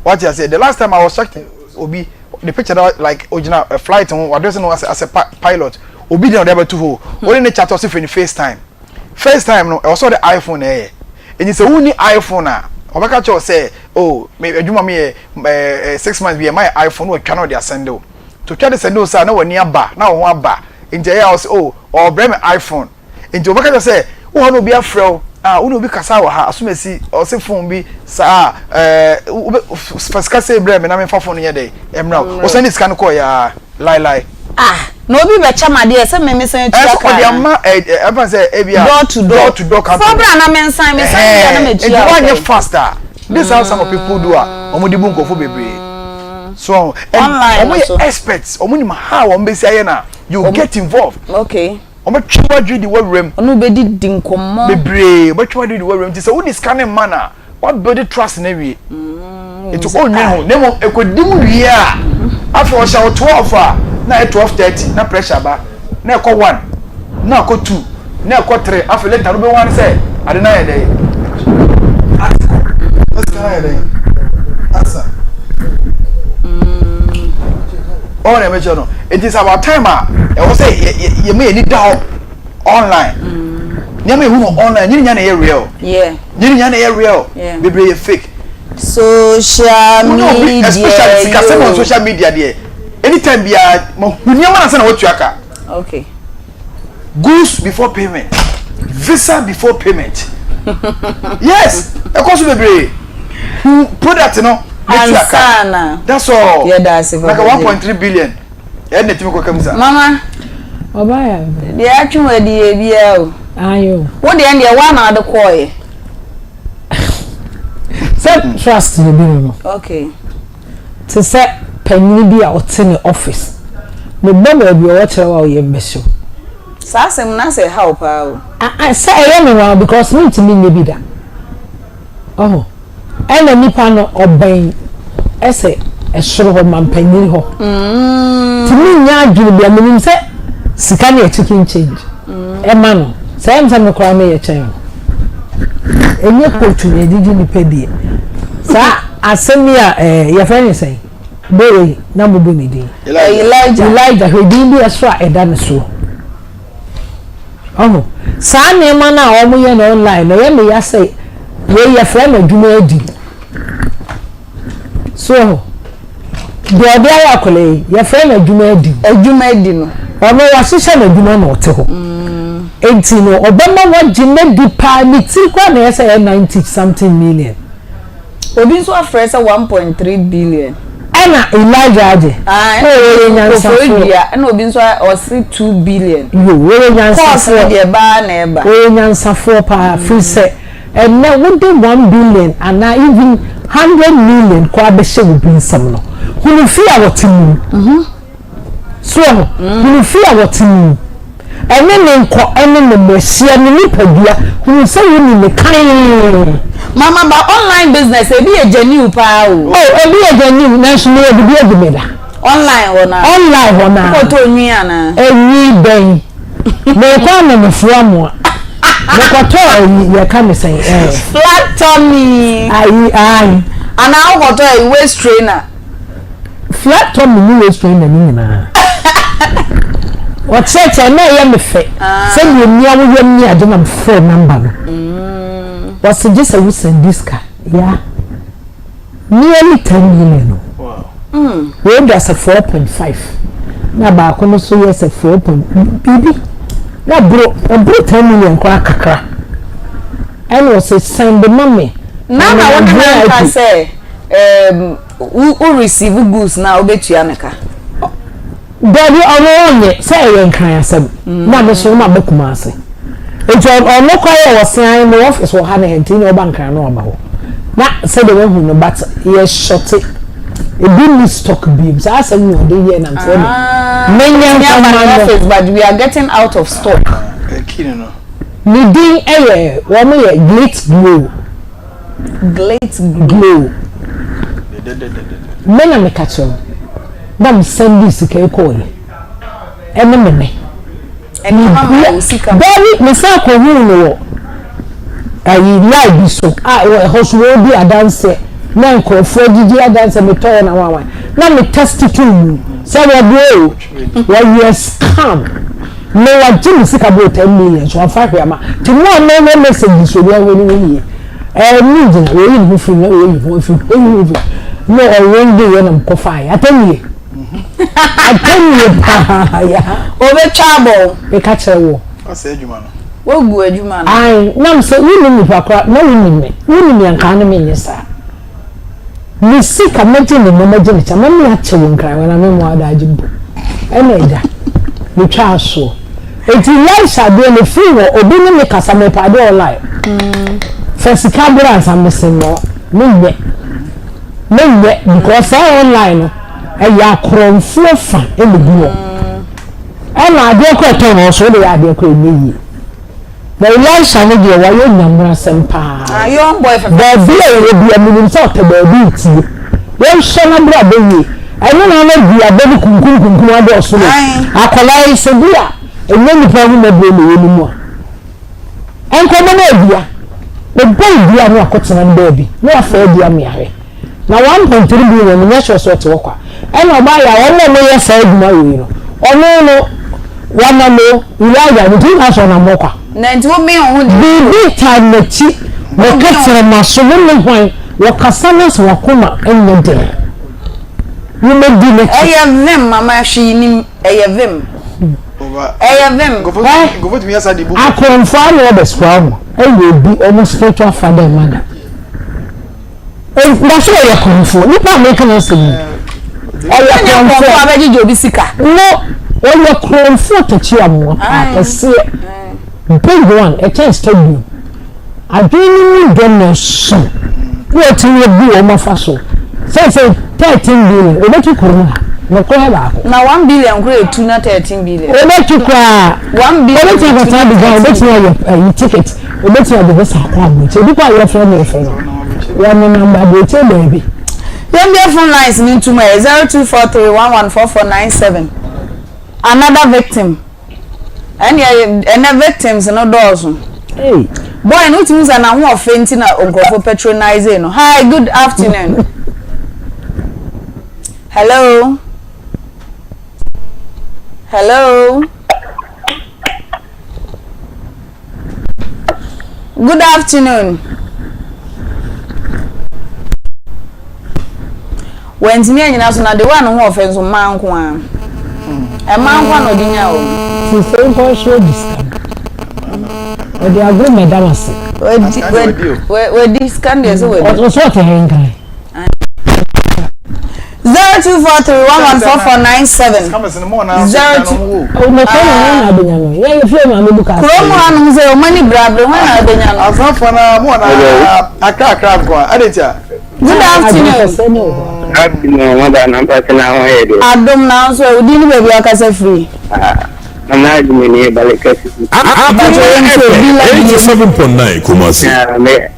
What you say? The last time I was checked Obi the picture that like original flight on address no as a pilot. Obi dey on there to ho. Only ne chat us for FaceTime. FaceTime no also the iPhone eh. And you say who ni iPhone na Obaka cho say oh me adwuma me 6 months be my iPhone we twa no dey send o to twa dey send o say na wani aba na wo aba nje ya say oh or bring me iPhone nje obaka cho say wo no be afrɛ wo no be kasa wa ha asumesi o say phone bi sa faska say bring me na me phone ye dey emra o send scan call ya lie no be be chama dey say me say tu aka e ma everyone say ebia door to door company for bra na me nsan me say na me tu aka one year faster this how some people do omo di bunko fo bebre so omo experts omo ni how omo be say na you get involved okay omo twa dwi di worem onu be di nkomo bebre omo twa dwi di worem ti say who this kind of manner what build trust na wi it all new nemo ekodimu wi a afọ sha 12 na 12:30 na pressure ba na ekọ 1 na ekọ 2 na ekọ 3 afọ later no be 1 say ade na ye dey answer oh na me no it is about time e wo say ye me ni down online ni me hu online ni nya na ye real ni nya na ye real be ye fake social media especially because on social media there anytime be nyama na say na watu aka okay goods before payment visa before payment yes e ko so bebre product no ansana that's all yeah that's it like 1.3 billion e na timi ko kamza mama obaya de atwu adi e bia o ayo wo de en de wa na de koye set trust ni bi no okay to set panyin bi a otene office me baba bi o kire wa o ye mbesho sa asem na say help o say e me wa because me ntimi ne bi da oh ena nipa no oban ese esoro ho mampanyin ho timi nya adwene bia menim se sika na chicken change e ma no say am sam kora me ye chen enye kotu ne didi ni pedie sa asemia ye fani say boy na mubu ni din Elijah he din bi esra eda ne so oh saa nneɛma na ɔmo yɛ na online na yɛ me ya sɛ yɛ friend adwuma adi so de ɔde ayɛ akɔlɛ yɛ friend adwuma adi no ɔno wahyehyɛ na adwuma na ɔte hɔ enti no ɔbɛma wagye ne di paa ne ti kwa na yɛ sɛ yɛ 90 something million obi nso afrɛ sɛ 1.3 billion ana Elijah age oh nyansafo ana obi nso ɔsi 2 billion yo nyansafo de ba na eba nyansafo pa free say and now we do 1 billion and now even 100 million kwa be she will bring some no who fear what him so who fear what him and then ko ene no mesia ni nipadua who say you ni kan mama ba online business e bi e genuine pa o e bi e genuine national e bi e bi da online hona ko to nwi ana enyi ben me kwa na me fu amoa me ko to ye ka me say flat tummy ai ana o ko to waist trainer flat tummy ni waist trainer ni na o cheche na ye me fe say me ni awo ye ni ade na me fe number no was just a send this car yeah nearly 10 million wow we just a 4.5 na ba ko no so yes a 4. Bibi na bro 10 million kwa kakra and was a send the money na what can say who receive goods na obetua neka daddy onye say yen kan asem na me so ma bekuma ase ejo ono kwaye wosan no office wo ha na henti no bank na no ba ho na say the one no but ye short e bi ni stock beams asem no dey here na say many office but we are getting out of stock no ni din eye wo mo ye glate glow mena me catch na me send this ke ko ye ene me mama usika baby me say ko hu no ayi live so e hoso bi adanse na nkofo gigi adanse me to na wawa na me test to say we go we yes come me wa jimi sika bo 10 million so afa hwe ama ti mo no message so we ni ni je we ni hu free na we ni hu free no o wonde ye na mkofa ya atani pa ya o be chabo e ka chere wo ase adwuma no wo gu adwuma no ai nam so ni ni pa kwa na ni ni anka na me nyesa ni sika meti ni mo maje ni chama mi ache wo nkran we na me mo ada ajibu ene ja ni twa so eti life ade ni free wo obi ni me kasa me pa de online first camera ansam no me because online no ya kronfo fa e me bi wo e na ade ko to no so de ade ko ni yi na Elisha no de wa yo nyamra sempa young boy for ba bi e bi amini so te ba bi ti yo so na bra be yi enu na na bi abe kunkun ade so no akola so bi a enye ni pa hu na bi le ni mu a enko mo na bia o boy bia no akotena nda bi no afa bia me ahwe na 1.3 billion ni nyesho so te wokwa ena ba ya won no ye sa eduma we no ono no wana no ilaja ni tin aso na mokwa na nti wo me ho bi time na chi wo katsere maso wo ne hwan wo kasana so wakoma enye you me di ne vim mama shi ni vim vim go vote me asa di book akonfo na be squam bi almost spiritual father and mother that's why you come for nipa make no say konfo abeji obi sika no when you come for to chi amo ase big one a chance to do adwini don so what you do o mafa so say 13 billion o betu kuru no ko he ba ko na 1 billion kuru etu na 13 billion o betu kwa 1 billion o betu kwa o betu your ticket o betu your visa kwa mo che bi kwa your friend one number dey tell baby dem be phone lines ni tuma 0243114497 another victim and victims no dozen hey boy no tins na ho offenting na onkofo patronize no hi good afternoon hello Good afternoon. When me and you na the one who offense man ko a. E man ko no dinya o. Ti say ko show discount. O dey agree madam ase. We discount dey so we. O so te hen kan. 0243114497. Come in the morning. 02. O no ko na adenya no. Ye ye fie ma me buka. Kromo anu ze o mani brabre wan adenya no. Afafo na mo na akra ko. Adetia. Good afternoon. Adom na so odi ni baby akasa free. I'm not doing it, but it's 87.9 Kumasi.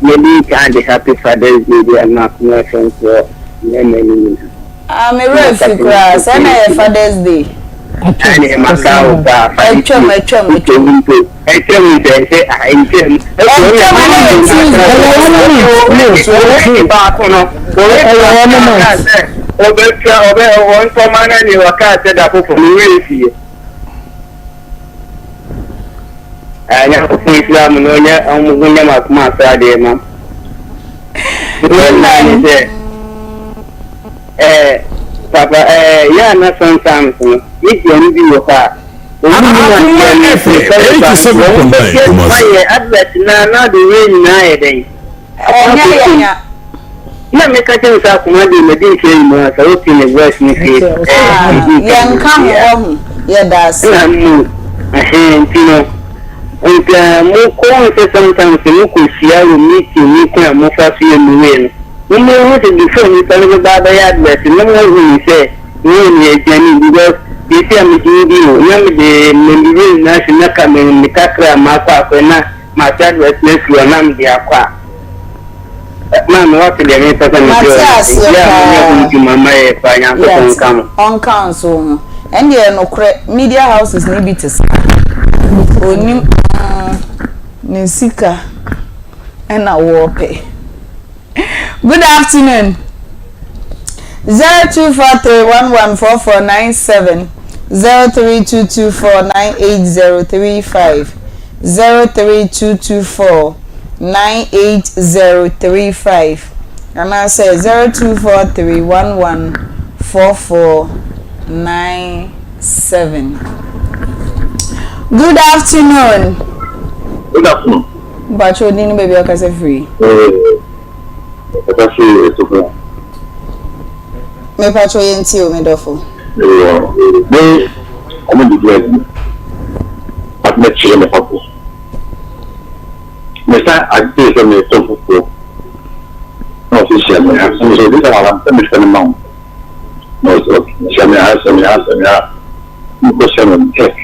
Maybe can't be happy Father's Day and not my friends for many. I'm a real class and a Father's Day. I know Islam no nya amugunya makuma sade ma papa ya na sometimes if you need you ka na the way na edai na me ka tin sa kuma de me din ke mu sa o tin voice ni ke yan kam o ya das tino mo ko sometimes mo ko sia ro meeting ni ko mo fa fi emu we no mo ho de before ni tell me baba ya advice no mo hu say ni ejani because they say me di o na me de me na shi na ka me kakra ma kwa na ma cha advice na fi na me dia kwa ma me wa de me ta na ya mama e pa nya ko kan on council and the no media houses ni bitis onim Nisika and a warpe. Good afternoon. 0243114497 032249835 032249835 and I say 0243114497. Good afternoon. Good afternoon. But you didn't baby akase free. Me patro yenti o me dofo. Me omo di bread. At me chile me papo. Me sa agte so me to fuko. No official me. So this are me stand now. No so me ha. Me question on tech.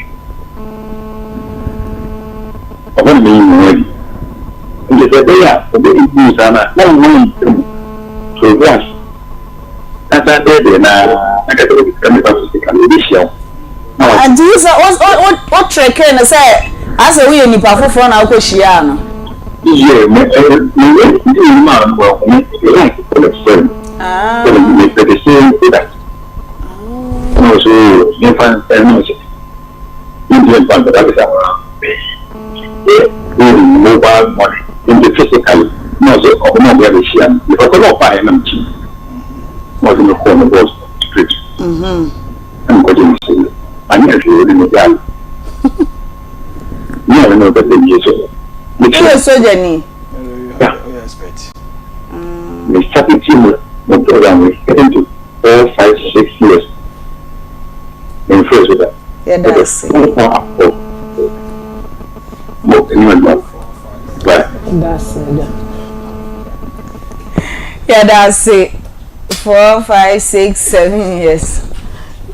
Apa ni ni? Jadi saya di sana, orang progress. Ada dia ada kami pasti kami bisa. Adi sa what trek na say asa we ni pa foforo na akohia no. Iye me ma mo me like the same. Me the same that. No so ni fan no so. Ni fan da bisa. Mobile money in the physical, no, so no, because a lot of fire and cheap. Was in the corner was street. I'm going to say, I never in the galley. You never know that they use it. Yes, so Jenny. We started team the program, we get into 4, 5, 6 years. In first with that. Yeah, that's it. Yeah, that's it. 4, 5, 6, 7 years.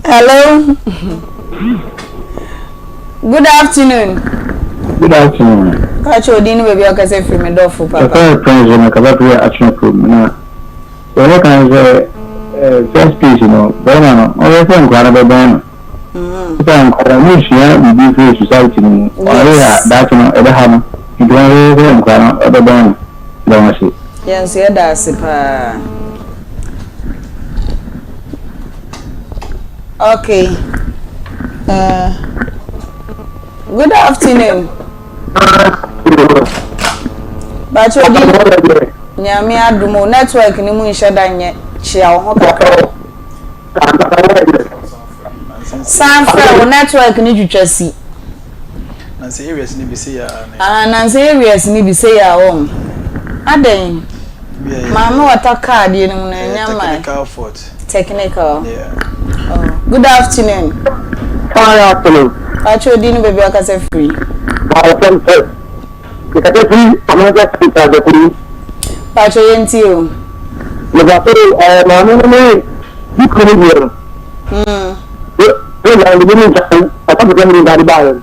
Hello. Good afternoon. Good afternoon. Catch your dinner baby akase free me door for papa. The friends in the action program na. So what kind of first piece you know, but no, all the time kwara be ban. Time kwara mu shia bi free society ni. Ora that no e be ha no. You don't really kwara e be ban. Don't see. Yes, yeah, that's it pa. Okay. Good afternoon. But you did. Nyamia Dumo network ni mu nheda nye chia ho kakra. Sanfra network ni twitwasi. Nancy areas ni bi say ya. Nancy areas ni bi say ya o. Aden. Mama wata card ni mu na nyama. Technical fault. Technical. Yeah. Oh. Good afternoon. Good afternoon. Pacho dinu baby akase free. Welcome sir. Kita free amaja kita de free. Pacho yenti o. Lebato mama ni dikoni biyo. La ni japan apa bukan ni dari bayan.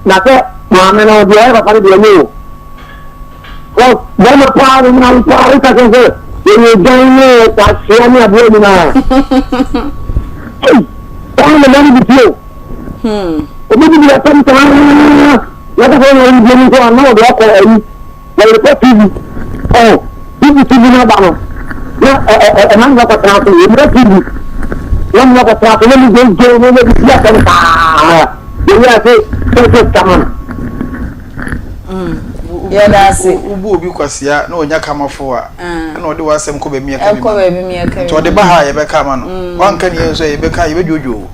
Naka mama no dia apa pada dia ni. Oh, dia apa ni apa tak sih. Ini jangan tak siapa dia ni na. Orang mana di dia. Obi dia kan tangan. Ya tak orang dia ni so anak dia ko ai. Lalu ko TV. Oh, TV na ba no. Ya emang ba ko translate ni TV. Yang ba ko translate ni dia kan ta. Dia se taman. Ya dasi. Ubu obi kwasia na onya kamafo a. Na ode wasem ko be mi aka bi. Ko be mi aka. To de ba ha ye be ka ma no. Wan kan ye so ye be ka ye be jojo.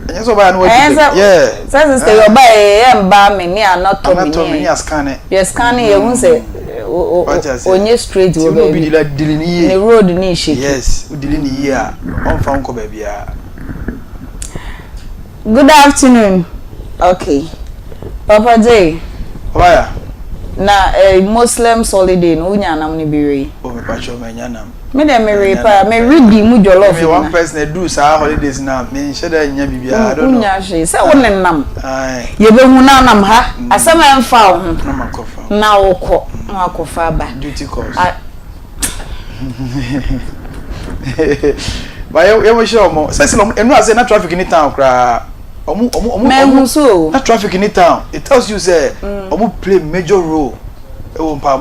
Enye so ba na wati. Yeah. Say sister your buy e mba me ni anoto me. Anoto me ni scan e. Ye scan ye hu say onye straight wo be. Obi dili ni ye. Ni road ni shake. Yes, dili ni ye a. On fa nko ba bia. Good afternoon. Okay. Papa J. Waya. Na Muslim holiday no nya nam ni biwe. O me pa cho me nya nam. Me dem me re pa me ready mu jollof. Me one person do sa holidays na me nheda nya bibia I don't know. Nya hwe se wo nenam. Ai. Ye be hu na nam ha. Asema emfa wo hu. Na makofa. Na wokọ. Na akofa ba. Duty calls. Ba ye mo show mo. Say no enu ase na traffic ni town kra. Omu that traffic in town it tells you say omu play major role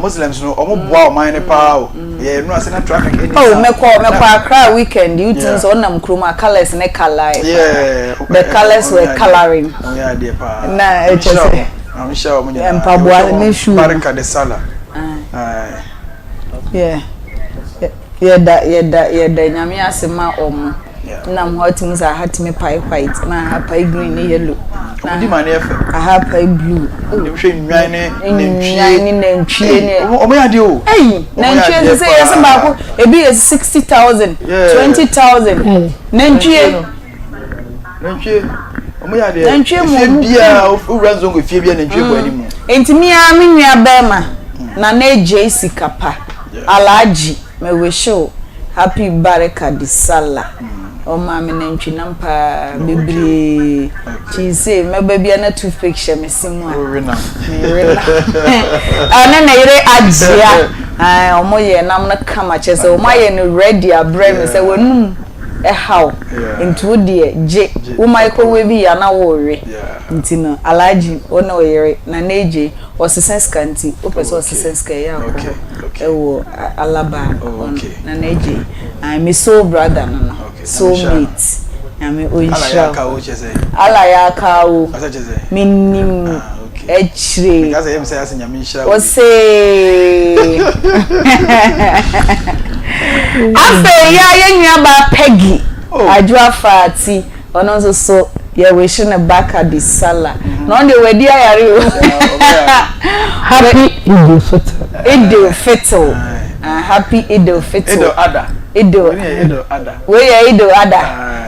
Muslims no omu boa mine power yeah no say that traffic in town. Me Accra weekend you think so na mkroma colors ne color yeah the colors were coloring yeah dear pa na I'm sure mo ya mpaboa ne shoe baraka de sala yeah da nyame asema omu na mhotim za hatime pie white na ha pie green ne yellow na di mane efe ha pie blue ne hwe nwan ne ntwie ne omo ya de o eh na ntwie se yes ba ko ebi is 60,000 20,000 na ntwie omo ya de fie bia owura zongo fie bia na ntwie bo animu entimi a me nua bema na na JC kapa alaji me wisho happy baraka di sala o ma me na ntwi nampa bebre chi say me ba bia na toothpick she me simu a rena ana na yire agia o mo ye nam na kama che say o ma ye no ready abre me say wonum how into de je wo microwave bi ya na wo we nti no alaji o na oyere na neje o sesen skanti o pese o sesen ska ya ko ewo alaba na neje me soul brother no so meet me oisha ala ya ka o minim echre because I am say as nyame nshira o say afa ya yenua ba Peggy ajua fati ono so ya we shine back at the sala no dey we dia yare o happy Idul Fitr happy Idul Fitr Idul Ada we ya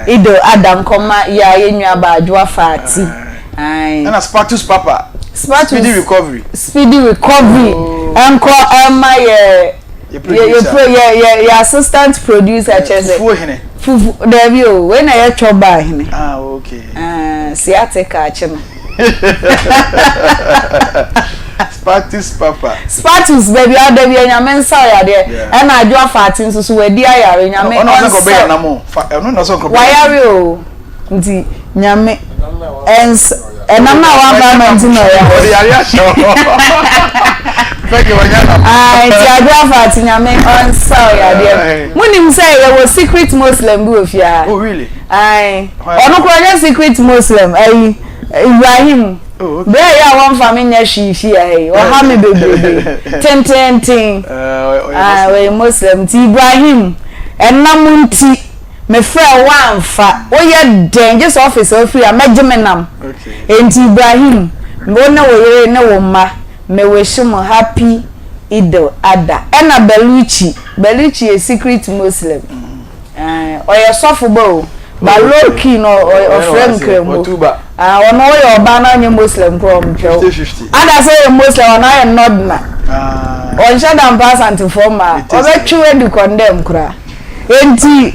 Idul Ada nkoma ya yenua ba ajua fati ai and Spartus Papa speedy recovery enko my your assistant producer chese fufu David when I choba hine okay sciatica chim Spartus baby I dey nyame nsa ya de e na adwo fatin so wedi ayare nyame wayare o nti nyame ens enama wa ba manti no ya ori yare show fake wanyana ti adwo fatin nyame onsa ya de munim say there was secret Muslim bi ofia oh really ono ko nya secret Muslim Ibrahim Oh, be ya wan fa me nya hwihwi ai o ha me bebrebe tenten we Muslim ti Ibrahim enamunti me frɛ wanfa wo ye den just office ofiri amagemenam enti Ibrahim wo na wo yere na wo ma me wish mo happy Idul Adha ena Beluchi a secret Muslim oye sofo bo ba low key no o friend kremo ono oye oba na nye Muslim from tell ada say Muslim ono aye nod na on shadam pass anti forma obetwe du condemn kura enti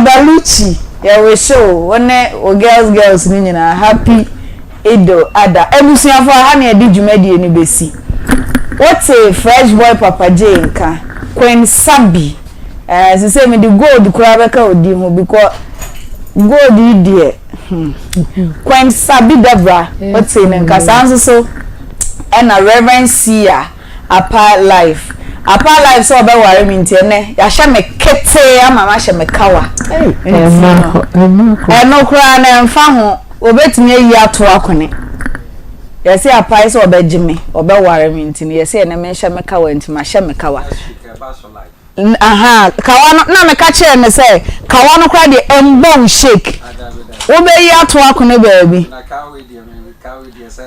Beluchi ya we show one o girls ni nyina happy Idul Adha ebusuafo ha na edi dwumadi ni besi what's a fresh boy Papa J nka Queen Sabi she say me the gold kura beka odi ho because gold idie Queen Sabi Debra what's in nka sanso so and a Reverend Sia Apa Life so be ware mi ntene ya hye me kete ama ma hye me kawa no kura na mfa ho obetumi ayi ato akone yesi Apa so obejime obeware mi ntene yesi ene me hye me kawa ntima hye me kawa aha kawa no na me ka kire ne say kawa no kura de embom shake obeyi ato akone baabi na kawa de say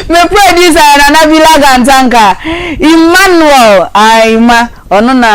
me producer na Nabila Gantanka Emmanuel Aima ono na